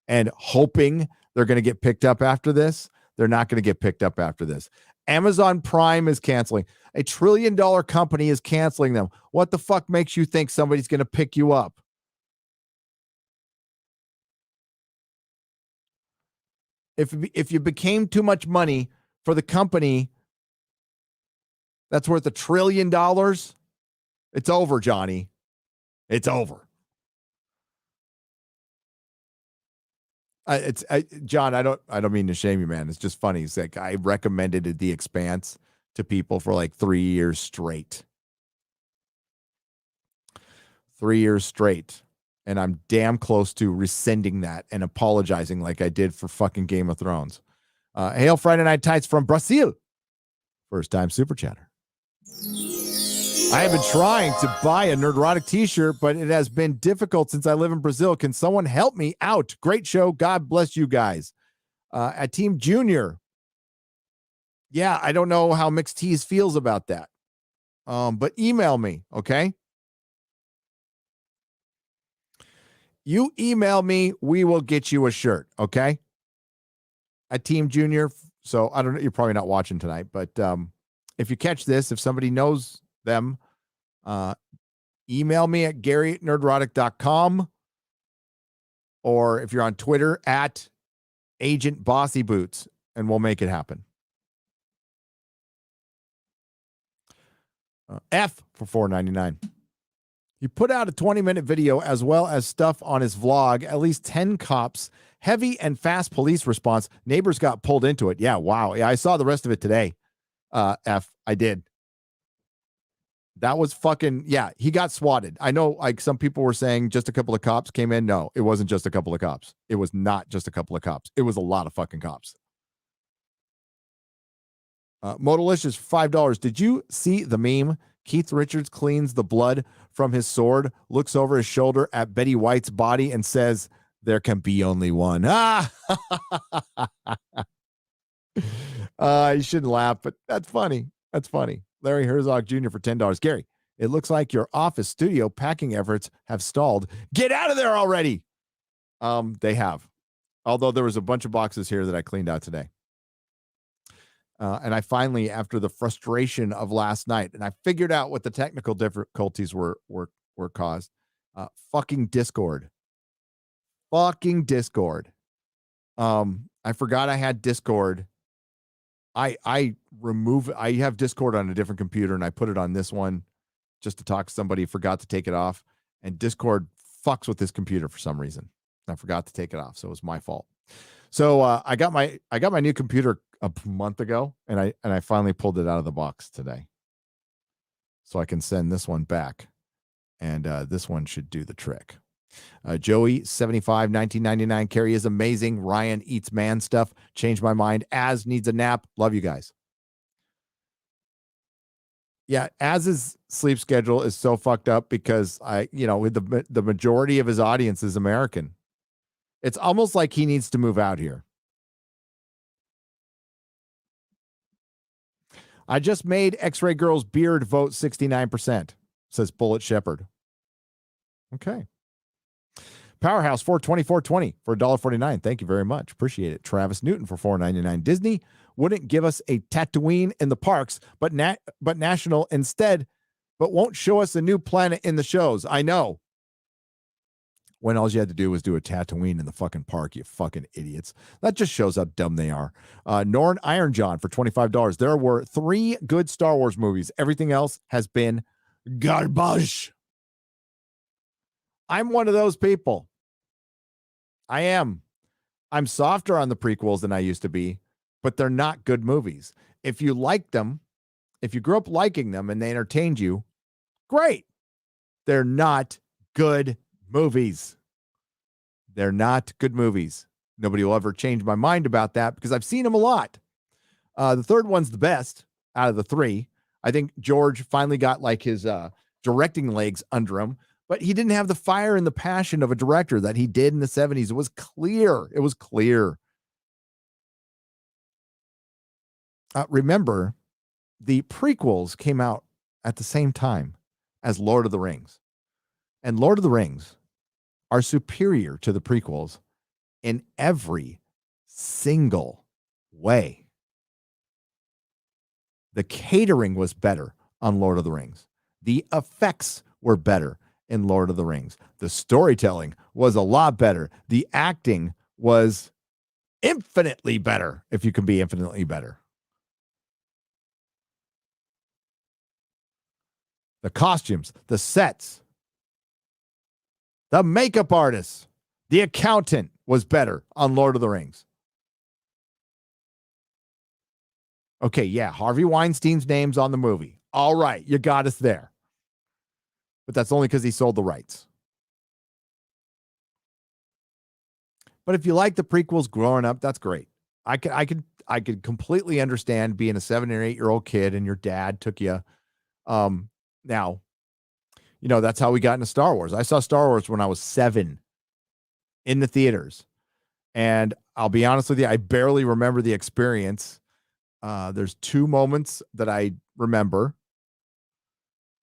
And hoping they're going to get picked up after this. They're not going to get picked up after this. Amazon Prime is canceling. $1 trillion company is canceling them. What the fuck makes you think somebody's going to pick you up? If you became too much money for the company that's worth $1 trillion, it's over, Johnny. It's over. John, I don't mean to shame you, man. It's just funny. It's like I recommended The Expanse to people for like 3 years straight. 3 years straight. And I'm damn close to rescinding that and apologizing like I did for fucking Game of Thrones. Hail Friday Night Tights from Brazil. First time super chatter. I have been trying to buy a Nerdrotic t-shirt, but it has been difficult since I live in Brazil. Can someone help me out? Great show. God bless you guys. At Team Junior. Yeah, I don't know how Mixed Tees feels about that. But email me, okay? You email me, we will get you a shirt, okay? At Team Junior. So I don't know, you're probably not watching tonight, but if you catch this, if somebody knows them, email me at gary@nerdrotic.com, or if you're on Twitter at Agent Bossy Boots, and we'll make it happen. F for $4.99. He put out a 20-minute video as well as stuff on his vlog. At least 10 cops, heavy and fast police response. Neighbors got pulled into it. Yeah, wow. Yeah, I saw the rest of it today. I did. That was fucking, yeah, he got swatted. I know, like, some people were saying just a couple of cops came in. No, it wasn't just a couple of cops. It was not just a couple of cops. It was a lot of fucking cops. Modalicious, $5. Did you see the meme? Keith Richards cleans the blood from his sword, looks over his shoulder at Betty White's body and says, there can be only one. Ah! You shouldn't laugh, but that's funny. That's funny. Larry Herzog Jr. for $10. Gary, it looks like your office studio packing efforts have stalled. Get out of there already. They have. Although there was a bunch of boxes here that I cleaned out today. And I finally, after the frustration of last night, and I figured out what the technical difficulties were caused. Fucking Discord. Fucking Discord. I forgot I had Discord. I have Discord on a different computer and I put it on this one just to talk to somebody, forgot to take it off, and Discord fucks with this computer for some reason. I forgot to take it off, so it was my fault. So I got my new computer a month ago, and I finally pulled it out of the box today. So I can send this one back, and this one should do the trick. Joey 75 1999. Carrie is amazing. Ryan eats man stuff. Changed my mind. Az needs a nap. Love you guys. Yeah, Az's sleep schedule is so fucked up because the majority of his audience is American. It's almost like he needs to move out here. I just made X-Ray Girl's beard vote 69%, says Bullet Shepherd. Okay. Powerhouse 424.20 for $1.49. Thank you very much. Appreciate it. Travis Newton for $4.99. Disney wouldn't give us a Tatooine in the parks, but national instead, but won't show us a new planet in the shows. I know. When all you had to do was do a Tatooine in the fucking park, you fucking idiots. That just shows how dumb they are. Norn Iron John for $25. There were 3 good Star Wars movies. Everything else has been garbage. I'm one of those people. I am. I'm softer on the prequels than I used to be, but they're not good movies. If you like them, if you grew up liking them and they entertained you, great. They're not good movies. They're not good movies. Nobody will ever change my mind about that because I've seen them a lot. The third one's the best out of the 3. I think George finally got like his directing legs under him, but he didn't have the fire and the passion of a director that he did in the 70s. It was clear. It was clear. Remember, the prequels came out at the same time as Lord of the Rings. And Lord of the Rings are superior to the prequels in every single way. The catering was better on Lord of the Rings. The effects were better in Lord of the Rings. The storytelling was a lot better. The acting was infinitely better, if you can be infinitely better. The costumes, the sets, the makeup artists, the accountant was better on Lord of the Rings. Okay, yeah, Harvey Weinstein's name's on the movie. All right, you got us there. But that's only because he sold the rights. But if you like the prequels growing up, that's great. I could completely understand being a 7 or 8 year old kid and your dad took you. Now, that's how we got into Star Wars. I saw Star Wars when I was 7 in the theaters. And I'll be honest with you, I barely remember the experience. There's 2 moments that I remember.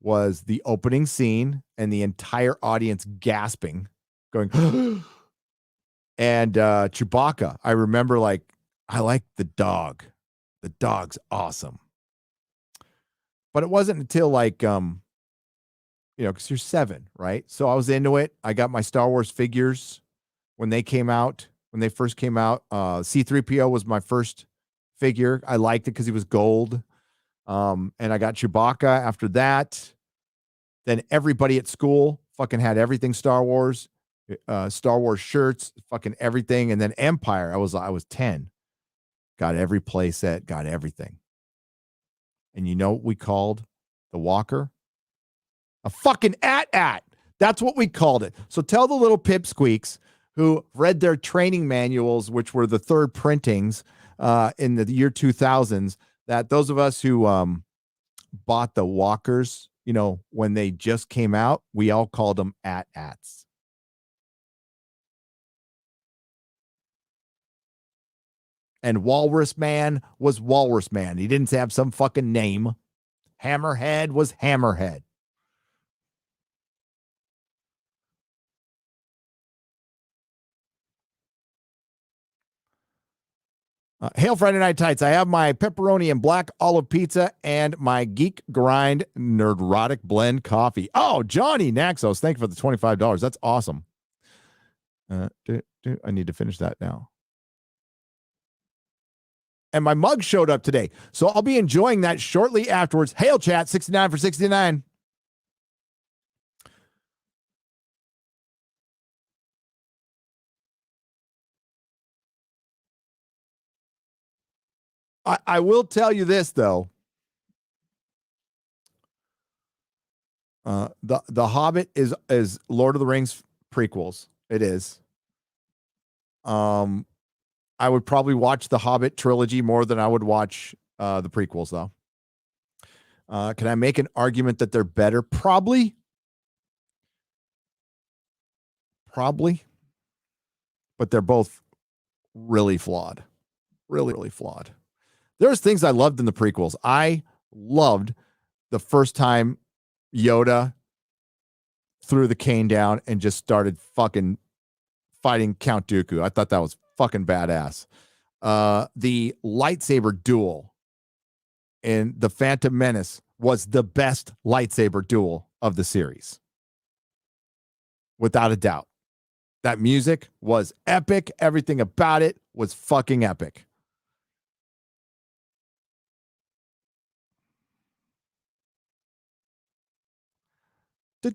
Was the opening scene and the entire audience gasping, going, and Chewbacca. I remember, I like the dog. The dog's awesome. But it wasn't until because you're 7, right? So I was into it. I got my Star Wars figures when they came out, when they first came out. C-3PO was my first figure. I liked it because he was gold. And I got Chewbacca after that. Then everybody at school fucking had everything Star Wars shirts, fucking everything. And then Empire, I was 10. Got every play set, got everything. And you know what we called the walker? A fucking at. That's what we called it. So tell the little pipsqueaks who read their training manuals, which were the third printings in the year 2000s, that those of us who bought the walkers, when they just came out, we all called them at-ats. And Walrus Man was Walrus Man. He didn't have some fucking name. Hammerhead was Hammerhead. Hail Friday Night Tights. I have my pepperoni and black olive pizza and my Geek Grind Nerdrotic blend coffee. Oh, Johnny Naxos, thank you for the $25. That's awesome. I need to finish that now. And my mug showed up today, so I'll be enjoying that shortly afterwards. Hail chat, 69 for 69. I will tell you this, though. The Hobbit is Lord of the Rings prequels. It is. I would probably watch the Hobbit trilogy more than I would watch the prequels, though. Can I make an argument that they're better? Probably. But they're both really flawed. Really, really flawed. There's things I loved in the prequels. I loved the first time Yoda threw the cane down and just started fucking fighting Count Dooku. I thought that was fucking badass. The lightsaber duel in The Phantom Menace was the best lightsaber duel of the series. Without a doubt. That music was epic. Everything about it was fucking epic. I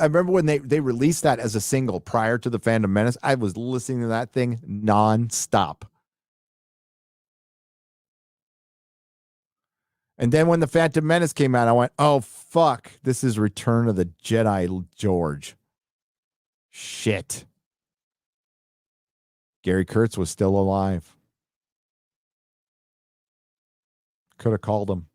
remember when they released that as a single prior to The Phantom Menace. I was listening to that thing nonstop. And then when The Phantom Menace came out, I went, oh, fuck. This is Return of the Jedi George. Shit. Gary Kurtz was still alive. Could have called him.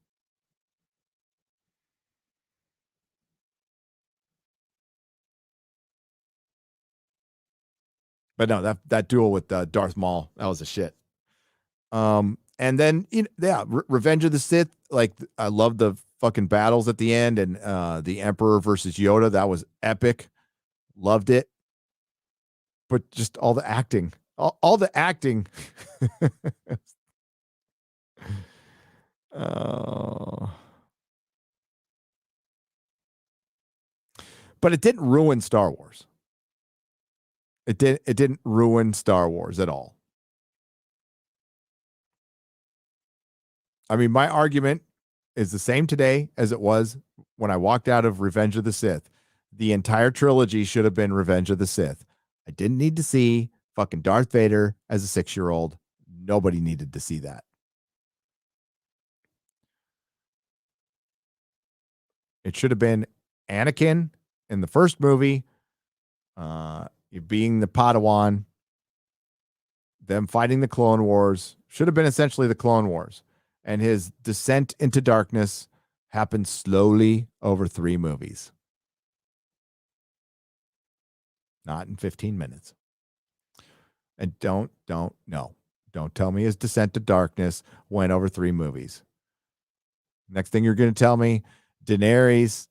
But no, that duel with Darth Maul, that was a shit. And then, Revenge of the Sith. Like, I love the fucking battles at the end, and the Emperor versus Yoda. That was epic. Loved it. But just all the acting, all the acting. But it didn't ruin Star Wars. It didn't ruin Star Wars at all. I mean, my argument is the same today as it was when I walked out of Revenge of the Sith. The entire trilogy should have been Revenge of the Sith. I didn't need to see fucking Darth Vader as a 6-year-old. Nobody needed to see that. It should have been Anakin in the first movie, being the Padawan, them fighting the Clone Wars. Should have been essentially the Clone Wars. And his descent into darkness happened slowly over 3 movies. Not in 15 minutes. And don't tell me his descent to darkness went over 3 movies. Next thing you're going to tell me, Daenerys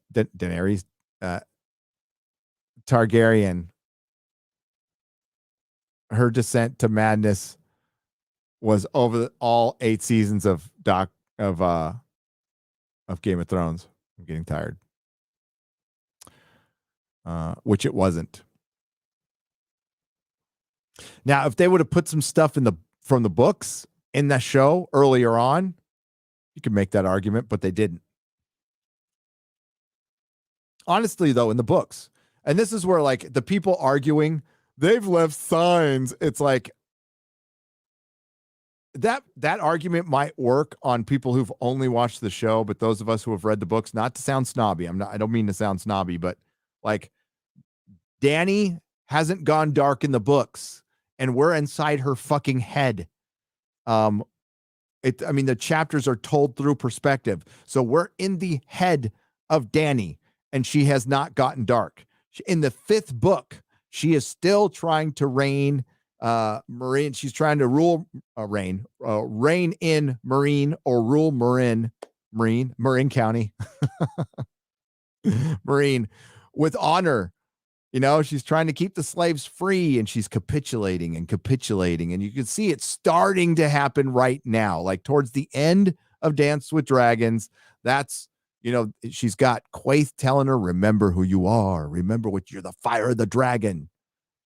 Targaryen, her descent to madness was over all 8 seasons of Game of Thrones. I'm getting tired. Which it wasn't. Now, if they would have put some stuff from the books in that show earlier on, you could make that argument, but they didn't. Honestly, though, in the books, and this is where like the people arguing, they've left signs. It's like that argument might work on people who've only watched the show, but those of us who have read the books, not to sound snobby, I don't mean to sound snobby, but like Dany hasn't gone dark in the books, and we're inside her fucking head. The chapters are told through perspective. So we're in the head of Dany, and she has not gotten dark. In the 5th book, she is still trying to reign Marine. She's trying to rule reign in Marine, or rule Marin County, Marine, with honor. She's trying to keep the slaves free, and she's capitulating. And you can see it starting to happen right now. Like towards the end of Dance with Dragons, that's, she's got Quaithe telling her, remember who you are. Remember what you're, the fire of the dragon.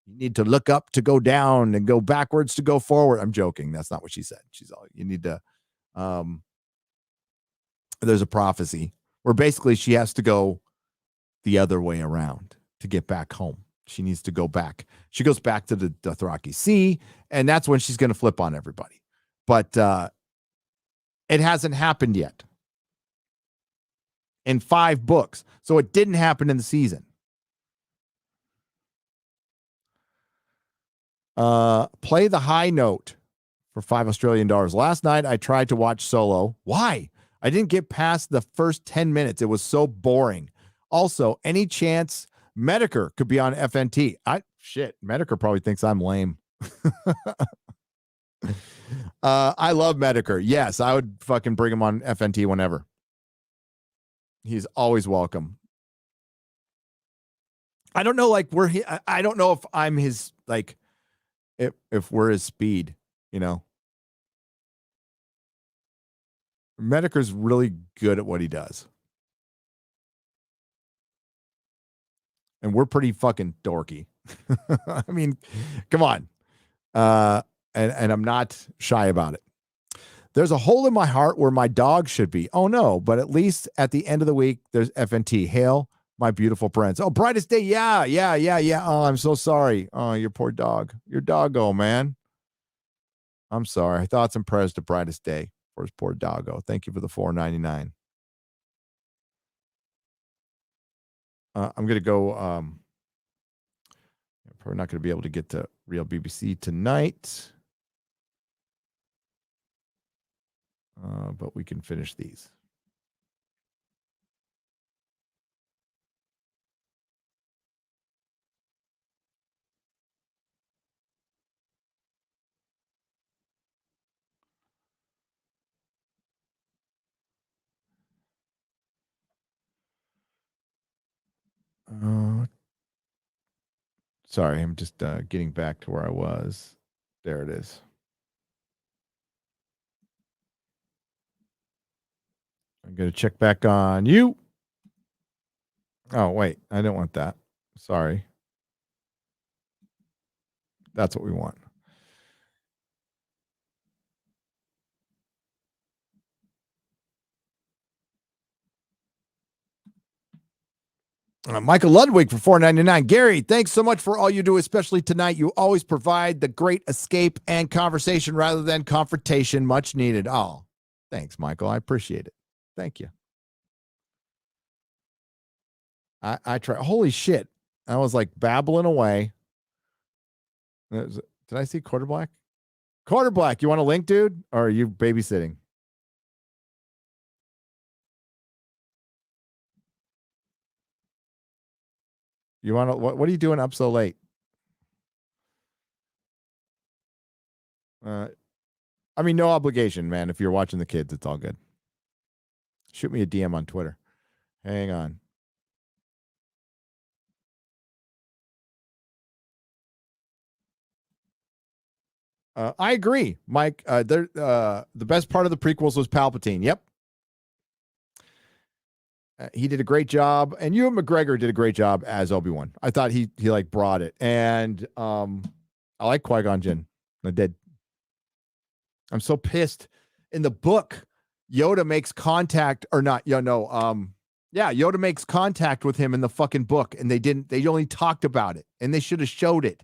You need to look up to go down and go backwards to go forward. I'm joking. That's not what she said. She's all, you need to, there's a prophecy where basically she has to go the other way around to get back home. She needs to go back. She goes back to the Dothraki Sea, and that's when she's going to flip on everybody. But it hasn't happened yet in 5 books. So it didn't happen in the season. Play the high note for $5 Australian. Last night, I tried to watch Solo. Why? I didn't get past the first 10 minutes. It was so boring. Also, any chance Medicare could be on FNT? Medicare probably thinks I'm lame. I love Medicare. Yes, I would fucking bring him on FNT whenever. He's always welcome. I don't know, like, I don't know if I'm his, like, if we're his speed, Medicare's really good at what he does. And we're pretty fucking dorky. I mean, come on. And I'm not shy about it. There's a hole in my heart where my dog should be. Oh, no. But at least at the end of the week, there's FNT. Hail, my beautiful prince. Oh, brightest day. Yeah. Oh, I'm so sorry. Oh, your poor dog. Your doggo, man. I'm sorry. Thoughts and prayers to brightest day for his poor doggo. Thank you for the $4.99. I'm going to go. Probably not going to be able to get to Real BBC tonight. But we can finish these. Sorry, I'm just getting back to where I was. There it is. I'm going to check back on you. Oh, wait. I don't want that. Sorry. That's what we want. Michael Ludwig for $4.99. Gary, thanks so much for all you do, especially tonight. You always provide the great escape and conversation rather than confrontation. Much needed. Oh, thanks, Michael. I appreciate it. Thank you. I try. Holy shit. I was like babbling away. Did I see Quarter Black? Quarter Black, you want a link, dude? Or are you babysitting? You want to, what are you doing up so late? I mean, no obligation, man. If you're watching the kids, it's all good. Shoot me a DM on Twitter. Hang on. I agree, Mike. The best part of the prequels was Palpatine. Yep. He did a great job, and Ewan McGregor did a great job as Obi-Wan. I thought he like brought it, and I like Qui-Gon Jinn. I did. I'm so pissed. In the book, Yoda makes contact, or not. Yeah, Yoda makes contact with him in the fucking book, and they only talked about it, and they should have showed it.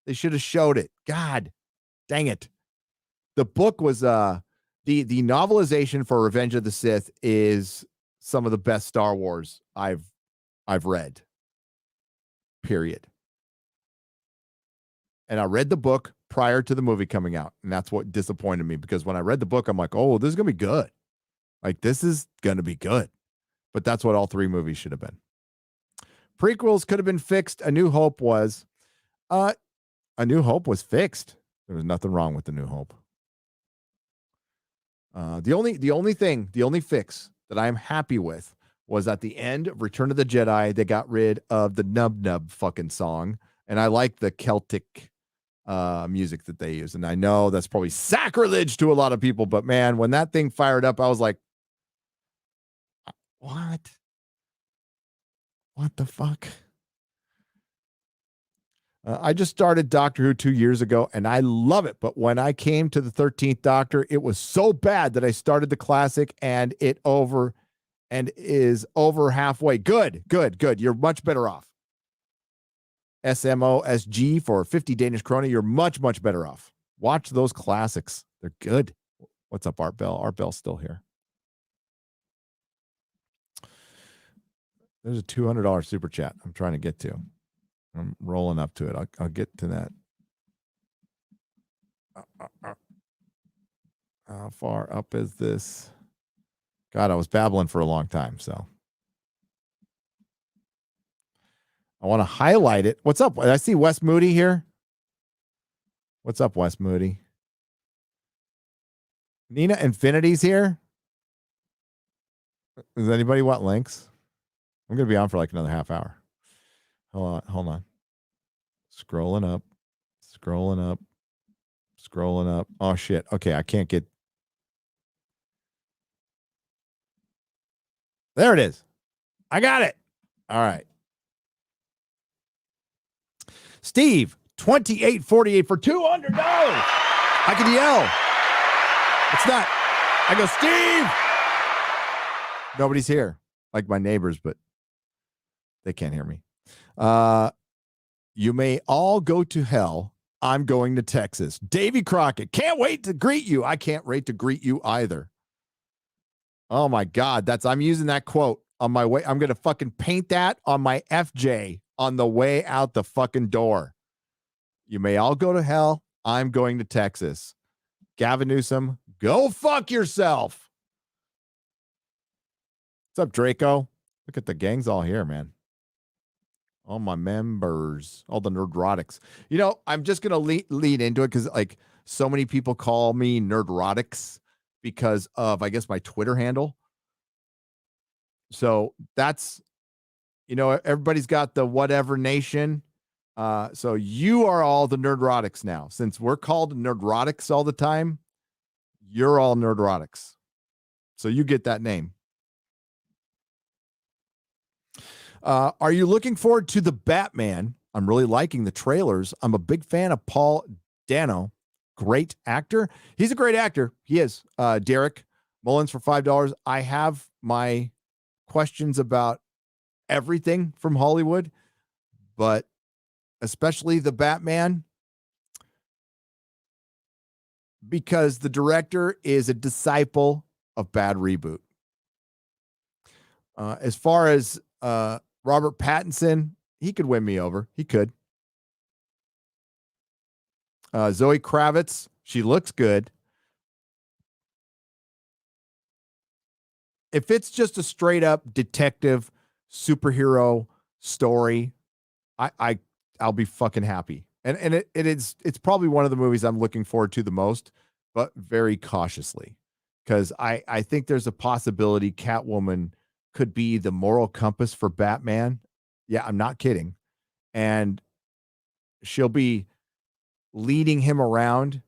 They should have showed it. God dang it. The book was the novelization for Revenge of the Sith is some of the best Star Wars I've read. Period. And I read the book prior to the movie coming out, and that's what disappointed me, because when I read the book, I'm like, oh, this is gonna be good. Like, this is gonna be good. But that's what all three movies should have been. Prequels could have been fixed. A New Hope was fixed. There was nothing wrong with The New Hope. The only fix that I'm happy with was at the end of Return of the Jedi, they got rid of the nub nub fucking song, and I like the Celtic music that they use. And I know that's probably sacrilege to a lot of people, but man, when that thing fired up, I was like, what? What the fuck? I just started Doctor Who 2 years ago, and I love it. But when I came to the 13th Doctor, it was so bad that I started the classic, and is over halfway. Good. You're much better off. SMOSG for 50 Danish krona. You're much, much better off. Watch those classics. They're good. What's up, Art Bell? Art Bell's still here. There's a $200 super chat I'm trying to get to. I'm rolling up to it. I'll get to that. How far up is this? God, I was babbling for a long time, so I want to highlight it. What's up? I see Wes Moody here. What's up, Wes Moody? Nina Infinity's here. Does anybody want links? I'm going to be on for like another half hour. Hold on. Scrolling up. Oh, shit. Okay, I can't get... There it is. I got it. All right. Steve, 2848 for $200. I can yell. It's not. I go, Steve. Nobody's here. Like my neighbors, but they can't hear me. You may all go to hell. I'm going to Texas. Davy Crockett, can't wait to greet you. I can't wait to greet you either. Oh my God. I'm using that quote on my way. I'm going to fucking paint that on my FJ on the way out the fucking door. You may all go to hell. I'm going to Texas. Gavin Newsom, go fuck yourself. What's up, Draco? Look at the gang's all here, man. All my members, all the Nerdrotics. You know, I'm just going to lead into it because, like, so many people call me Nerdrotics because of, I guess, my Twitter handle. So that's, you know, everybody's got the whatever nation. So you are all the Nerdrotics now. Since we're called Nerdrotics all the time, you're all Nerdrotics. So you get that name. Are you looking forward to the Batman? I'm really liking the trailers. I'm a big fan of Paul Dano. Great actor. He's a great actor. He is. Derek Mullins for $5. I have my questions about everything from Hollywood, but especially the Batman, because the director is a disciple of bad reboot. As far as Robert Pattinson, he could win me over. He could. Zoe Kravitz, she looks good. If it's just a straight up detective superhero story, I'll be fucking happy. And it's probably one of the movies I'm looking forward to the most, but very cautiously, because I think there's a possibility Catwoman could be the moral compass for Batman. Yeah, I'm not kidding. And she'll be leading him around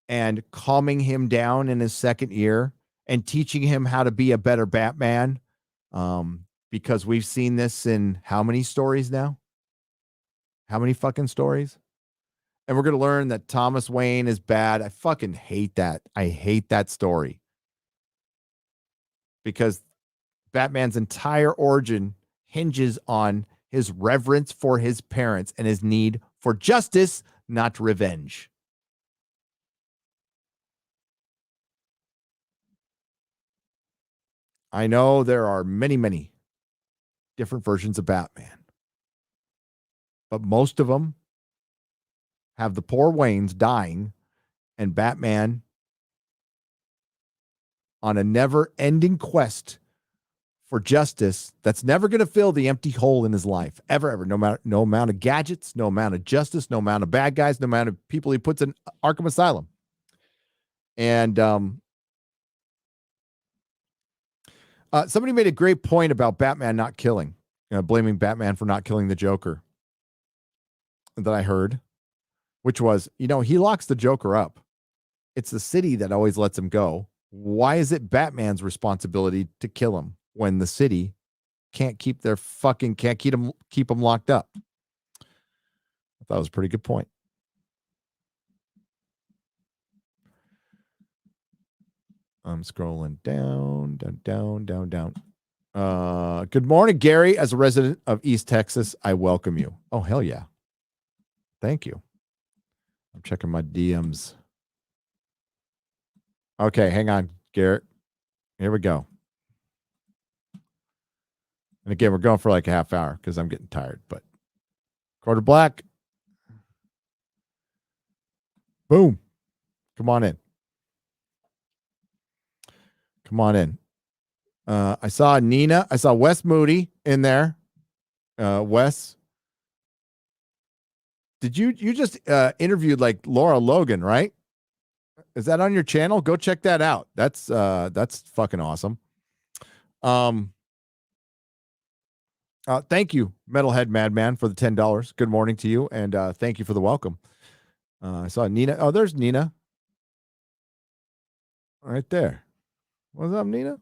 and calming him down in his second year and teaching him how to be a better Batman. Because we've seen this in how many stories now? How many fucking stories? And we're going to learn that Thomas Wayne is bad. I fucking hate that. I hate that story. Because Batman's entire origin hinges on his reverence for his parents and his need for justice, not revenge. I know there are many, many different versions of Batman, but most of them have the poor Waynes dying and Batman on a never-ending quest for justice that's never going to fill the empty hole in his life, ever. No amount of gadgets, no amount of justice, no amount of bad guys, no amount of people he puts in Arkham Asylum. And somebody made a great point about Batman not killing, blaming Batman for not killing the Joker that I heard, which was, he locks the Joker up. It's the city that always lets him go. Why is it Batman's responsibility to kill him when the city can't keep him locked up? I thought it was a pretty good point. I'm scrolling down. Good morning, Gary. As a resident of East Texas, I welcome you. Oh, hell yeah. Thank you. I'm checking my DMs. Okay, hang on, Garrett. Here we go. And again, we're going for like a half hour because I'm getting tired, but quarter black. Boom. Come on in. I saw Nina. I saw Wes Moody in there. Wes, did you just interviewed like Laura Logan, right? Is that on your channel? Go check that out. That's fucking awesome. Thank you, Metalhead Madman, for the $10. Good morning to you, and thank you for the welcome. I saw Nina. Oh, there's Nina. Right there. What's up, Nina?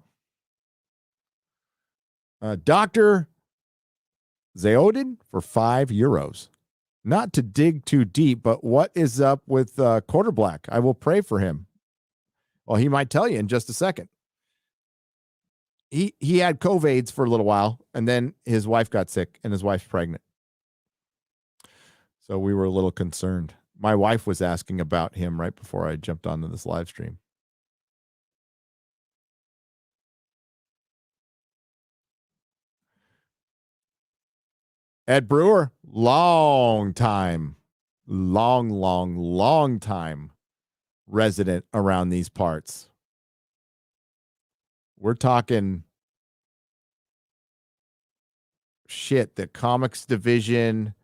Dr. Zeodin for €5. Not to dig too deep, but what is up with Quarter Black? I will pray for him. Well, he might tell you in just a second. He had COVIDs for a little while, and then his wife got sick, and his wife's pregnant. So we were a little concerned. My wife was asking about him right before I jumped onto this live stream. Ed Brewer, long time resident around these parts. We're talking shit, the comics division,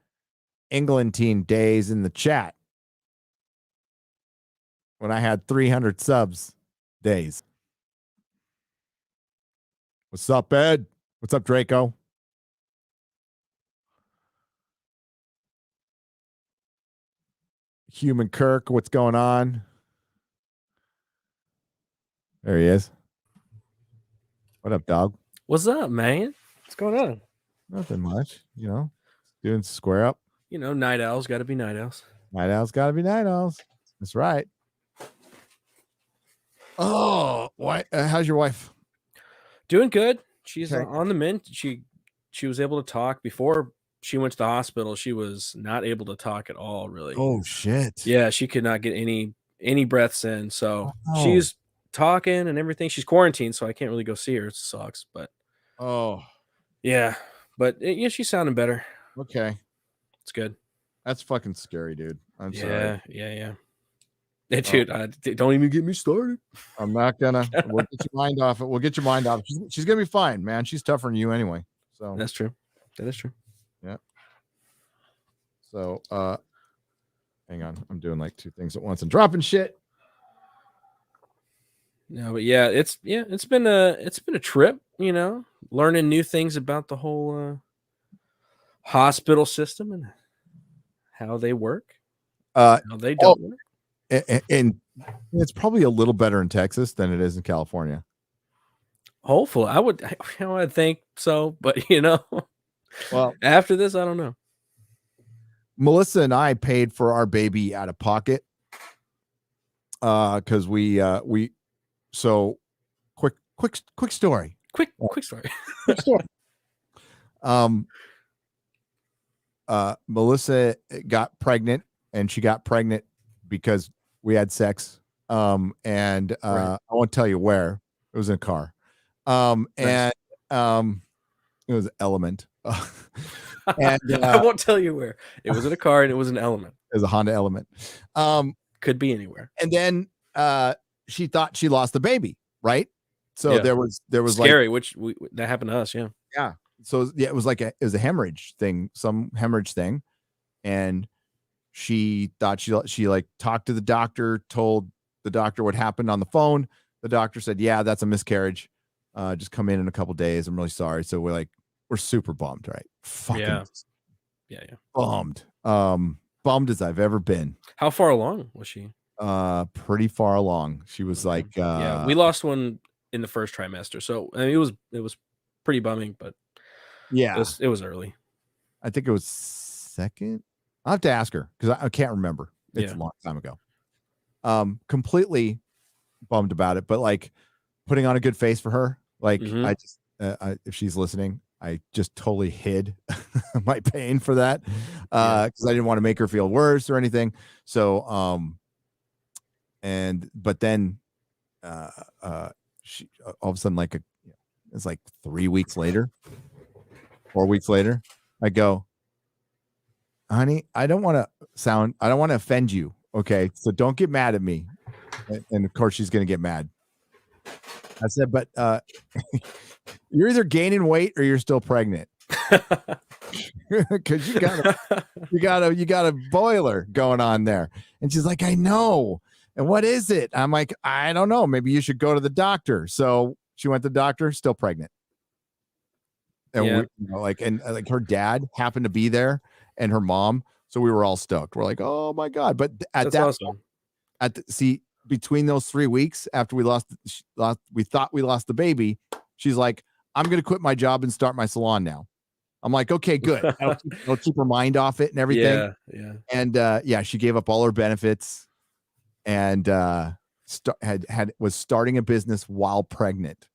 Englentine days in the chat when I had 300 subs days. What's up, Ed? What's up, Draco? Human Kirk, what's going on? There he is. What up, dog? What's up, man? What's going on? Nothing much, doing square up. Night owls got to be night owls. Night owls got to be night owls. That's right. Oh, why? How's your wife? Doing good. She's on the mend. She was able to talk before she went to the hospital. She was not able to talk at all, really. Oh shit. Yeah, she could not get any breaths in. So she's talking and everything. She's quarantined, so I can't really go see her. It sucks, but yeah. But she's sounding better. Okay, it's good. That's fucking scary, dude. I'm sorry. Yeah. Dude, don't even get me started. I'm not gonna. We'll get your mind off it. We'll get your mind off. She's gonna be fine, man. She's tougher than you anyway. So that's true. That is true. Yeah. So hang on. I'm doing like two things at once and dropping shit. No, but yeah, it's been a trip, learning new things about the whole hospital system and how they work, how they don't work. And it's probably a little better in Texas than it is in California. Hopefully, I would think so, but well, after this, I don't know. Melissa and I paid for our baby out of pocket because we so quick story. Quick story. Quick story. Melissa got pregnant, and she got pregnant because we had sex. And Right. I won't tell you where. It was in a car. Nice. And it was Element. And I won't tell you where. It was in a car and it was an Element. It was a Honda Element. Could be anywhere. And then she thought she lost the baby, right? So Yeah. there was scary, which that happened to us. Yeah. Yeah. So yeah, it was a hemorrhage thing, some hemorrhage thing. And she thought she like talked to the doctor, told the doctor what happened on the phone. The doctor said, yeah, that's a miscarriage. Just come in a couple days. I'm really sorry. So we're super bummed, right? Fucking yeah. Bummed. Bummed as I've ever been. How far along was she? Pretty far along. She was like yeah, we lost one in the first trimester. So I mean, it was pretty bumming, but yeah, it was early. I think it was second. I'll have to ask her because I can't remember. It's a long time ago. Completely bummed about it, but like putting on a good face for her. Like I just, if she's listening, I just totally hid my pain for that because I didn't want to make her feel worse or anything. So, but then she all of a sudden, it's like 3 weeks later, 4 weeks later, I go, honey, I don't want to offend you. Okay. So don't get mad at me. And of course she's going to get mad. I said, but you're either gaining weight or you're still pregnant. Cause you got a boiler going on there. And she's like, I know. And what is it? I'm like, I don't know. Maybe you should go to the doctor. So she went to the doctor, still pregnant. And and her dad happened to be there and her mom. So we were all stoked. We're like, oh my God. But at That's that awesome. Between those 3 weeks after we we thought we lost the baby, she's like, I'm going to quit my job and start my salon now. I'm like, okay, good. I'll keep her mind off it and everything. Yeah. And she gave up all her benefits and was starting a business while pregnant.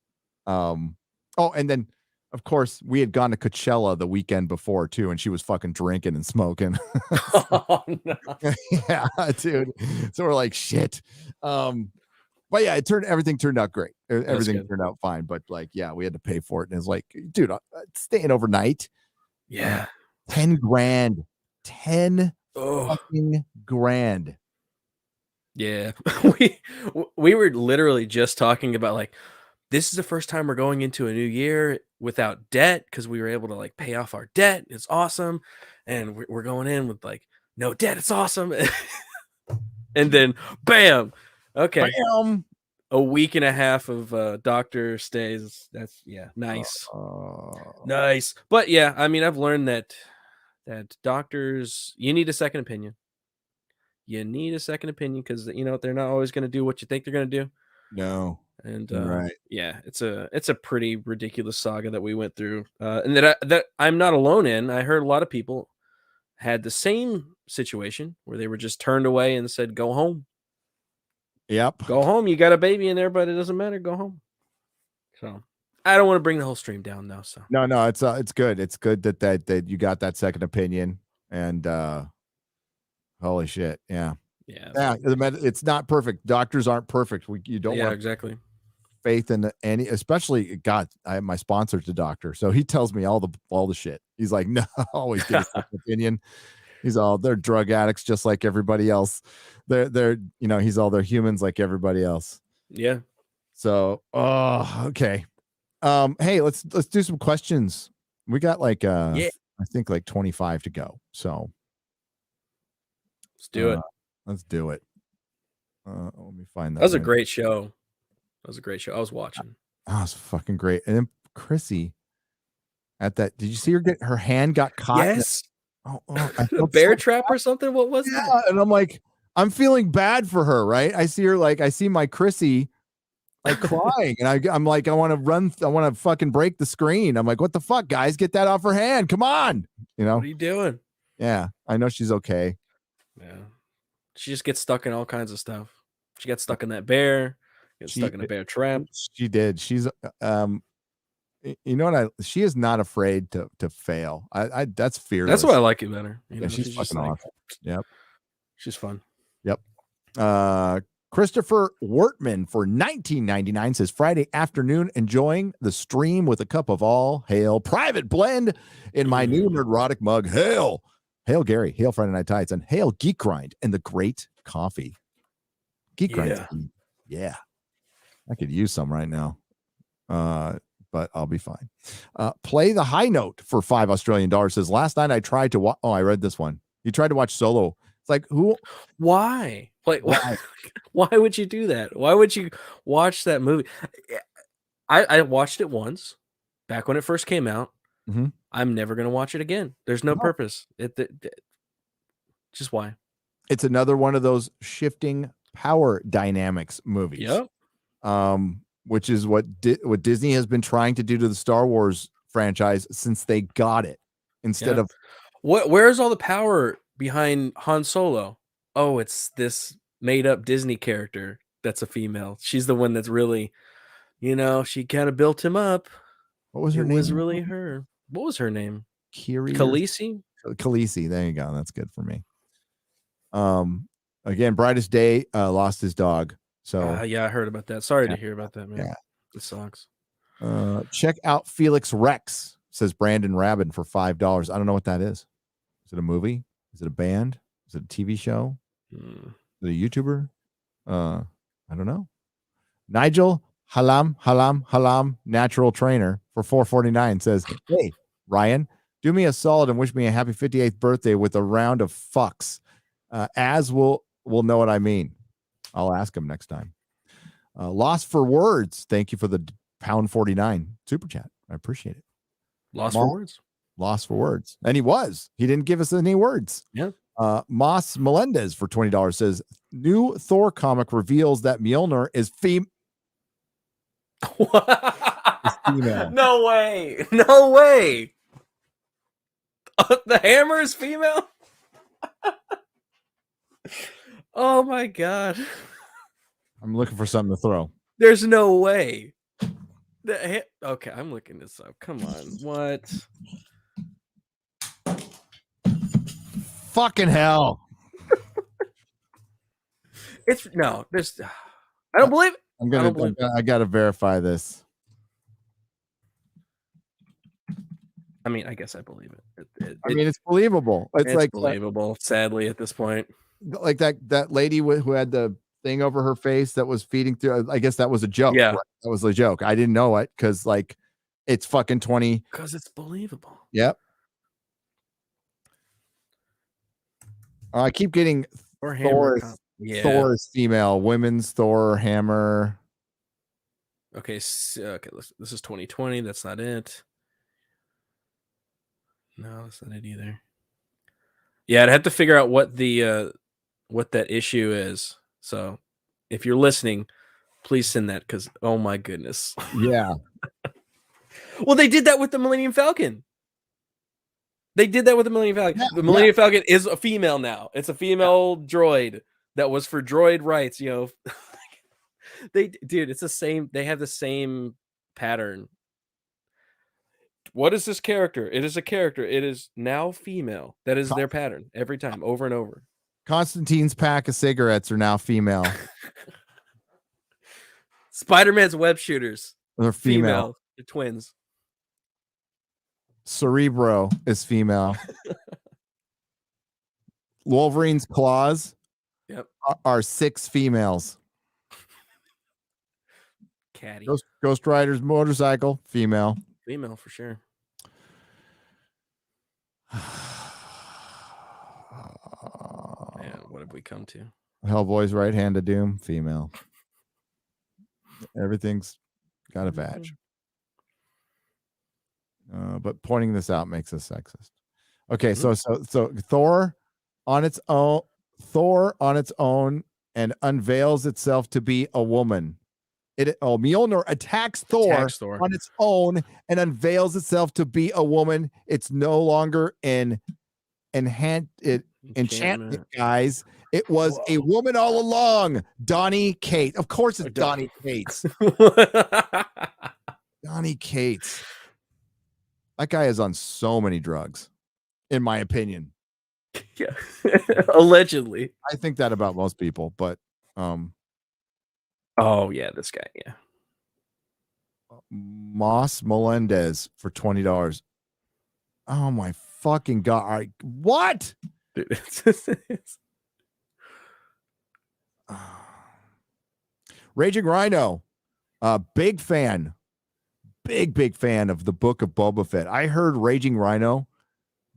And then of course we had gone to Coachella the weekend before too, and she was fucking drinking and smoking. Oh, no. Yeah, dude. So we're like, shit. But yeah, everything turned out great. Everything turned out fine. But we had to pay for it. And it's like, dude, staying overnight. Yeah. 10 grand. 10 fucking grand. Yeah. we were literally just talking about this is the first time we're going into a new year without debt because we were able to pay off our debt. It's awesome. And we're going in with no debt. It's awesome. And then bam. Okay. Bam. A week and a half of doctor stays. That's nice. Nice. But yeah, I mean, I've learned that doctors, you need a second opinion. You need a second opinion because they're not always going to do what you think they're going to do. No. And right. Yeah, it's a pretty ridiculous saga that we went through, and that I'm not alone in. I heard a lot of people had the same situation where they were just turned away and said, "Go home." Yep. Go home. You got a baby in there, but it doesn't matter. Go home. So I don't want to bring the whole stream down though. So no, it's good. It's good that you got that second opinion. And holy shit. Yeah. It's not perfect. Doctors aren't perfect. You don't want exactly faith in any, especially God. My sponsor's a doctor, so he tells me all the shit. He's like, no, always get a second opinion. They're drug addicts just like everybody else. They're they're humans like everybody else. Yeah. So okay. Hey, let's do some questions. We got I think 25 to go. So let's do it. Let's do it. Let me find that. That was a great show. I was watching. Oh, it was fucking great. And then Chrissy at that, did you see her get her hand got caught? Yes. A bear trap or something? What was that? And I'm like, I'm feeling bad for her, right? I see her I see my Chrissy crying, and I'm like, I want to fucking break the screen. I'm like, what the fuck, guys? Get that off her hand. Come on. What are you doing? Yeah, I know she's okay. Yeah. She just gets stuck in all kinds of stuff. She got stuck in that bear, stuck in a bear trap. She did. She's You know what? She is not afraid to fail. That's fearless. That's why I like it better. Yeah, she's fucking awesome. Yep. She's fun. Yep. Christopher Wortman for $19.99 says Friday afternoon enjoying the stream with a cup of all hail private blend in my new Nerdrotic mug. Hail Gary, hail Friday Night Tights, and hail Geek Grind and the great coffee. Geek Grind. Yeah. I could use some right now. But I'll be fine. Play the High Note for $5 Australian says last night I tried to watch. Oh, I read this one. You tried to watch Solo. It's like, who? Why? Like, why? Why would you do that? Why would you watch that movie? I watched it once back when it first came out. Mm-hmm. I'm never going to watch it again. There's no purpose. Just why? It's another one of those shifting power dynamics movies. Yep. Which is what Disney has been trying to do to the Star Wars franchise since they got it. Instead of where's all the power behind Han Solo? Oh, it's this made up Disney character that's a female. She's the one that's really, she kind of built him up. What was her name? It was really her. What was her name? Khaleesi. Khaleesi. There you go. That's good for me. Again, Brightest Day lost his dog. So yeah, I heard about that. Sorry to hear about that, man. Yeah. It sucks. Check out Felix Rex, says Brandon Rabin for $5. I don't know what that is. Is it a movie? Is it a band? Is it a TV show? Is it a YouTuber? I don't know. Nigel Halam, natural trainer for $4.49 says, hey, Ryan, do me a solid and wish me a happy 58th birthday with a round of fucks. As will know what I mean. I'll ask him next time. Lost for Words. Thank you for the £1.49 super chat. I appreciate it. Lost for Words. Lost for Words. And he didn't give us any words. Yeah. Moss Melendez for $20 says, new Thor comic reveals that Mjolnir is female. No way. No way. The hammer is female? Oh my god. I'm looking for something to throw. There's no way. Okay, I'm looking this up. Come on. What? Fucking hell. There's I don't believe it. I gotta verify this. I mean, I guess I believe it. It's believable. It's like believable, sadly, at this point. Like that lady who had the thing over her face that was feeding through. I guess that was a joke. Yeah, right? That was a joke. I didn't know it because it's fucking 20. Because it's believable. Yep. I keep getting Thor's female, women's Thor hammer. Okay, this is 2020. That's not it. No, that's not it either. Yeah, I'd have to figure out what that issue is. So, if you're listening, please send that because oh my goodness. Yeah. Well, they did that with the Millennium Falcon. Yeah, the Millennium Falcon is a female now. It's a female droid that was for droid rights. It's the same. They have the same pattern. What is this character? It is a character. It is now female. That is their pattern every time, over and over. Constantine's pack of cigarettes are now female. Spider-Man's web shooters. They're female. They're twins. Cerebro is female. Wolverine's claws are 6 females. Caddy. Ghost Rider's motorcycle, female. Female for sure. Man, what have we come to? Hellboy's right hand of doom, female. Everything's got a badge. But pointing this out makes us sexist. Okay, so Thor on its own and unveils itself to be a woman. Mjolnir attacks Thor on its own and unveils itself to be a woman. It's no longer an enchantment, guys. It was a woman all along. Donny Cates. Of course it's Donny Cates. Donny Cates. That guy is on so many drugs, in my opinion. Yeah, allegedly. I think that about most people, but oh yeah, this guy. Yeah, Moss Melendez for $20. Oh my fucking god! What? dude, Raging Rhino, big fan, big fan of the Book of Boba Fett. I heard Raging Rhino,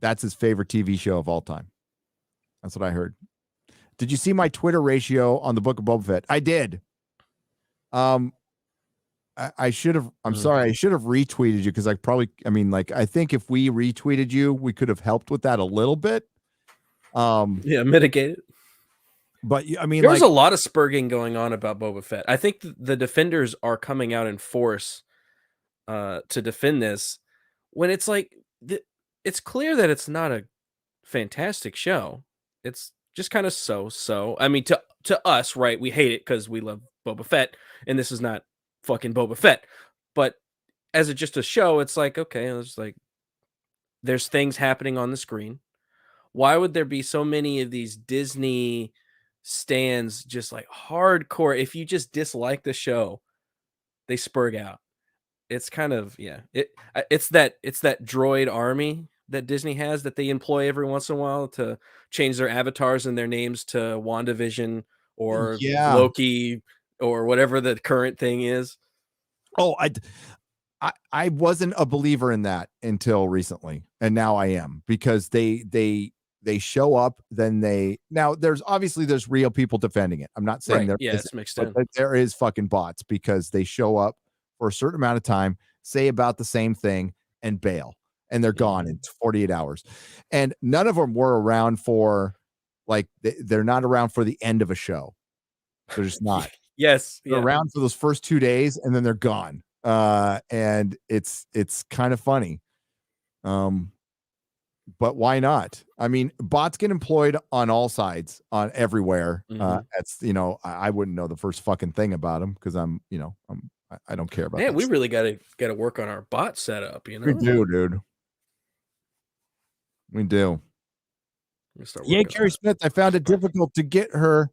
that's his favorite TV show of all time. That's what I heard. Did you see my Twitter ratio on the Book of Boba Fett? I did. I should have. I'm sorry. I should have retweeted you because I think if we retweeted you, we could have helped with that a little bit. Yeah, mitigate it. But I mean, there was a lot of spurging going on about Boba Fett. I think the defenders are coming out in force to defend this when it's like it's clear that it's not a fantastic show. It's just kind of so. I mean, to us, right? We hate it because we love Boba Fett, and this is not fucking Boba Fett. But as just a show, it's like okay, it's like there's things happening on the screen. Why would there be so many of these Disney stands just like hardcore? If you just dislike the show, they spurg out. It's kind of it's that droid army that Disney has that they employ every once in a while to change their avatars and their names to WandaVision or yeah. Loki or whatever the current thing is. Oh, I wasn't a believer in that until recently, and now I am because they show up, then there's real people defending it. I'm not saying right. It's mixed in. there is fucking bots because they show up for a certain amount of time, say about the same thing, and bail, and they're gone in 48 hours. And none of them were around for they're not around for the end of a show. They're just not. Yes, they're around for those first 2 days, and then they're gone. And it's kind of funny. But why not? I mean, bots get employed on all sides, on everywhere. That's I wouldn't know the first fucking thing about them because I don't care about. Man, we really gotta work on our bot setup. We do, dude. We do. Yeah, Carrie Smith. I found it difficult to get her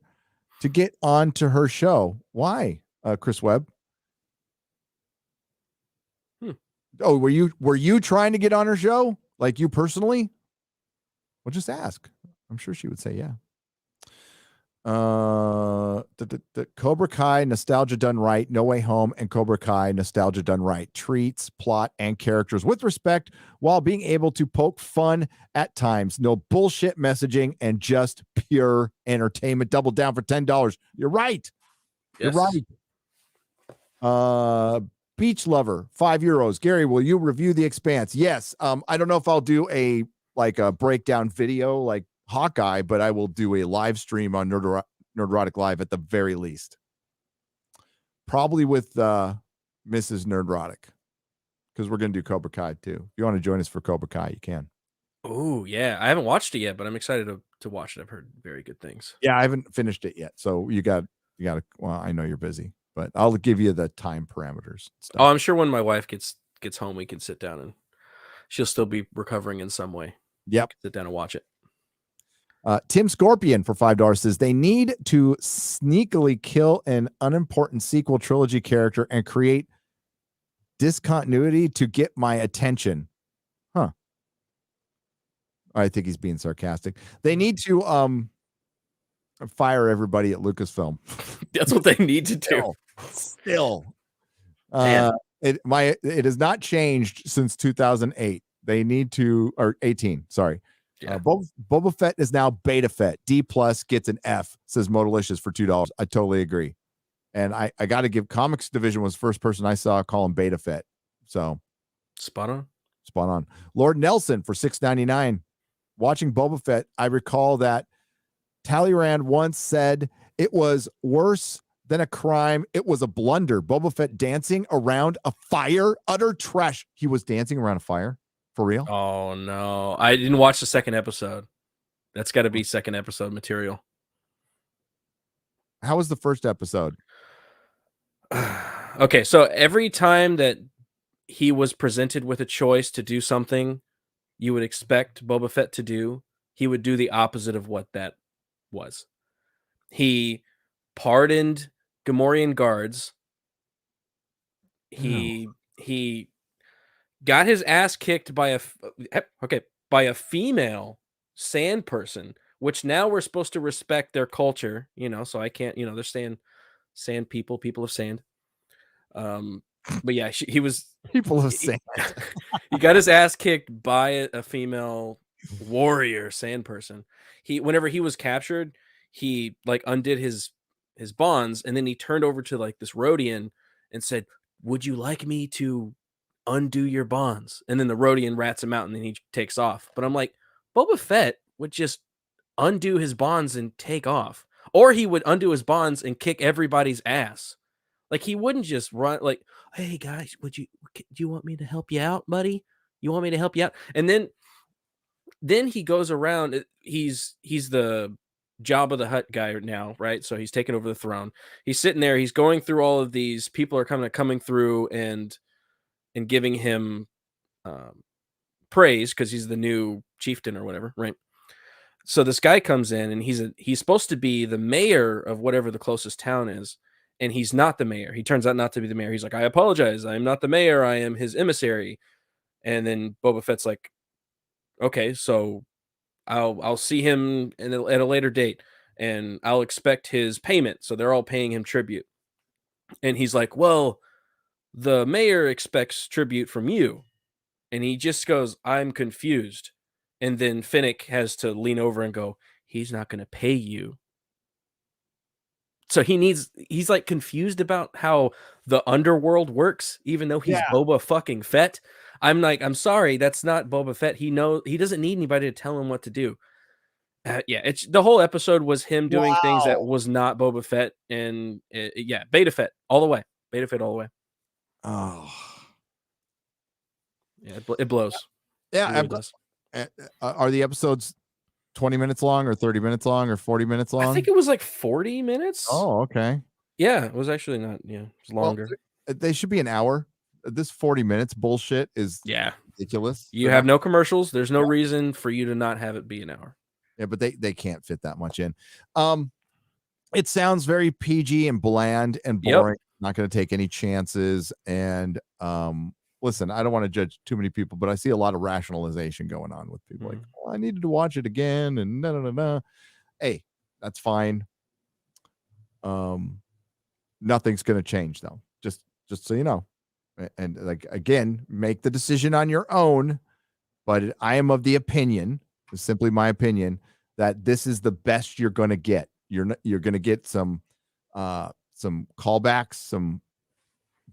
to get onto her show. Why, Chris Webb? Oh, were you trying to get on her show? Like you personally? Well, just ask. I'm sure she would say yeah. The Cobra Kai nostalgia done right, No Way Home, and Cobra Kai nostalgia done right. Treats, plot, and characters with respect while being able to poke fun at times. No bullshit messaging and just pure entertainment. Double down for $10. You're right. Yes. You're right. Beach Lover, €5. Gary, will you review The Expanse? Yes. I don't know if I'll do a breakdown video like Hawkeye, but I will do a live stream on Nerdrotic Live at the very least. Probably with Mrs. Nerdrotic, because we're going to do Cobra Kai too. If you want to join us for Cobra Kai, you can. Oh, yeah. I haven't watched it yet, but I'm excited to watch it. I've heard very good things. Yeah, I haven't finished it yet. So you got to, well, I know you're busy, but I'll give you the time parameters. Stuff. Oh, I'm sure when my wife gets home, we can sit down and she'll still be recovering in some way. Yep. Sit down and watch it. Tim Scorpion for $5 says they need to sneakily kill an unimportant sequel trilogy character and create discontinuity to get my attention. Huh. I think he's being sarcastic. They need to fire everybody at Lucasfilm. That's what they need to do. Still. It has not changed since 2008. They need to, or 18, sorry. Yeah. Boba Fett is now Beta Fett. D+ gets an F, says Modalicious for $2. I totally agree. And I got to give, Comics Division was the first person I saw call him Beta Fett. So spot on. Lord Nelson for $6.99. Watching Boba Fett, I recall that Talleyrand once said it was worse than a crime. It was a blunder. Boba Fett dancing around a fire, utter trash. He was dancing around a fire. For real? Oh no, I didn't watch the second episode. That's got to be second episode material. How was the first episode? Okay, so every time that he was presented with a choice to do something you would expect Boba Fett to do, he would do the opposite of what that was. He pardoned Gamorrean guards. Oh. He got his ass kicked by by a female sand person, which now we're supposed to respect their culture, so I can't, they're saying sand people, people of sand. But yeah, he was People of he, sand. he got his ass kicked by a female warrior sand person. Whenever he was captured, he like undid his bonds, and then he turned over to like this Rhodian and said, "Would you like me to undo your bonds?" And then the Rhodian rats him out, and then he takes off. But I'm like, Boba Fett would just undo his bonds and take off, or he would undo his bonds and kick everybody's ass. Like he wouldn't just run like, "Hey guys, do you want me to help you out, buddy? You want me to help you out?" And then he goes around. He's the Jabba the Hutt guy now, right? So he's taken over the throne. He's sitting there. He's going through all of these people are coming through and giving him praise because he's the new chieftain or whatever, right? So this guy comes in and he's supposed to be the mayor of whatever the closest town is, and he's not the mayor. He turns out not to be the mayor. He's like, "I apologize. I am not the mayor. I am his emissary." And then Boba Fett's like, "Okay, so I'll see him at a later date, and I'll expect his payment." So they're all paying him tribute, and he's like, "Well, the mayor expects tribute from you." And he just goes, "I'm confused." And then Finnick has to lean over and go, "He's not going to pay you." So he's like confused about how the underworld works, even though he's Yeah. Boba fucking Fett. I'm like, I'm sorry, that's not Boba Fett. He doesn't need anybody to tell him what to do. Yeah, it's the whole episode was him doing things that Wow. was not Boba Fett, and yeah, Beta Fett all the way, Beta Fett all the way. Oh. Yeah, it blows. Yeah. It really does. Are the episodes 20 minutes long or 30 minutes long or 40 minutes I long? think it was like 40 minutes. Oh, okay. Yeah, it was actually not. Yeah, it was longer. Well, they should be an hour. This 40 minutes bullshit is ridiculous. You have no commercials. There's no reason for you to not have it be an hour. Yeah, but they can't fit that much in. It sounds very PG and bland and boring. Not going to take any chances. And listen, I don't want to judge too many people, but I see a lot of rationalization going on with people like, "Well, I needed to watch it again," and no. Hey, that's fine. Nothing's going to change though. Just so you know. And like again, make the decision on your own. But I am of the opinion, it's simply my opinion, that this is the best you're going to get. You're going to get some callbacks,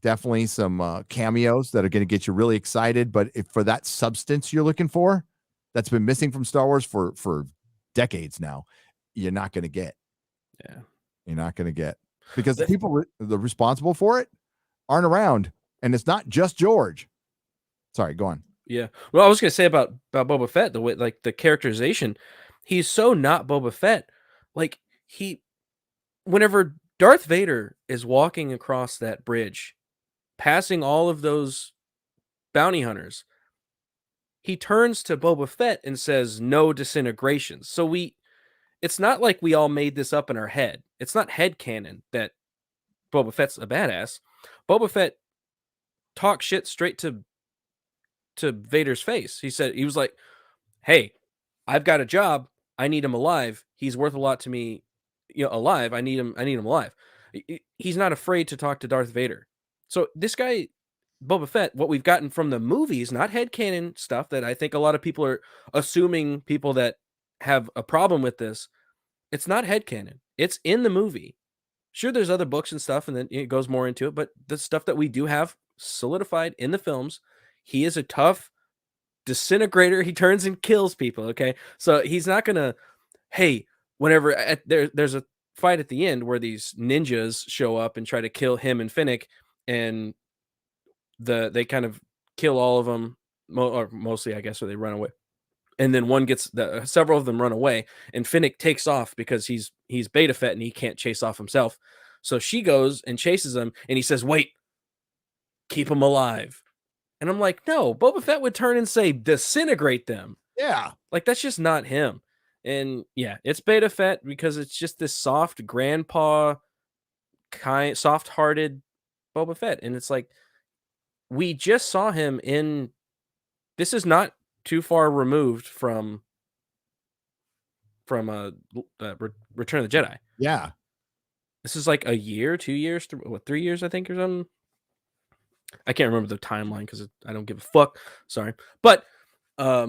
definitely some cameos that are going to get you really excited. But if for that substance you're looking for, that's been missing from Star Wars for decades now, you're not going to get. Yeah, you're not going to get because the people the responsible for it aren't around, and it's not just George. Sorry, go on. Yeah. Well, I was gonna say about Boba Fett, the way like the characterization, he's so not Boba Fett. Like whenever Darth Vader is walking across that bridge, passing all of those bounty hunters, he turns to Boba Fett and says, "No disintegrations." So it's not like we all made this up in our head. It's not headcanon that Boba Fett's a badass. Boba Fett talks shit straight to Vader's face. He was like, "Hey, I've got a job. I need him alive. He's worth a lot to me, alive. I need him alive." He's not afraid to talk to Darth Vader. So this guy, Boba Fett, what we've gotten from the movies, not headcanon stuff that I think a lot of people are assuming, people that have a problem with this, it's not headcanon. It's in the movie. Sure, there's other books and stuff, and then it goes more into it, but the stuff that we do have solidified in the films, he is a tough disintegrator. He turns and kills people. Okay, so he's not gonna. Hey, whenever there's a fight at the end where these ninjas show up and try to kill him and Finnick, and they kind of kill all of them, or mostly, I guess, or they run away. And then several of them run away, and Finnick takes off because he's Beta Fett and he can't chase off himself. So she goes and chases him, and he says, "Wait, keep him alive." And I'm like, no, Boba Fett would turn and say, disintegrate them. Yeah. Like, that's just not him. And yeah, it's Beta Fett because it's just this soft grandpa, soft-hearted Boba Fett. And it's like, we just saw him in, this is not too far removed from Return of the Jedi. Yeah. This is like a year, 2 years, 3 years, I think, or something. I can't remember the timeline because I don't give a fuck. Sorry, but yeah,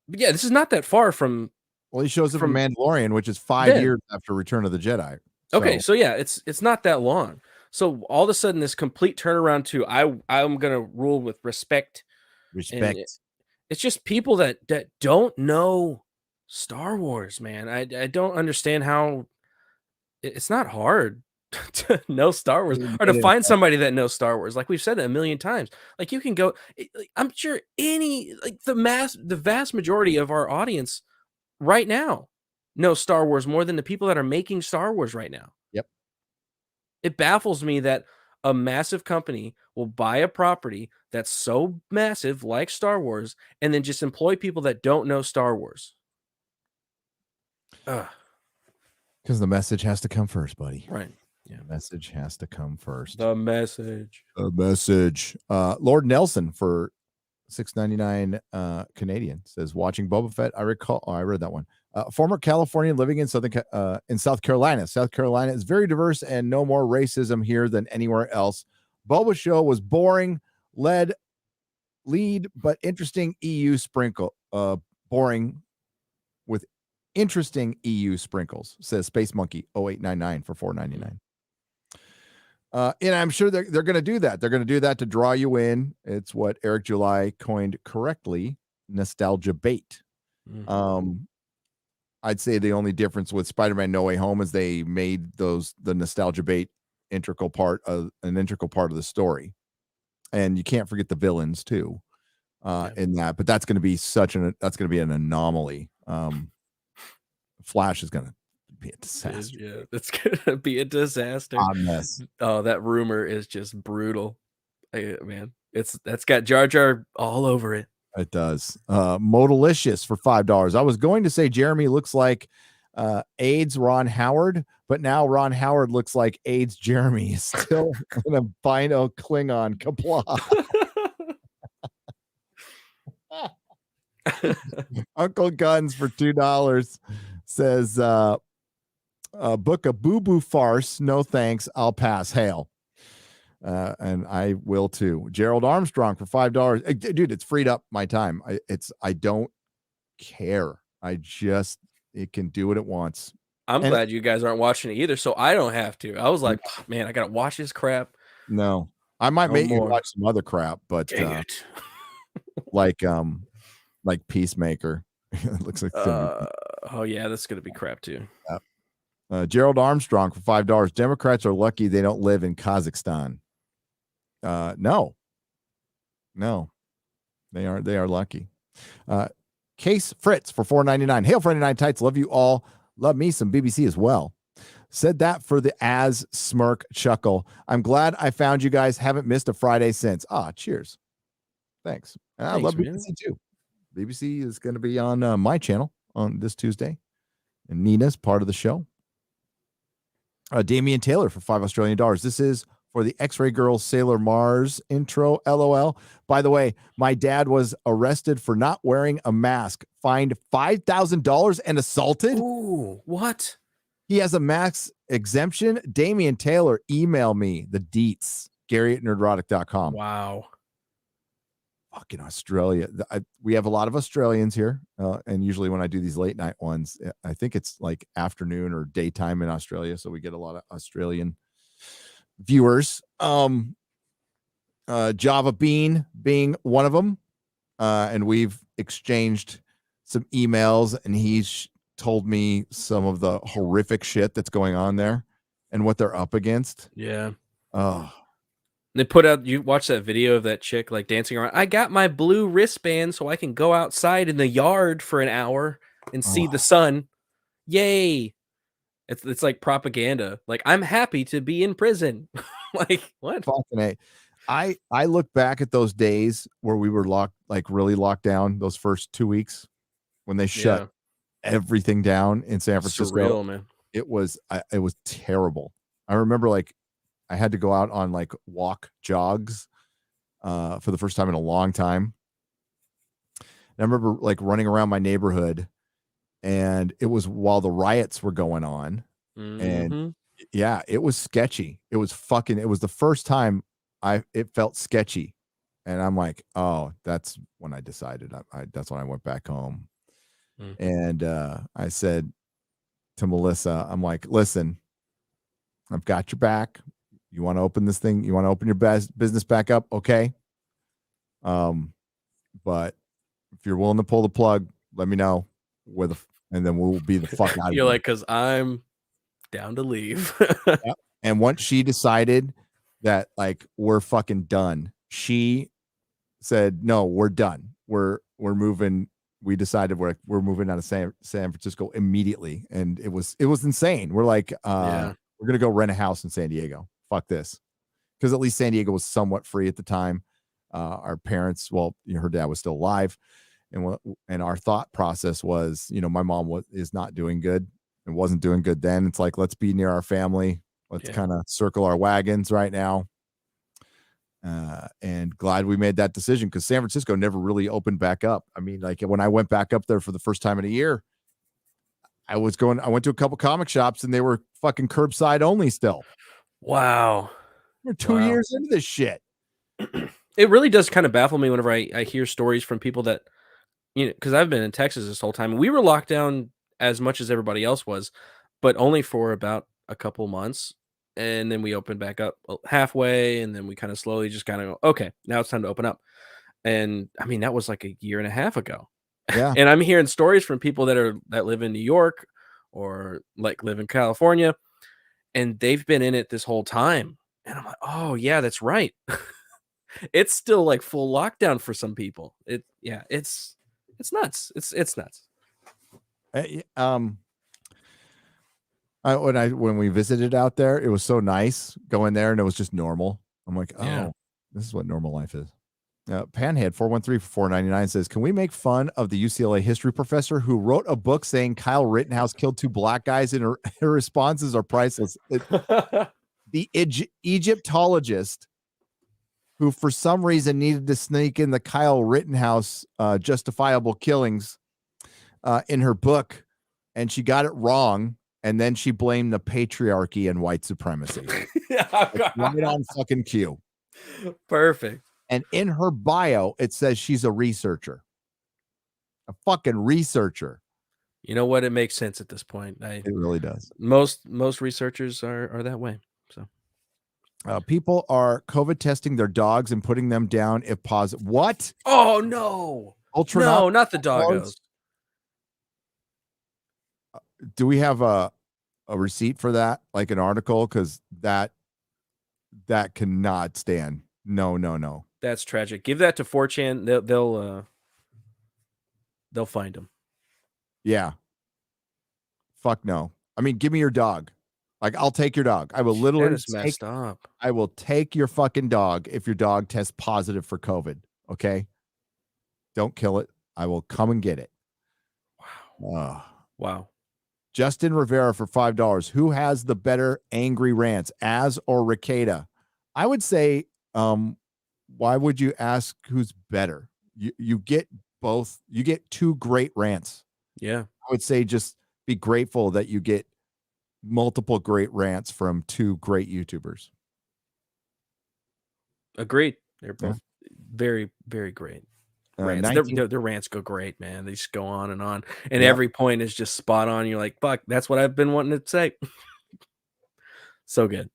this is not that far from. Well, he shows up in From Mandalorian, which is 5 then. years after Return of the Jedi. Okay, so yeah, it's not that long. So all of a sudden, this complete turnaround to I'm gonna rule with respect. And respect. it's just people that don't know Star Wars, man. I don't understand how it's not hard to know Star Wars or to find somebody that knows Star Wars. Like we've said it a million times. Like you can go, I'm sure the vast majority of our audience right now know Star Wars more than the people that are making Star Wars right now. Yep. It baffles me that a massive company will buy a property that's so massive like Star Wars and then just employ people that don't know Star Wars. Because the message has to come first, buddy. Right. Yeah. The message has to come first. The message. The message. Lord Nelson for $6.99 Canadian says, watching Boba Fett, I recall, I read that one. Former Californian living in South Carolina. South Carolina is very diverse and no more racism here than anywhere else. Boba show was boring, lead, but interesting EU sprinkle. Boring with interesting EU sprinkles, says Space Monkey 0899 for $4.99. And I'm sure they're going to do that. They're going to do that to draw you in. It's what Eric July coined correctly, nostalgia bait. I'd say the only difference with Spider-Man No Way Home is they made the nostalgia bait an integral part of the story. And you can't forget the villains too in that. But that's going to be an anomaly. Flash is going to be a disaster. Yeah, that's gonna be a disaster. Oh, that rumor is just brutal. Man, that's got Jar Jar all over it. It does. Modalicious for $5. I was going to say Jeremy looks like AIDS Ron Howard, but now Ron Howard looks like AIDS Jeremy. Still an albino Klingon kapla. Uncle Guns for $2 says book a boo-boo farce. No thanks. I'll pass. Hail. And I will too. Gerald Armstrong for $5. Dude, it's freed up my time. I don't care. It can do what it wants. I'm glad you guys aren't watching it either, so I don't have to. I was like, oh, man, I gotta watch this crap. No, I might make you watch some other crap, but like Peacemaker. It looks like oh yeah, that's gonna be crap too. Gerald Armstrong for $5. Democrats are lucky they don't live in Kazakhstan. No, they are lucky. Case Fritz for $4.99. Hail 49 Tights. Love you all. Love me some BBC as well. Said that for the as smirk chuckle. I'm glad I found you guys. Haven't missed a Friday since. Cheers. Thanks. I love BBC too. BBC is going to be on my channel on this Tuesday. And Nina's part of the show. Damian Taylor for $5 Australian. This is for the X-Ray Girls Sailor Mars intro. LOL. By the way, my dad was arrested for not wearing a mask, fined $5,000 and assaulted. Ooh, what? He has a mask exemption. Damian Taylor, email me the deets. Gary at nerdrotic.com. Wow. Fucking Australia. We have a lot of Australians here. And usually when I do these late night ones, I think it's like afternoon or daytime in Australia. So we get a lot of Australian viewers. Java Bean being one of them. And we've exchanged some emails and he's told me some of the horrific shit that's going on there and what they're up against. Yeah. Oh. They put out, you watch that video of that chick like dancing around. I got my blue wristband so I can go outside in the yard for an hour and see the sun. Yay. It's like propaganda. Like, I'm happy to be in prison. Like, what? Fucking A. I look back at those days where we were really locked down, those first 2 weeks when they shut Yeah. everything down in San Francisco. Surreal, man. It was terrible. I remember I had to go out on walk jogs for the first time in a long time. And I remember running around my neighborhood, and it was while the riots were going on. And Mm-hmm. yeah, it was sketchy. It was the first time it felt sketchy. And I'm like, oh, that's when I decided that's when I went back home. Mm. And I said to Melissa, I'm like, listen, I've got your back. You want to open this thing? You want to open your business back up? Okay. But if you're willing to pull the plug, let me know and then we'll be the fuck out of You're here. like, because I'm down to leave. Yep. And once she decided that we're fucking done, she said, no, we're done. We're moving. We decided we're moving out of San Francisco immediately. And it was insane. We're like, Yeah. we're going to go rent a house in San Diego. Fuck this. Because at least San Diego was somewhat free at the time. Our parents, her dad was still alive. And our thought process was, my mom is not doing good and wasn't doing good then. It's like, let's be near our family. Let's kind of circle our wagons right now. And glad we made that decision because San Francisco never really opened back up. I mean, when I went back up there for the first time in a year, I went to a couple comic shops and they were fucking curbside only still. Wow. We're 2 years into this shit. It really does kind of baffle me whenever I hear stories from people that, because I've been in Texas this whole time. We were locked down as much as everybody else was, but only for about a couple months. And then we opened back up halfway, and then we kind of slowly just kind of go, okay, now it's time to open up. And I mean, that was like a year and a half ago. Yeah. And I'm hearing stories from people that live in New York or live in California, and they've been in it this whole time. And I'm like, oh yeah, that's right. It's still like full lockdown for some people. It's nuts. It's nuts. When we visited out there, it was so nice going there, and it was just normal. I'm like, oh, Yeah. this is what normal life is. Panhead 413 for $4.99 says, can we make fun of the UCLA history professor who wrote a book saying Kyle Rittenhouse killed 2 black guys, and her responses are priceless? The Egyptologist who for some reason needed to sneak in the Kyle Rittenhouse justifiable killings in her book, and she got it wrong, and then she blamed the patriarchy and white supremacy. Right on fucking cue. Perfect. And in her bio, it says she's a researcher. A fucking researcher. You know what? It makes sense at this point. It really does. Most researchers are that way. So people are COVID testing their dogs and putting them down if positive. What? Oh no! No, not the doggos. Do we have a receipt for that? Like an article? Because that cannot stand. No. That's tragic. Give that to 4chan. They'll find them. Yeah. Fuck no. I mean, give me your dog. Like, I'll take your dog. I will literally messed up. I will take your fucking dog if your dog tests positive for COVID. Okay. Don't kill it. I will come and get it. Wow. Wow. Justin Rivera for $5. Who has the better angry rants, Az or Ricada? I would say, why would you ask who's better? You get both. You get 2 great rants. Yeah. I would say just be grateful that you get multiple great rants from 2 great YouTubers. Agreed. They're both very, very great. Rants. Their rants go great, man. They just go on, and every point is just spot on. You're like, fuck, that's what I've been wanting to say. So good.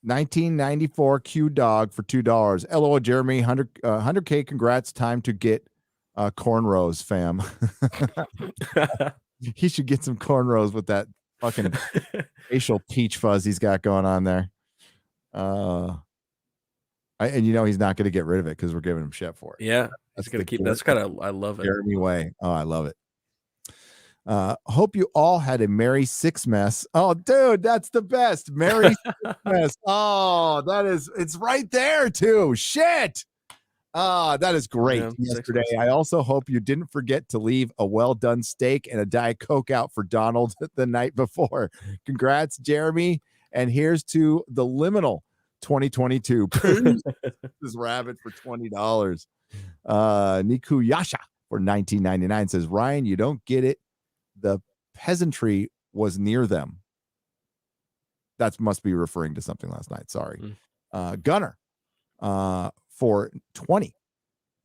1994 Q Dog for $2. LOL, Jeremy, 100K. Congrats. Time to get cornrows, fam. He should get some cornrows with that fucking facial peach fuzz he's got going on there. And he's not going to get rid of it because we're giving him shit for it. Yeah, he's going to keep. That's kind of. I love it. Jeremy way. Oh, I love it. Hope you all had a Merry Sixmas. Oh, dude, that's the best. Merry Sixmas. Oh, it's right there too. Shit. That is great. Yeah, Yesterday, Sixmas. I also hope you didn't forget to leave a well-done steak and a Diet Coke out for Donald the night before. Congrats, Jeremy. And here's to the liminal 2022. This rabbit for $20. Niku Yasha for $19.99 says, Ryan, you don't get it. The peasantry was near them. That must be referring to something last night. Sorry. Gunner for 20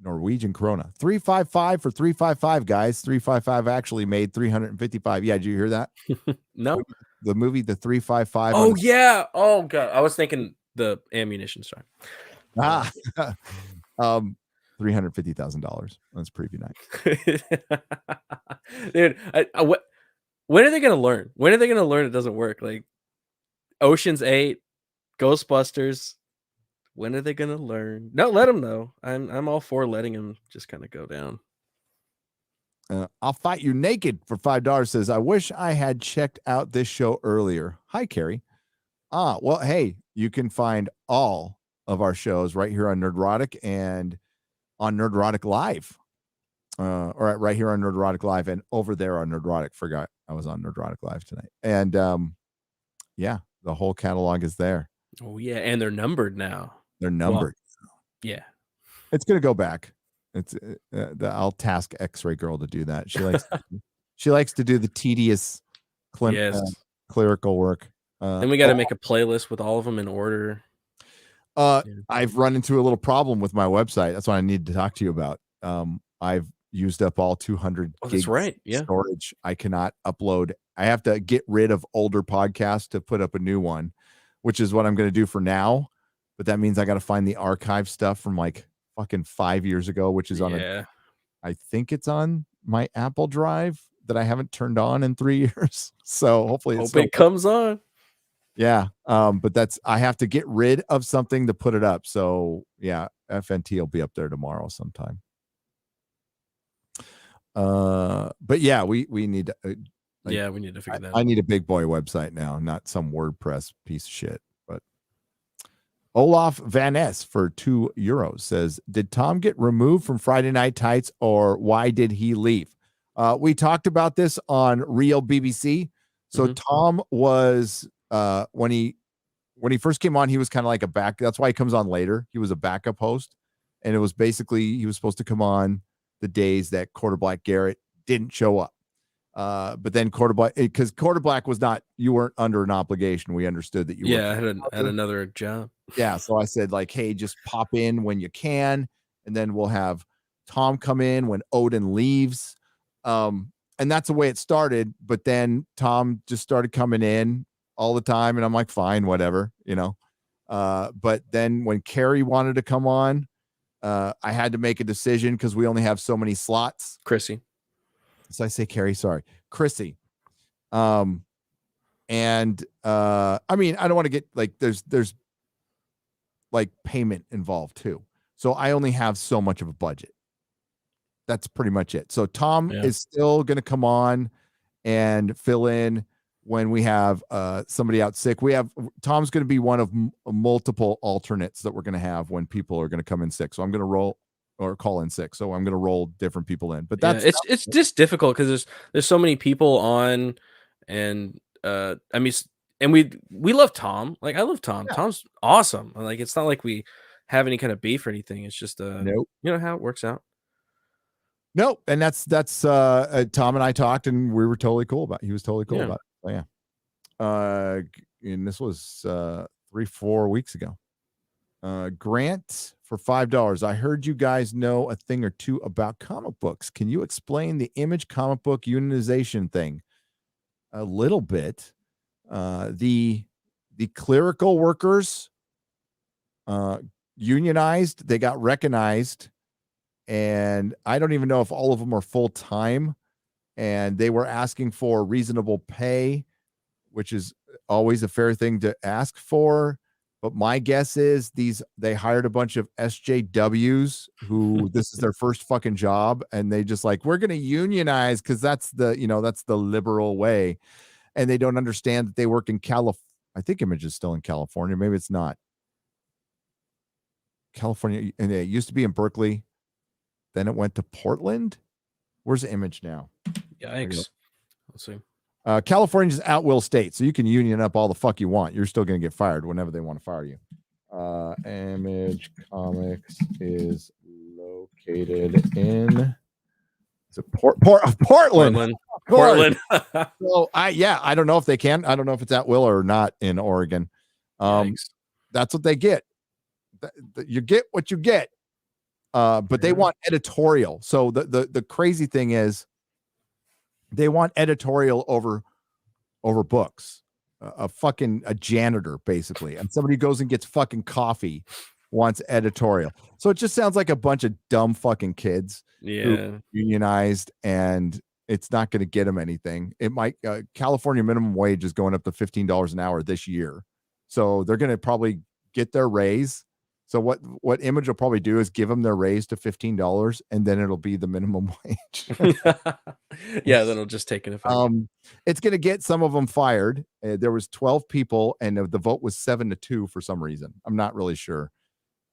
Norwegian krona. 355 for 355, guys. 355 actually made 355. Yeah, did you hear that? No. The movie The 355. Oh, yeah. Oh, God. I was thinking the ammunition strike. $350,000. That's preview night. Dude, when are they going to learn? When are they going to learn it doesn't work? Like Ocean's 8, Ghostbusters. When are they going to learn? No, let them know. I'm all for letting them just kind of go down. I'll fight you naked for $5 says, I wish I had checked out this show earlier. Hi, Carrie. Well, hey, you can find all of our shows right here on Nerdrotic and on Nerdrotic Live. Or right here on Nerdrotic Live and over there on Nerdrotic. Forgot I was on Nerdrotic Live tonight. And yeah, the whole catalog is there. Oh, yeah. And they're numbered now. They're numbered. Well, yeah. It's going to go back. It's I'll task X-Ray Girl to do that. She likes to do the tedious clerical work. Then we got to make a playlist with all of them in order. I've run into a little problem with my website. That's what I need to talk to you about. I've used up all 200 gigs storage. I cannot upload. I have to get rid of older podcasts to put up a new one, which is what I'm going to do for now. But that means I got to find the archive stuff from like fucking 5 years ago, which is on I think it's on my Apple Drive that I haven't turned on in 3 years. So hopefully it comes on. Yeah. But I have to get rid of something to put it up. So yeah, FNT will be up there tomorrow sometime. But yeah, we need to, we need to figure that out. I need a big boy website now, not some WordPress piece of shit. But Olaf Van S for €2 says, did Tom get removed from Friday Night Tights or why did he leave? We talked about this on Real BBC. So Tom was when he first came on, he was kind of like a back. That's why he comes on later. He was a backup host, and it was basically he was supposed to come on the days that Quarter Black Garrett didn't show up. But then because Quarter Black was not, you weren't under an obligation. We understood that you were. I had another job. Yeah. So I said like, hey, just pop in when you can. And then we'll have Tom come in when Odin leaves. And that's the way it started. But then Tom just started coming in all the time. And I'm like, fine, whatever, but then when Carrie wanted to come on, I had to make a decision because we only have so many slots. Chrissy. So I say Carrie, sorry, Chrissy. I mean, I don't want to get like there's like payment involved too. So I only have so much of a budget. That's pretty much it. So Tom is still going to come on and fill in when we have somebody out sick. Tom's going to be one of multiple alternates that we're going to have when people are going to come in sick. So I'm going to roll or call in sick. So I'm going to roll different people in. But it's just difficult because there's so many people on, and I mean, and we love Tom. Like I love Tom. Yeah. Tom's awesome. Like it's not like we have any kind of beef or anything. It's just nope. You know how it works out. No, and that's Tom and I talked, and we were totally cool about it. He was totally cool about it. So, and this was 3-4 weeks ago. Grant for $5. I heard you guys know a thing or two about comic books. Can you explain the Image comic book unionization thing? A little bit. The clerical workers unionized. They got recognized. And I don't even know if all of them are full-time, and they were asking for reasonable pay, which is always a fair thing to ask for. But my guess is they hired a bunch of SJWs who this is their first fucking job, and they just like, we're gonna unionize because that's the liberal way. And they don't understand that they work in California. I think Image is still in California. Maybe it's not. California, and it used to be in Berkeley. Then it went to Portland. Where's the Image now? Yikes. Let's see. California's at will state, so you can union up all the fuck you want. You're still going to get fired whenever they want to fire you. Image Comics is located in Portland. Portland. So I don't know if they can. I don't know if it's at will or not in Oregon. That's what they get. You get what you get. But they want editorial. So the crazy thing is they want editorial over books. A janitor basically, and somebody goes and gets fucking coffee wants editorial. So it just sounds like a bunch of dumb fucking kids who unionized, and it's not going to get them anything. It might California minimum wage is going up to $15 an hour this year, so they're going to probably get their raise. So what Image will probably do is give them their raise to $15, and then it'll be the minimum wage. Yeah, then it'll just take an effect. It's going to get some of them fired. There was 12 people, and the vote was 7-2 for some reason. I'm not really sure.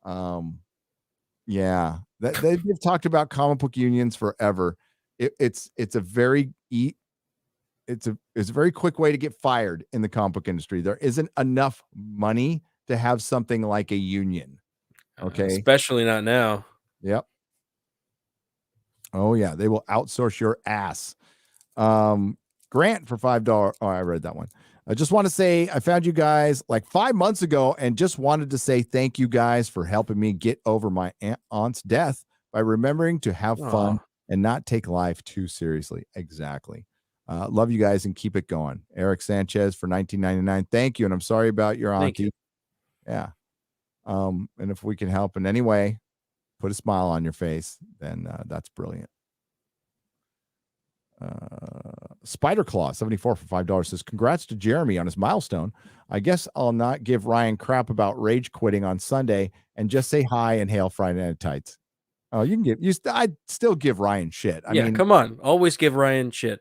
Yeah, they've talked about comic book unions forever. It's a very quick way to get fired in the comic book industry. There isn't enough money to have something like a union. Okay. Especially not now. Yep. Oh yeah, they will outsource your ass. Grant for $5. Oh, I read that one. I just want to say I found you guys like 5 months ago and just wanted to say thank you guys for helping me get over my aunt's death by remembering to have fun and not take life too seriously. Exactly. Love you guys and keep it going. Eric Sanchez for $19.99. Thank you. And I'm sorry about your auntie. Yeah. And if we can help in any way, put a smile on your face, then that's brilliant. Spider Claw 74 for $5 says, congrats to Jeremy on his milestone. I guess I'll not give Ryan crap about rage quitting on Sunday and just say hi and hail Friday Night Tights. Oh, I'd still give Ryan shit. I mean, come on. Always give Ryan shit.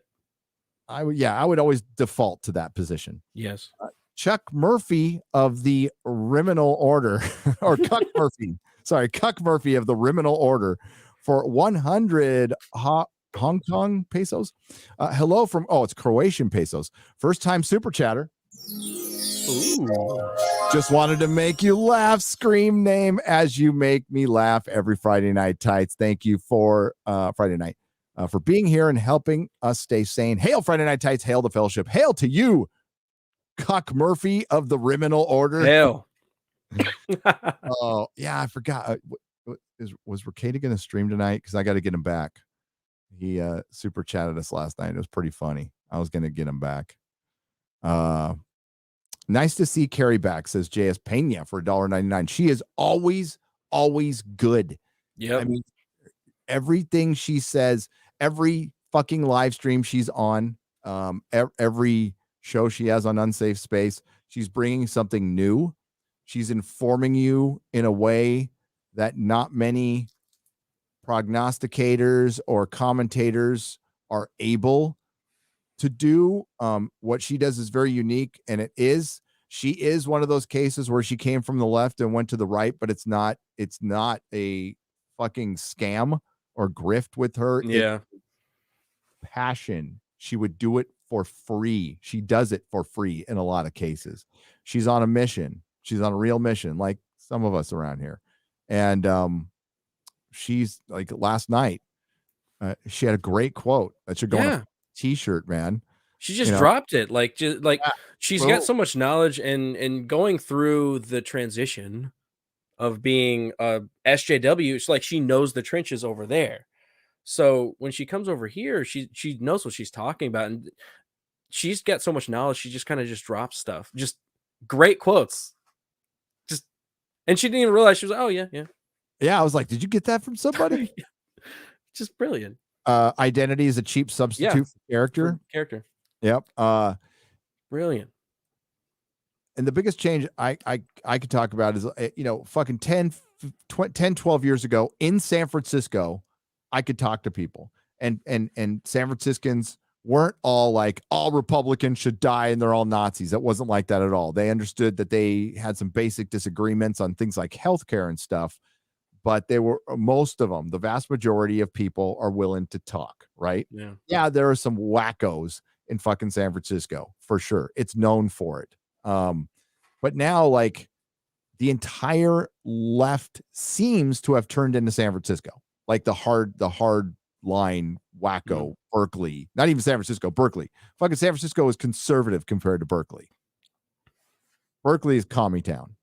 I would always default to that position. Yes. Chuck Murphy of the Riminal Order, or Cuck Murphy. Sorry, Cuck Murphy of the Riminal Order for 100 Hong Kong pesos. Hello from, it's Croatian pesos. First time super chatter. Ooh. Just wanted to make you laugh. Scream name as you make me laugh every Friday night, Tights. Thank you for Friday night for being here and helping us stay sane. Hail Friday Night Tights. Hail the fellowship. Hail to you, Cuck Murphy of the Riminal Order. Hail. Oh yeah, I forgot. Was Ricada going to stream tonight? Because I got to get him back. He super chatted us last night. It was pretty funny. I was going to get him back. Nice to see Carrie back, says JS Pena for $1.99. She is always good. Yeah. I mean, everything she says, every fucking live stream she's on, every show she has on Unsafe Space, she's bringing something new. She's informing you in a way that not many prognosticators or commentators are able to do. What she does is very unique, and she is one of those cases where she came from the left and went to the right, but it's not a fucking scam or grift with her. Yeah. It's passion. She would do it for free. She does it for free in a lot of cases. She's on a mission. She's on a real mission, like some of us around here. And she's like last night, she had a great quote that should go on a t-shirt, man. She just dropped it. She's got so much knowledge and going through the transition of being a SJW. It's like she knows the trenches over there. So when she comes over here, she knows what she's talking about, and she's got so much knowledge. She just kind of just drops stuff, just great quotes. And she didn't even realize. She was like, oh yeah. I was like, did you get that from somebody? Just brilliant. Identity is a cheap substitute for character. Yep. Brilliant. And the biggest change I could talk about is, fucking 10, 12 years ago in San Francisco, I could talk to people, and San Franciscans weren't all like all Republicans should die and they're all Nazis. That wasn't like that at all. They understood that they had some basic disagreements on things like healthcare and stuff, but they were, most of them, the vast majority of people are willing to talk, right? Yeah, there are some wackos in fucking San Francisco for sure. It's known for it. But now, like, the entire left seems to have turned into San Francisco, like the hard line wacko Berkeley, not even San Francisco, Berkeley. Fucking San Francisco is conservative compared to Berkeley. Berkeley is commie town.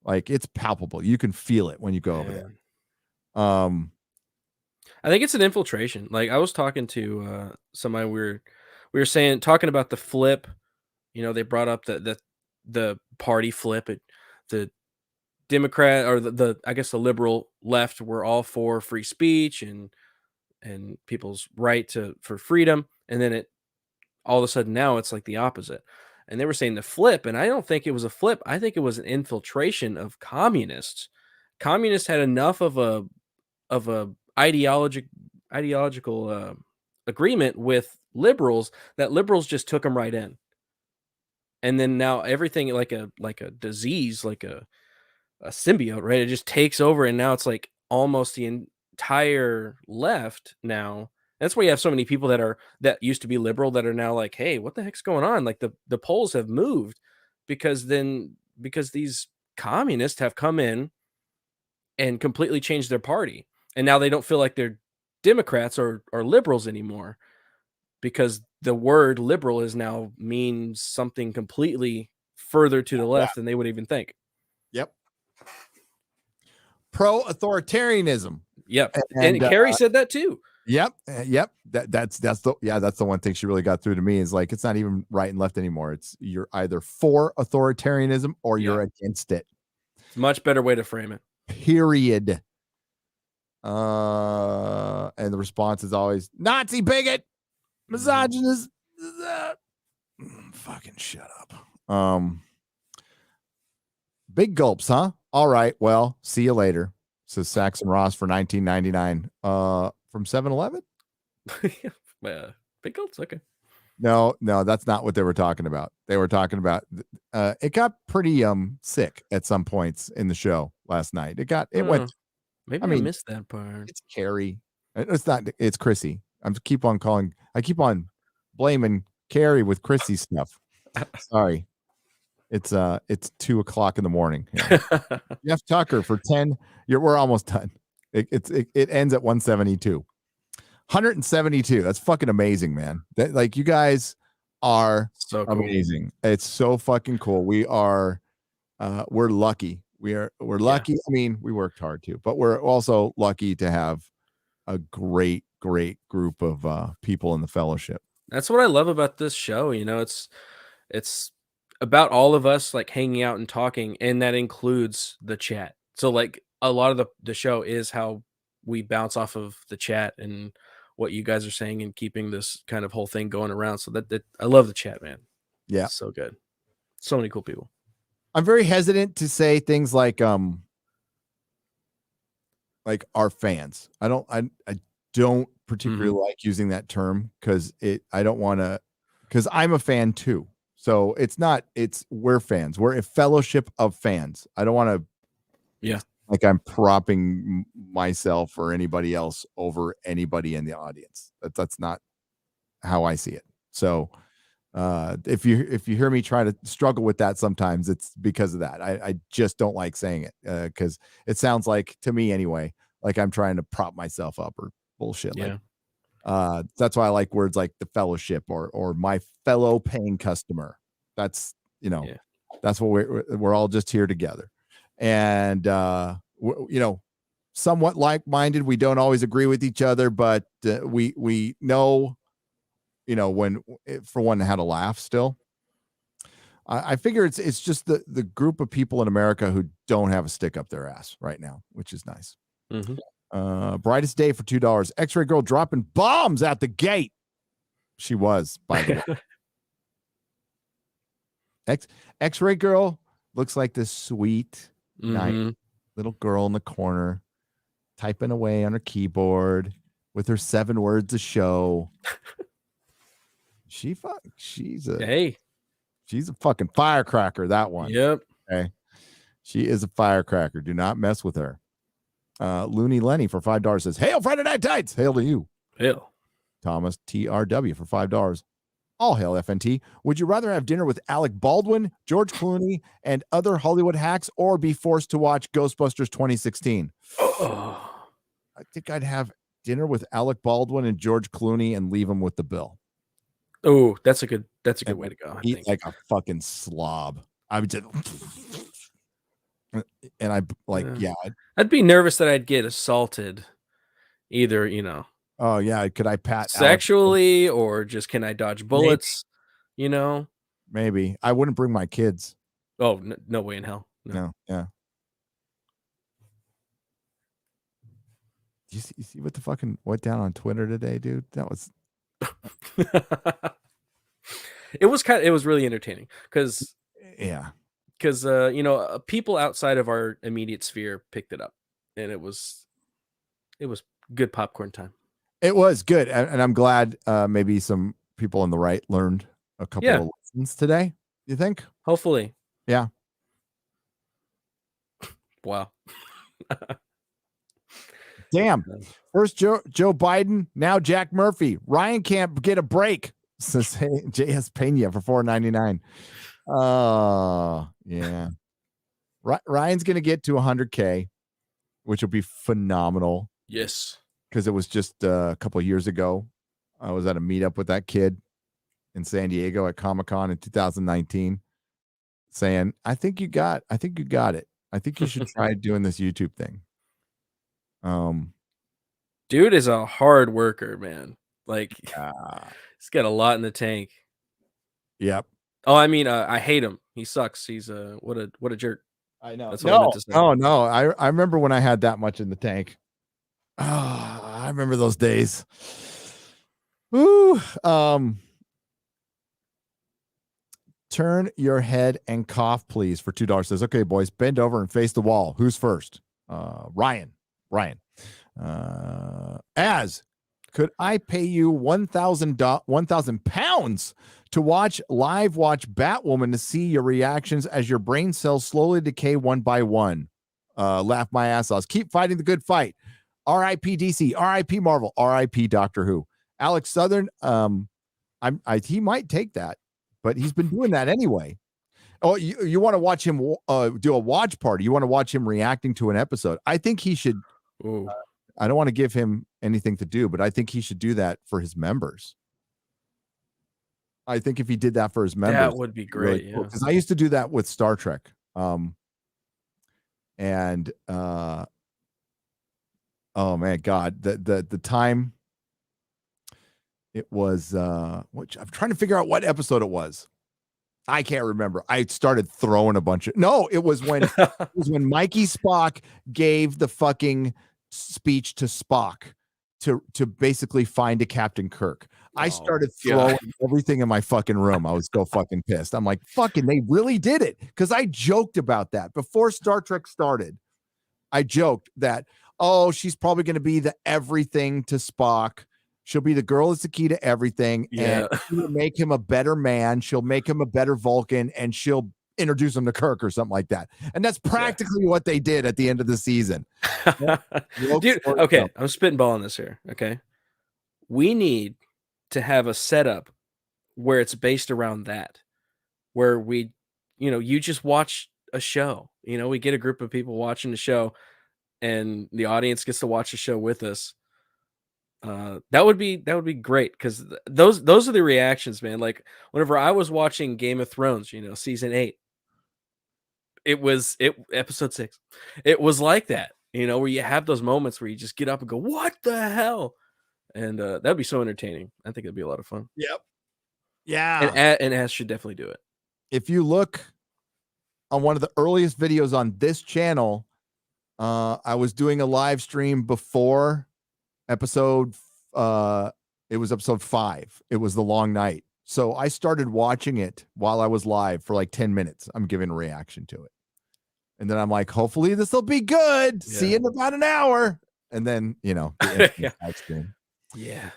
Like, it's palpable. You can feel it when you go over there. I think it's an infiltration. Like, I was talking to somebody, we were saying, talking about the flip. They brought up the party flip. The Democrat, or the I guess the liberal left, were all for free speech and people's right for freedom, and then it all of a sudden now it's like the opposite. And they were saying the flip, and I don't think it was a flip. I think it was an infiltration of communists. Communists had enough of a ideological agreement with liberals that liberals just took them right in. And then now everything, like a disease, like a symbiote, right? It just takes over, and now it's like almost the entire left now. That's why you have so many people that used to be liberal that are now like, hey, what the heck's going on? Like the polls have moved because these communists have come in and completely changed their party. And now they don't feel like they're Democrats or liberals anymore, because the word liberal is now means something completely further to the left than they would even think. Yep. Pro-authoritarianism. Yep. And Carrie said that too. Yep. That's the one thing she really got through to me, is like, it's not even right and left anymore. It's, you're either for authoritarianism or you're against it. It's a much better way to frame it. Period. And the response is always Nazi, bigot, misogynist. Fucking shut up. Big gulps, huh? All right. Well, see you later. Says Saxon Ross for $19.99. From 7-Eleven? Big gulps, okay. No, that's not what they were talking about. They were talking about it got pretty sick at some points in the show last night. It went. Maybe I missed that part. It's Carrie. It's not. It's Chrissy. I keep on blaming Carrie with Chrissy stuff. Sorry. It's 2:00 in the morning. Jeff Tucker for 10. We're almost done. It ends at 172. 172. That's fucking amazing, man. Like, you guys are so cool. Amazing. It's so fucking cool. We are we're lucky. We're lucky. Yeah. I mean, we worked hard too, but we're also lucky to have a great group of people in the fellowship. That's what I love about this show. It's about all of us, like, hanging out and talking, and that includes the chat. So, like, a lot of the show is how we bounce off of the chat and what you guys are saying, and keeping this kind of whole thing going around. So that I love the chat, man. Yeah. It's so good. So many cool people. I'm very hesitant to say things like our fans. I don't particularly like using that term, because I'm a fan too. So we're fans. We're a fellowship of fans. I don't want to, like, I'm propping myself or anybody else over anybody in the audience. That's not how I see it. So if you hear me try to struggle with that sometimes, it's because of that. I just don't like saying it, because it sounds like, to me anyway, like I'm trying to prop myself up or bullshit. Yeah. Like, that's why I like words like the fellowship or my fellow paying customer. That's, that's what we're all just here together. And, somewhat like-minded. We don't always agree with each other, but we know, when for one, how to laugh still. I figure it's just the group of people in America who don't have a stick up their ass right now, which is nice. Mm-hmm. Brightest day for $2. X-Ray Girl dropping bombs out the gate. She was, by the way. X-ray girl looks like this sweet, nice Mm-hmm. little girl in the corner, typing away on her keyboard with her 7 words a show. She's Hey. a fucking firecracker, that one. Yep. Okay. She is a firecracker. Do not mess with her. Looney Lenny for $5 says, "Hail Friday Night Tights. Hail to you." Hail. Thomas TRW for $5. All hail FNT. Would you rather have dinner with Alec Baldwin, George Clooney, and other Hollywood hacks, or be forced to watch Ghostbusters 2016? Oh. I think I'd have dinner with Alec Baldwin and George Clooney and leave them with the bill. Oh, that's a good way to go. I Eat think. like a fucking slob. I would just, and I like, yeah. I'd be nervous that I'd get assaulted, either Oh yeah, could I pat sexually or just can I dodge bullets? Maybe I wouldn't bring my kids. Oh, no way in hell. No, yeah. You see what the fucking went down on Twitter today, dude? That was. It was really entertaining because people outside of our immediate sphere picked it up, and it was good popcorn time. It was good, and I'm glad maybe some people on the right learned a couple of lessons today. You think? Hopefully. Yeah. Wow. Damn. First Joe Biden, now Jack Murphy. Ryan can't get a break, says JS Pena for $4.99. Oh, yeah. Ryan's going to get to 100K, which will be phenomenal. Yes. Because it was just a couple of years ago. I was at a meetup with that kid in San Diego at Comic-Con in 2019 saying, I think you got it. I think you should try doing this YouTube thing. Dude is a hard worker, man. Like, he's got a lot in the tank. Yep. Oh, I mean, I hate him. He sucks. He's what a jerk. I know. That's what I meant to say. No. I remember when I had that much in the tank. I remember those days. Ooh. Turn your head and cough, please, for $2. Says, okay, boys, bend over and face the wall. Who's first? Ryan. Could I pay you 1,000 pounds to watch Batwoman to see your reactions as your brain cells slowly decay one by one? Laugh my ass off. Keep fighting the good fight. R.I.P. DC. R.I.P. Marvel. R.I.P. Doctor Who. Alex Southern. He might take that, but he's been doing that anyway. Oh, you want to watch him do a watch party? You want to watch him reacting to an episode? I think he should. I don't want to give him anything to do, but I think he should do that for his members. I think if he did that for his members, that would be great. Really cool. Because I used to do that with Star Trek. Oh man, God, the time it was which I'm trying to figure out what episode it was. I can't remember. I started throwing a bunch of it was when Mikey Spock gave the fucking speech to Spock to basically find a Captain Kirk. I started throwing everything in my fucking room. I was so fucking pissed. I'm like, fucking, they really did it. Because I joked about that before Star Trek started. I joked that, she's probably going to be the everything to Spock. She'll be the girl that's the key to everything. Yeah. And she'll make him a better man. She'll make him a better Vulcan, and she'll introduce him to Kirk or something like that. And that's practically what they did at the end of the season. Dude, okay, I'm spitballing this here. Okay. We need to have a setup where it's based around that, where we, you just watch a show. We get a group of people watching the show, and the audience gets to watch the show with us. That would be great, because those are the reactions, man. Like whenever I was watching Game of Thrones, season 8, episode 6, it was like that, where you have those moments where you just get up and go, what the hell? And that'd be so entertaining. I think it'd be a lot of fun. Yep. Yeah. And Ash should definitely do it. If you look on one of the earliest videos on this channel, I was doing a live stream before episode it was episode 5. It was the long night. So I started watching it while I was live for like 10 minutes. I'm giving a reaction to it. And then I'm like, hopefully this will be good. Yeah. See you in about an hour. And then, the infamous Yeah. live stream. Yeah.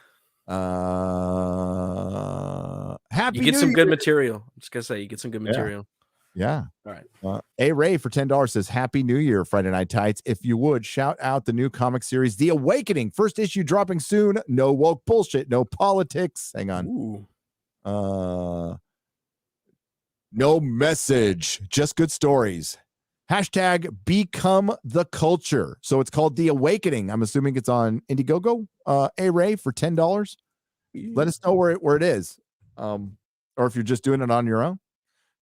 Happy You get New some Year. good material. I'm just gonna say you get some good material. Yeah. All right. A Ray for $10 says, Happy New Year, Friday Night Tights. If you would, shout out the new comic series, The Awakening. First issue dropping soon. No woke bullshit. No politics. Hang on. Ooh. No message. Just good stories. Hashtag become the culture. So it's called The Awakening. I'm assuming it's on Indiegogo. A Ray for $10. Let us know where it is. Or if you're just doing it on your own.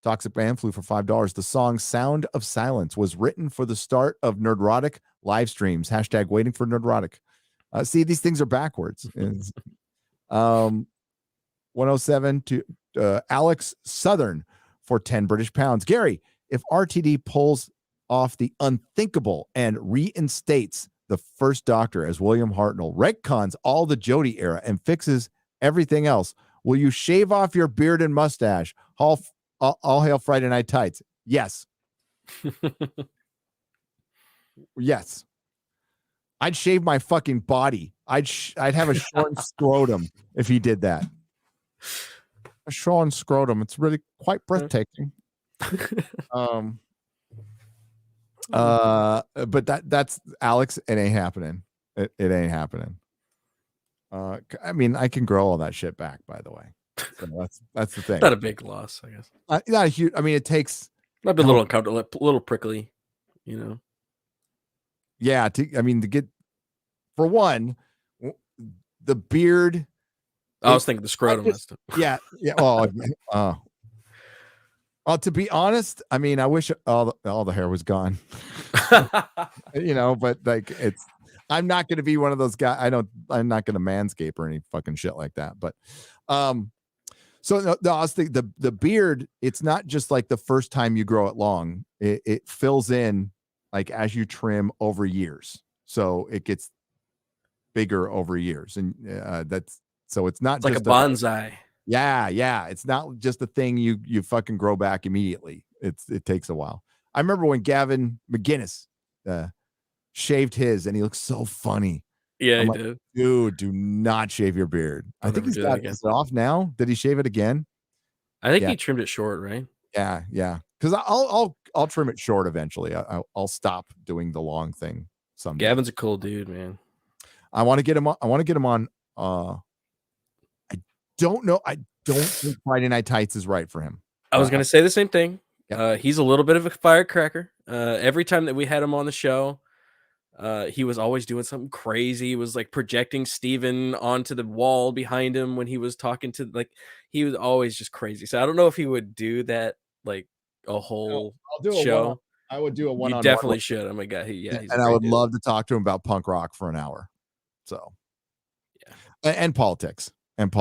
Toxic Man flew for $5. The song Sound of Silence was written for the start of Nerdrotic live streams. Hashtag waiting for Nerdrotic. See, these things are backwards. 107 to Alex Southern for 10 British pounds. Gary, if RTD pulls off the unthinkable and reinstates the first Doctor as William Hartnell, retcons all the Jodie era, and fixes everything else, will you shave off your beard and mustache? All hail Friday Night Tights. Yes. Yes. I'd shave my fucking body. I'd have a shorn scrotum if he did that. A shorn scrotum. It's really quite breathtaking. But that's Alex. It ain't happening. It ain't happening. I mean, I can grow all that shit back, by the way. So that's the thing. Not a big loss, I guess. Not a huge. I mean, it takes. Might be a little uncomfortable, a little prickly, Yeah, to get, for one, the beard. I was thinking the scrotum. Yeah. Well, to be honest, I mean, I wish all the hair was gone. But like I'm not going to be one of those guys. I'm not going to manscape or any fucking shit like that. But, so no, I was thinking the beard, it's not just like the first time you grow it long. It fills in like as you trim over years. So it gets bigger over years. And so it's not like just a bonsai. Yeah. It's not just a thing you fucking grow back immediately. It takes a while. I remember when Gavin McGinnis shaved his and he looked so funny. Yeah, I'm he like, did. Dude, do not shave your beard. I think he's got it off now. Did he shave it again? I think he trimmed it short, right? Yeah. Because I'll trim it short eventually. I'll stop doing the long thing someday. Gavin's a cool dude, man. I want to get him on. I don't know. I don't think Friday Night Tights is right for him. I was gonna say the same thing. Yeah. He's a little bit of a firecracker. Every time that we had him on the show, he was always doing something crazy. He was like projecting Steven onto the wall behind him when he was talking to, he was always just crazy. So I don't know if he would do that like a whole show. I would do a one-on-one. You definitely should. Oh my god, he's and I would love to talk to him about punk rock for an hour. So yeah, and politics. And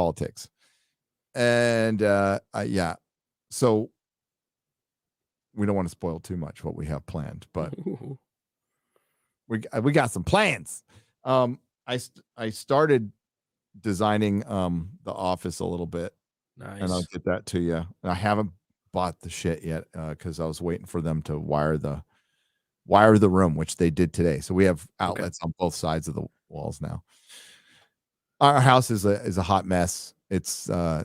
yeah. So we don't want to spoil too much what we have planned, but we got some plans. I started designing the office a little bit. Nice. And I'll get that to you. And I haven't bought the shit yet because I was waiting for them to wire the room, which they did today. So we have outlets on both sides of the walls now. Our house is a hot mess. There's no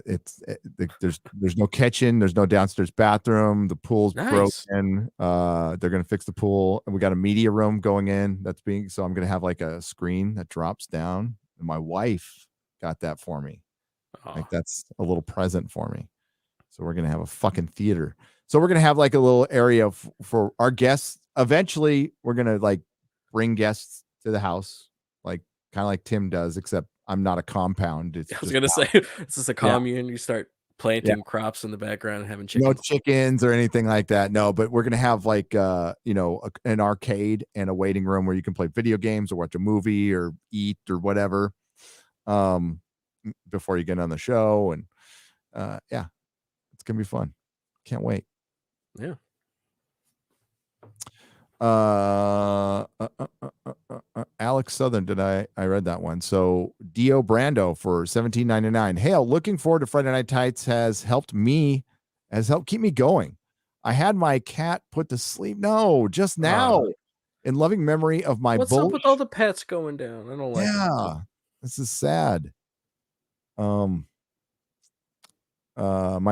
kitchen, there's no downstairs bathroom, the pool's broken. They're gonna fix the pool, and we got a media room going in so I'm gonna have like a screen that drops down, and my wife got that for me. Like that's a little present for me. So we're gonna have a fucking theater. So we're gonna have like a little area for our guests. Eventually we're gonna like bring guests to the house, like kind of like Tim does, except I'm not a compound. I was gonna say it's just a commune. You start planting crops in the background and having chickens. No chickens or anything like that. No, but we're gonna have like an arcade and a waiting room where you can play video games or watch a movie or eat or whatever before you get on the show. And yeah, it's gonna be fun. Can't wait. Yeah. Alex Southern, I read that one. So Dio Brando for $17.99. Hail, looking forward to Friday Night Tights has helped keep me going. I had my cat put to sleep. No, just now. In loving memory of my What's up with all the pets going down? I don't like it. Yeah, this is sad. My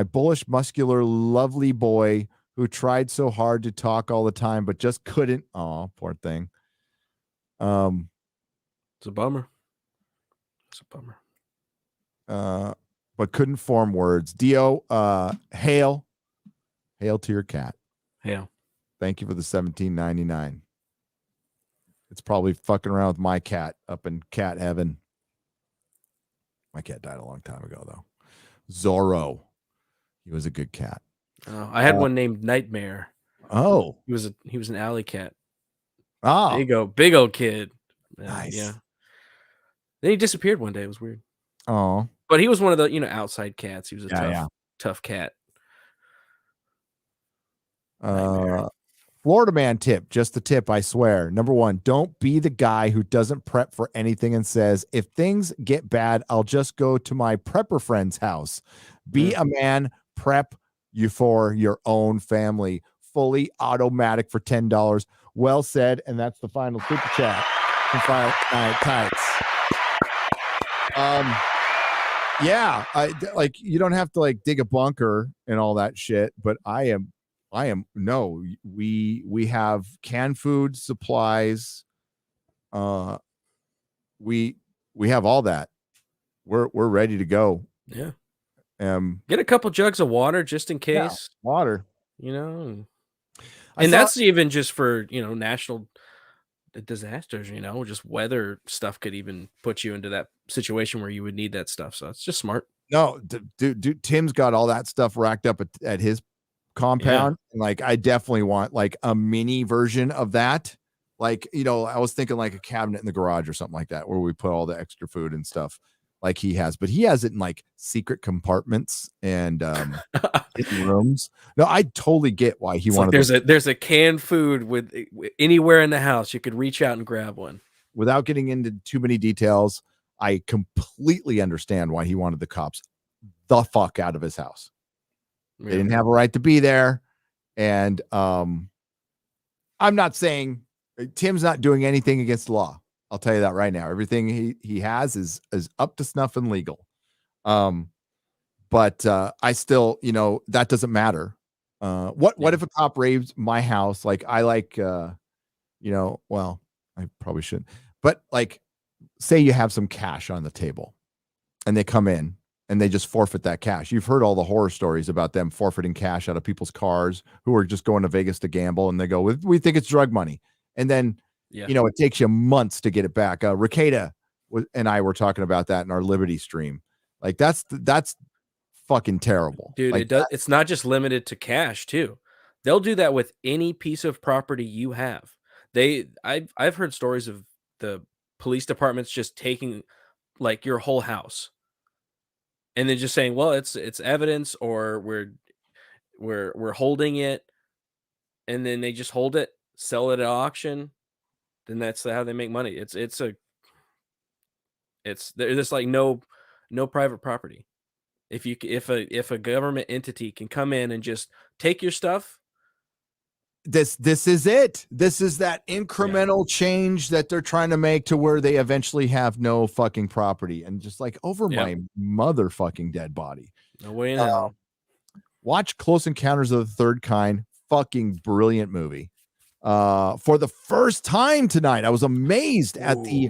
bullish, muscular, lovely boy who tried so hard to talk all the time, but just couldn't. Oh, poor thing. It's a bummer. But couldn't form words. Dio, hail to your cat. Hail. Thank you for the $17.99. It's probably fucking around with my cat up in cat heaven. My cat died a long time ago, though. Zorro. He was a good cat. Oh, I had one named Nightmare. Oh. He was an alley cat. Oh. Big old kid. Nice. Yeah. Then he disappeared one day. It was weird. Oh. But he was one of the, outside cats. He was a tough cat. Florida man tip, just the tip, I swear. Number 1, don't be the guy who doesn't prep for anything and says, if things get bad, I'll just go to my prepper friend's house. Be a man, prep you for your own family. Fully automatic for $10. Well said. And that's the final super chat from Friday Night Tights. Yeah, you don't have to dig a bunker and all that shit, but we have canned food supplies. We have all that. We're ready to go. Yeah. Get a couple jugs of water just in case. Yeah, water. And that's even just for, national disasters, just weather stuff could even put you into that situation where you would need that stuff. So it's just smart. No, dude, Tim's got all that stuff racked up at his compound. Yeah. And I definitely want a mini version of that. I was thinking a cabinet in the garage or something like that, where we put all the extra food and stuff like he has, but he has it in secret compartments and rooms. No, I totally get why he wanted. There's a canned food with anywhere in the house you could reach out and grab one. Without getting into too many details, I completely understand why he wanted the cops the fuck out of his house. Yeah. They didn't have a right to be there, and I'm not saying Tim's not doing anything against the law. I'll tell you that right now. Everything he has is up to snuff and legal. But I still, that doesn't matter. What if a cop raids my house? Well, I probably shouldn't. But say you have some cash on the table and they come in and they just forfeit that cash. You've heard all the horror stories about them forfeiting cash out of people's cars who are just going to Vegas to gamble, and they go, we think it's drug money. And then, it takes you months to get it back. Rakeda and I were talking about that in our Liberty stream. That's fucking terrible. Dude, it's not just limited to cash too. They'll do that with any piece of property you have. I've heard stories of the police departments just taking your whole house and then just saying, well, it's evidence, or we're holding it, and then they just hold it, sell it at auction. Then that's how they make money. There's no private property. If a government entity can come in and just take your stuff, this is it. This is that incremental change that they're trying to make to where they eventually have no fucking property, and just over my motherfucking dead body. No way in hell. Watch Close Encounters of the Third Kind. Fucking brilliant movie. For the first time tonight, I was amazed at the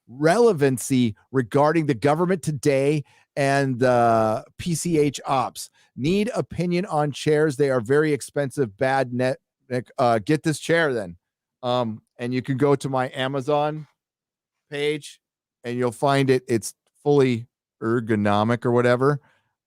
relevancy regarding the government today and PCH ops. Need opinion on chairs. They are very expensive. Bad net. Get this chair then. And you can go to my Amazon page and you'll find it. It's fully ergonomic or whatever.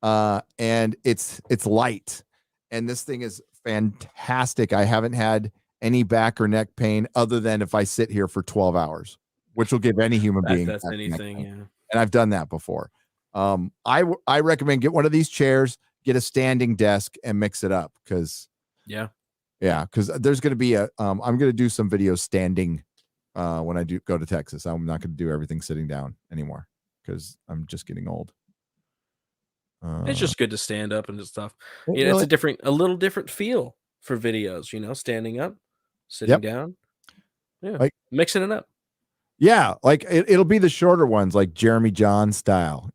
And it's light. And this thing is fantastic. I haven't had any back or neck pain other than if I sit here for 12 hours, which will give any human being. That's anything, yeah. And I've done that before. I recommend get one of these chairs, get a standing desk, and mix it up because because there's going to be I'm going to do some videos standing when I do go to Texas. I'm not going to do everything sitting down anymore because I'm just getting old. It's just good to stand up and stuff. It It's really- a little different feel for videos. Standing up, sitting Yep. down, Like- mixing it up. Yeah, like it'll be the shorter ones, like Jeremy Johns style.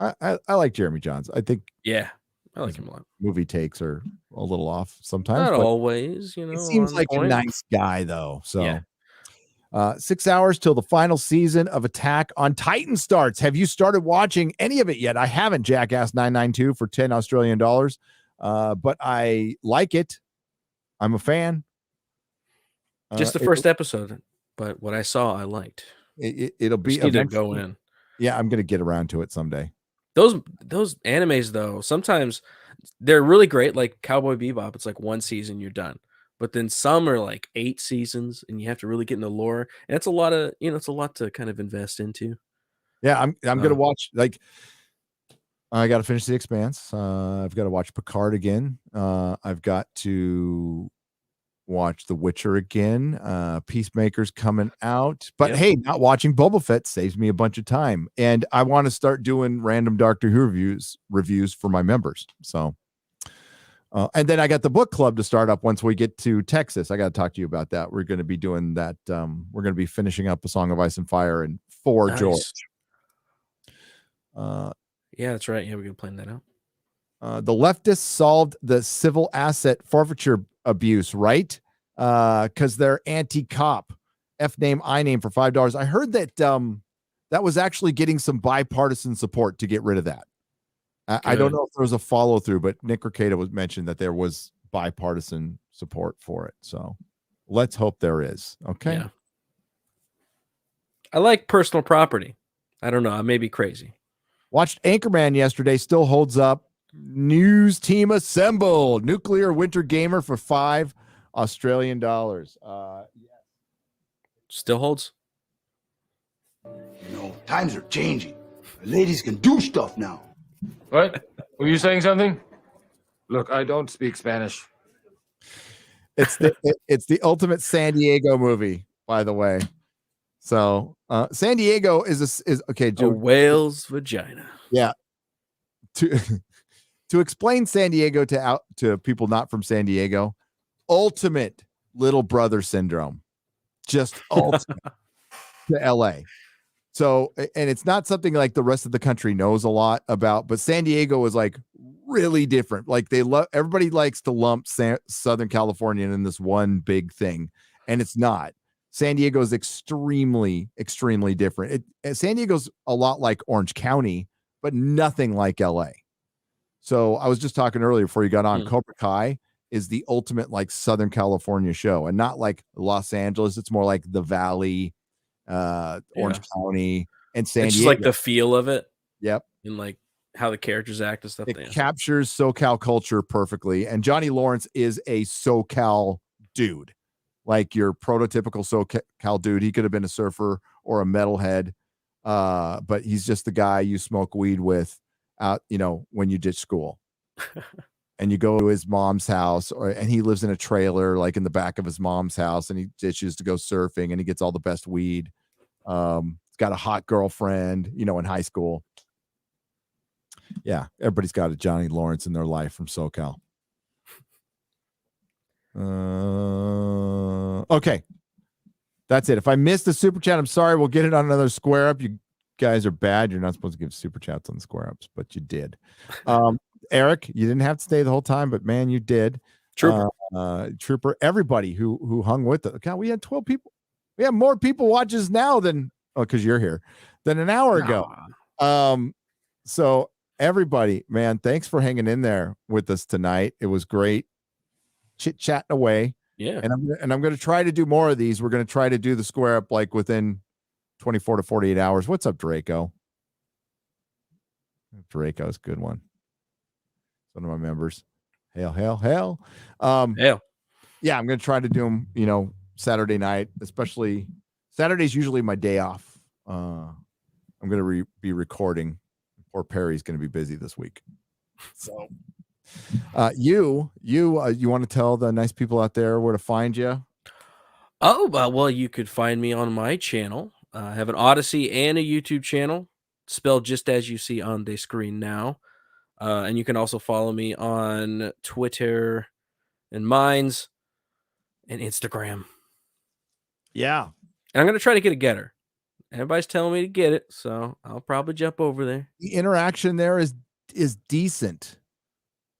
I like Jeremy Johns. I think Yeah, I like him a lot. movie takes are a little off sometimes, Not but always, he seems on like a point. nice guy though. So Yeah. 6 hours till the final season of Attack on Titan starts. Have you started watching any of it yet? I haven't. Jackass 992 for 10 Australian dollars. But I like it. I'm a fan. Just the first episode, but what I saw, I liked. It'll be Just need to eventually. go in. Yeah, I'm going to get around to it someday. Those animes though, sometimes they're really great. Like Cowboy Bebop, it's like one season, you're done. But then some are like 8 seasons, and you have to really get in the lore. And it's a lot of it's a lot to kind of invest into. Yeah, I'm going to watch, like, I got to finish The Expanse. I've got to watch Picard again. I've got to watch The Witcher again. Peacemaker's coming out. But hey, not watching Boba Fett saves me a bunch of time. And I want to start doing random Doctor Who reviews for my members. So, and then I got the book club to start up once we get to Texas. I got to talk to you about that. We're going to be doing that. We're going to be finishing up A Song of Ice and Fire and For George. Yeah, that's right. Yeah, we're going to plan that out. The leftists solved the civil asset forfeiture abuse, right? Because they're anti-cop. F name, I name for $5. I heard that that was actually getting some bipartisan support to get rid of that. I don't know if there was a follow through, but Nick Rekieta was mentioned that there was bipartisan support for it. So let's hope there is. Okay. Yeah. I like personal property. I don't know. I may be crazy. Watched Anchorman yesterday. Still holds up. News team assembled. Nuclear Winter Gamer for $5 Australian dollars. Still holds. Times are changing. Ladies can do stuff now. What? Were you saying something? Look, I don't speak Spanish. It's the ultimate San Diego movie, by the way. So San Diego is okay. A whale's vagina. Yeah. To explain San Diego to people not from San Diego, ultimate little brother syndrome, just ultimate to LA. So, and it's not something like the rest of the country knows a lot about, but San Diego is like really different. Like everybody likes to lump Southern California in this one big thing, and it's not. San Diego is extremely, extremely different. San Diego's a lot like Orange County, but nothing like LA. So I was just talking earlier before you got on, Cobra Kai is the ultimate like Southern California show, and not like Los Angeles. It's more like the Valley, Orange County, and San Diego. Just like the feel of it. Yep. And like how the characters act and stuff. It captures SoCal culture perfectly. And Johnny Lawrence is a SoCal dude, like your prototypical SoCal dude. He could have been a surfer or a metalhead, but he's just the guy you smoke weed with out, when you ditch school. And you go to his mom's house, and he lives in a trailer, like in the back of his mom's house, and he ditches to go surfing, and he gets all the best weed. He's got a hot girlfriend, in high school. Yeah, everybody's got a Johnny Lawrence in their life from SoCal. Okay, that's it. If I missed the super chat, I'm sorry. We'll get it on another square up. You guys are bad. You're not supposed to give super chats on the square ups, but you did. Eric, you didn't have to stay the whole time, but man, you did. Trooper, everybody who hung with it. God, we had 12 people. We have more people watches now than because you're here than an hour ago. So everybody, man, thanks for hanging in there with us tonight. It was great chit chatting away. Yeah, and I'm going to try to do more of these. We're going to try to do the square up like within 24 to 48 hours. What's up, Draco? Draco's a good one. One of my members. Hail. Hail. Yeah, I'm going to try to do them, Saturday night, especially Saturday's usually my day off. I'm going to be recording. Poor Perry's going to be busy this week. So you want to tell the nice people out there where to find you? Oh, well, you could find me on my channel. I have an Odyssey and a YouTube channel. spelled just as you see on the screen now. And you can also follow me on Twitter and Minds and Instagram. Yeah. And I'm going to try to get a getter. Everybody's telling me to get it, so I'll probably jump over there. The interaction there is decent.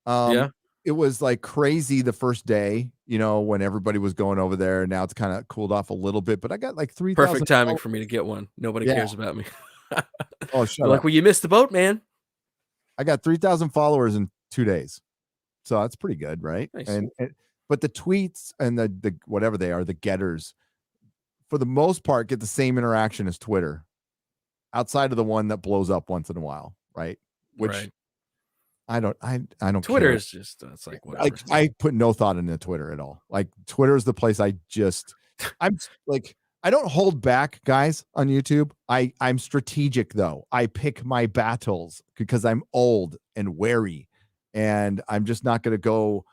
Yeah. It was like crazy the first day, when everybody was going over there. Now it's kind of cooled off a little bit, but I got like 3,000. Perfect timing for me to get one. Nobody cares about me. Oh, shut They're like, up. well, you missed the boat, man. I got 3,000 followers in 2 days. So that's pretty good, right? Nice. But the tweets and the whatever they are, the getters, for the most part, get the same interaction as Twitter, outside of the one that blows up once in a while, right? Which Right. I don't Twitter care. is just it's like whatever. I put no thought into Twitter at all. Like Twitter is the place I'm like, I don't hold back, guys, on YouTube. I'm strategic though. I pick my battles because I'm old and wary, and I'm just not going to go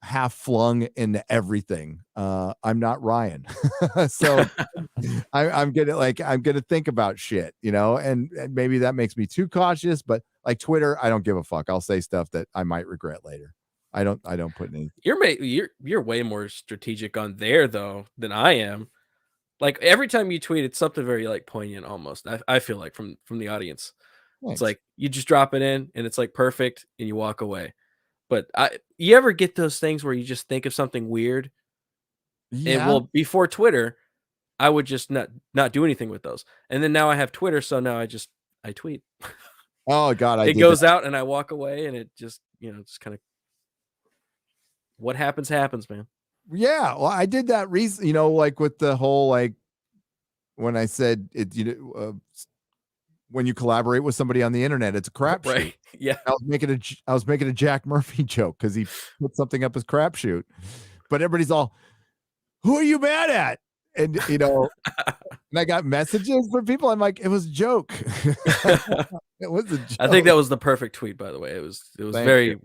half flung into everything. I'm not Ryan. So I'm gonna think about shit, and maybe that makes me too cautious, but like Twitter, I don't give a fuck. I'll say stuff that I might regret later. I don't put any. You're way more strategic on there though than I am. Like every time you tweet, it's something very like poignant almost. I feel like from the audience. Thanks. It's like you just drop it in and it's like perfect and you walk away. But you ever get those things where you just think of something weird? Yeah. And well, before Twitter, I would just not do anything with those. And then now I have Twitter, so now I tweet. Oh God, it goes out and I walk away, and it just just kind of what happens, man. Yeah, well, I did that recently, like with the whole like when I said it, when you collaborate with somebody on the internet, it's a crapshoot. Right. Yeah. I was making a Jack Murphy joke because he put something up as crapshoot, but everybody's all, "Who are you mad at?" And and I got messages from people. I'm like, it was a joke. It was a joke. I think that was the perfect tweet, by the way. It was very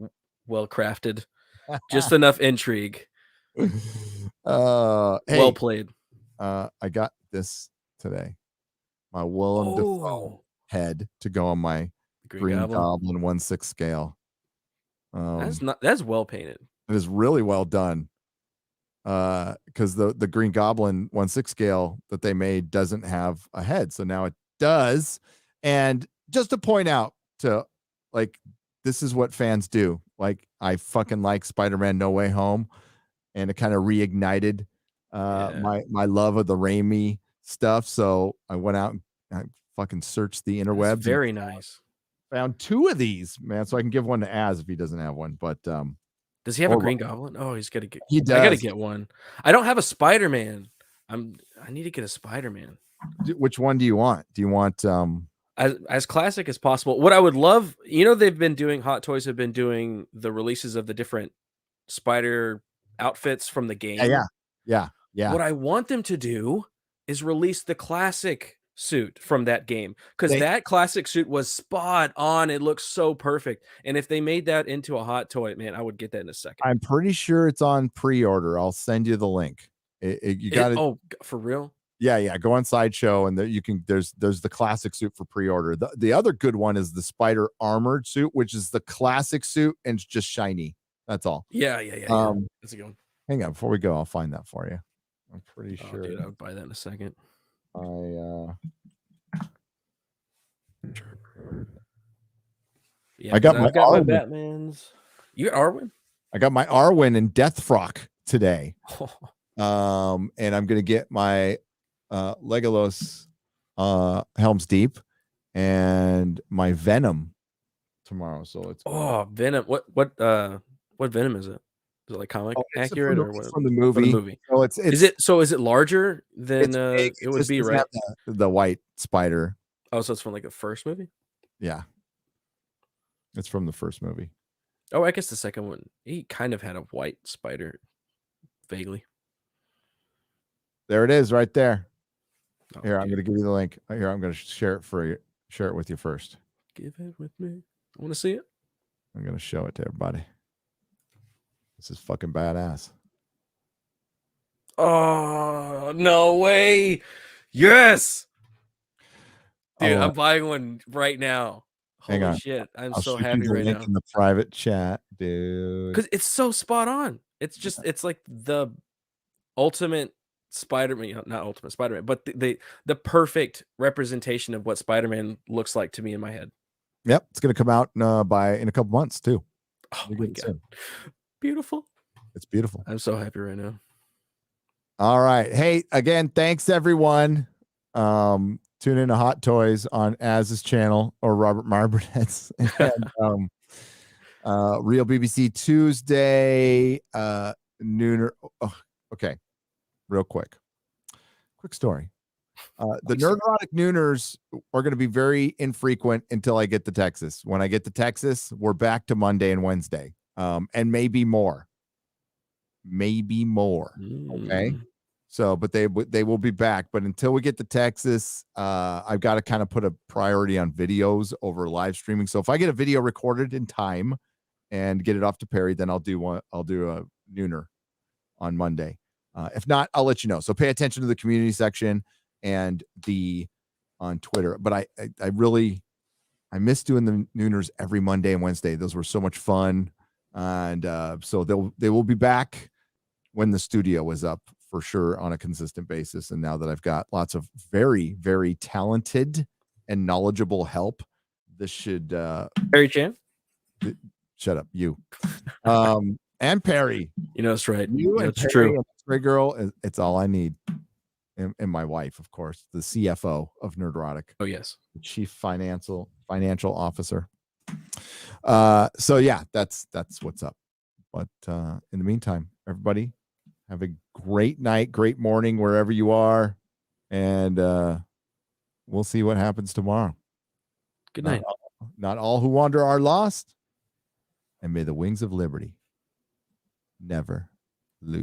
well crafted, just enough intrigue. Hey, well played. I got this today. My Willem Dafoe head to go on my Green Goblin 1/6 scale. That's well painted. It is really well done. Because the Green Goblin 1/6 scale that they made doesn't have a head, so now it does. And just to point out this is what fans do. Like, I fucking like Spider-Man No Way Home, and it kind of reignited my love of the Raimi stuff. So I went out and I fucking searched the interwebs. That's very nice. Found 2 of these, man, so I can give one to Az if he doesn't have one. But does he have a Green Goblin? Oh, he's got to get. He does. I got to get one. I don't have a Spider-Man. I need to get a Spider-Man. Which one do you want? Do you want as classic as possible? What I would love, they've been doing, Hot Toys have been doing the releases of the different Spider outfits from the game. Yeah. What I want them to do is release the classic suit from that game, because that classic suit was spot on. It looks so perfect, and if they made that into a Hot Toy, man, I would get that in a second. I'm pretty sure it's on pre-order. I'll send you the link. You got it. Oh, for real? Yeah. Go on Sideshow, and there you can. There's the classic suit for pre-order. The other good one is the Spider armored suit, which is the classic suit and it's just shiny. That's all. Yeah. That's a good one. Hang on, before we go, I'll find that for you. I'm pretty sure. Dude, I would buy that in a second. I got my Batman's. You got Arwen? I got my Arwen and Deathfrock today. And I'm gonna get my Legolas Helm's Deep and my Venom tomorrow. So it's Venom. What Venom is it? Is it like comic accurate or what? From the movie. So is it larger than it would be, right? The white spider. Oh, so it's from like the first movie? Yeah. It's from the first movie. Oh, I guess the second one, he kind of had a white spider, vaguely. There it is, right there. Oh, here, I'm going to give you the link. Here, I'm going to share it with you first. Give it with me. I want to see it. I'm going to show it to everybody. This is fucking badass. Oh, no way. Yes. Dude, I'll, I'm buying one right now. hang Holy on. shit. I'm I'll so shoot you happy the right link now. in the private chat, dude. Because it's so spot on. It's like the ultimate Spider-Man, not ultimate Spider-Man, but the perfect representation of what Spider-Man looks like to me in my head. Yep, it's gonna come out in a couple months too. Oh You'll my get it god. soon. Beautiful. It's beautiful. I'm so happy right now. All right. Hey, again, thanks everyone. Tune in to Hot Toys on Az's channel or Robert Marburnet's and Real BBC Tuesday, nooner. Oh, okay. Real quick story. The Nerdrotic Nooners are going to be very infrequent until I get to Texas. When I get to Texas, we're back to Monday and Wednesday, and maybe more. Okay. So, but they will be back. But until we get to Texas, I've got to kind of put a priority on videos over live streaming. So if I get a video recorded in time and get it off to Perry, then I'll do a nooner on Monday. If not, I'll let you know. So pay attention to the community section and on Twitter. But I really miss doing the nooners every Monday and Wednesday. Those were so much fun. And so they will be back when the studio is up for sure on a consistent basis. And now that I've got lots of very, very talented and knowledgeable help, this should Perry Chan? Shut up, you. And Perry. You know it's right. You and it's Perry true. and Stray Girl, it's all I need. And my wife, of course, the CFO of Nerdrotic. Oh yes. The chief financial officer. So yeah, that's what's up. But in the meantime, everybody have a great night, great morning, wherever you are. And we'll see what happens tomorrow. Good night. Not all who wander are lost. And may the wings of liberty never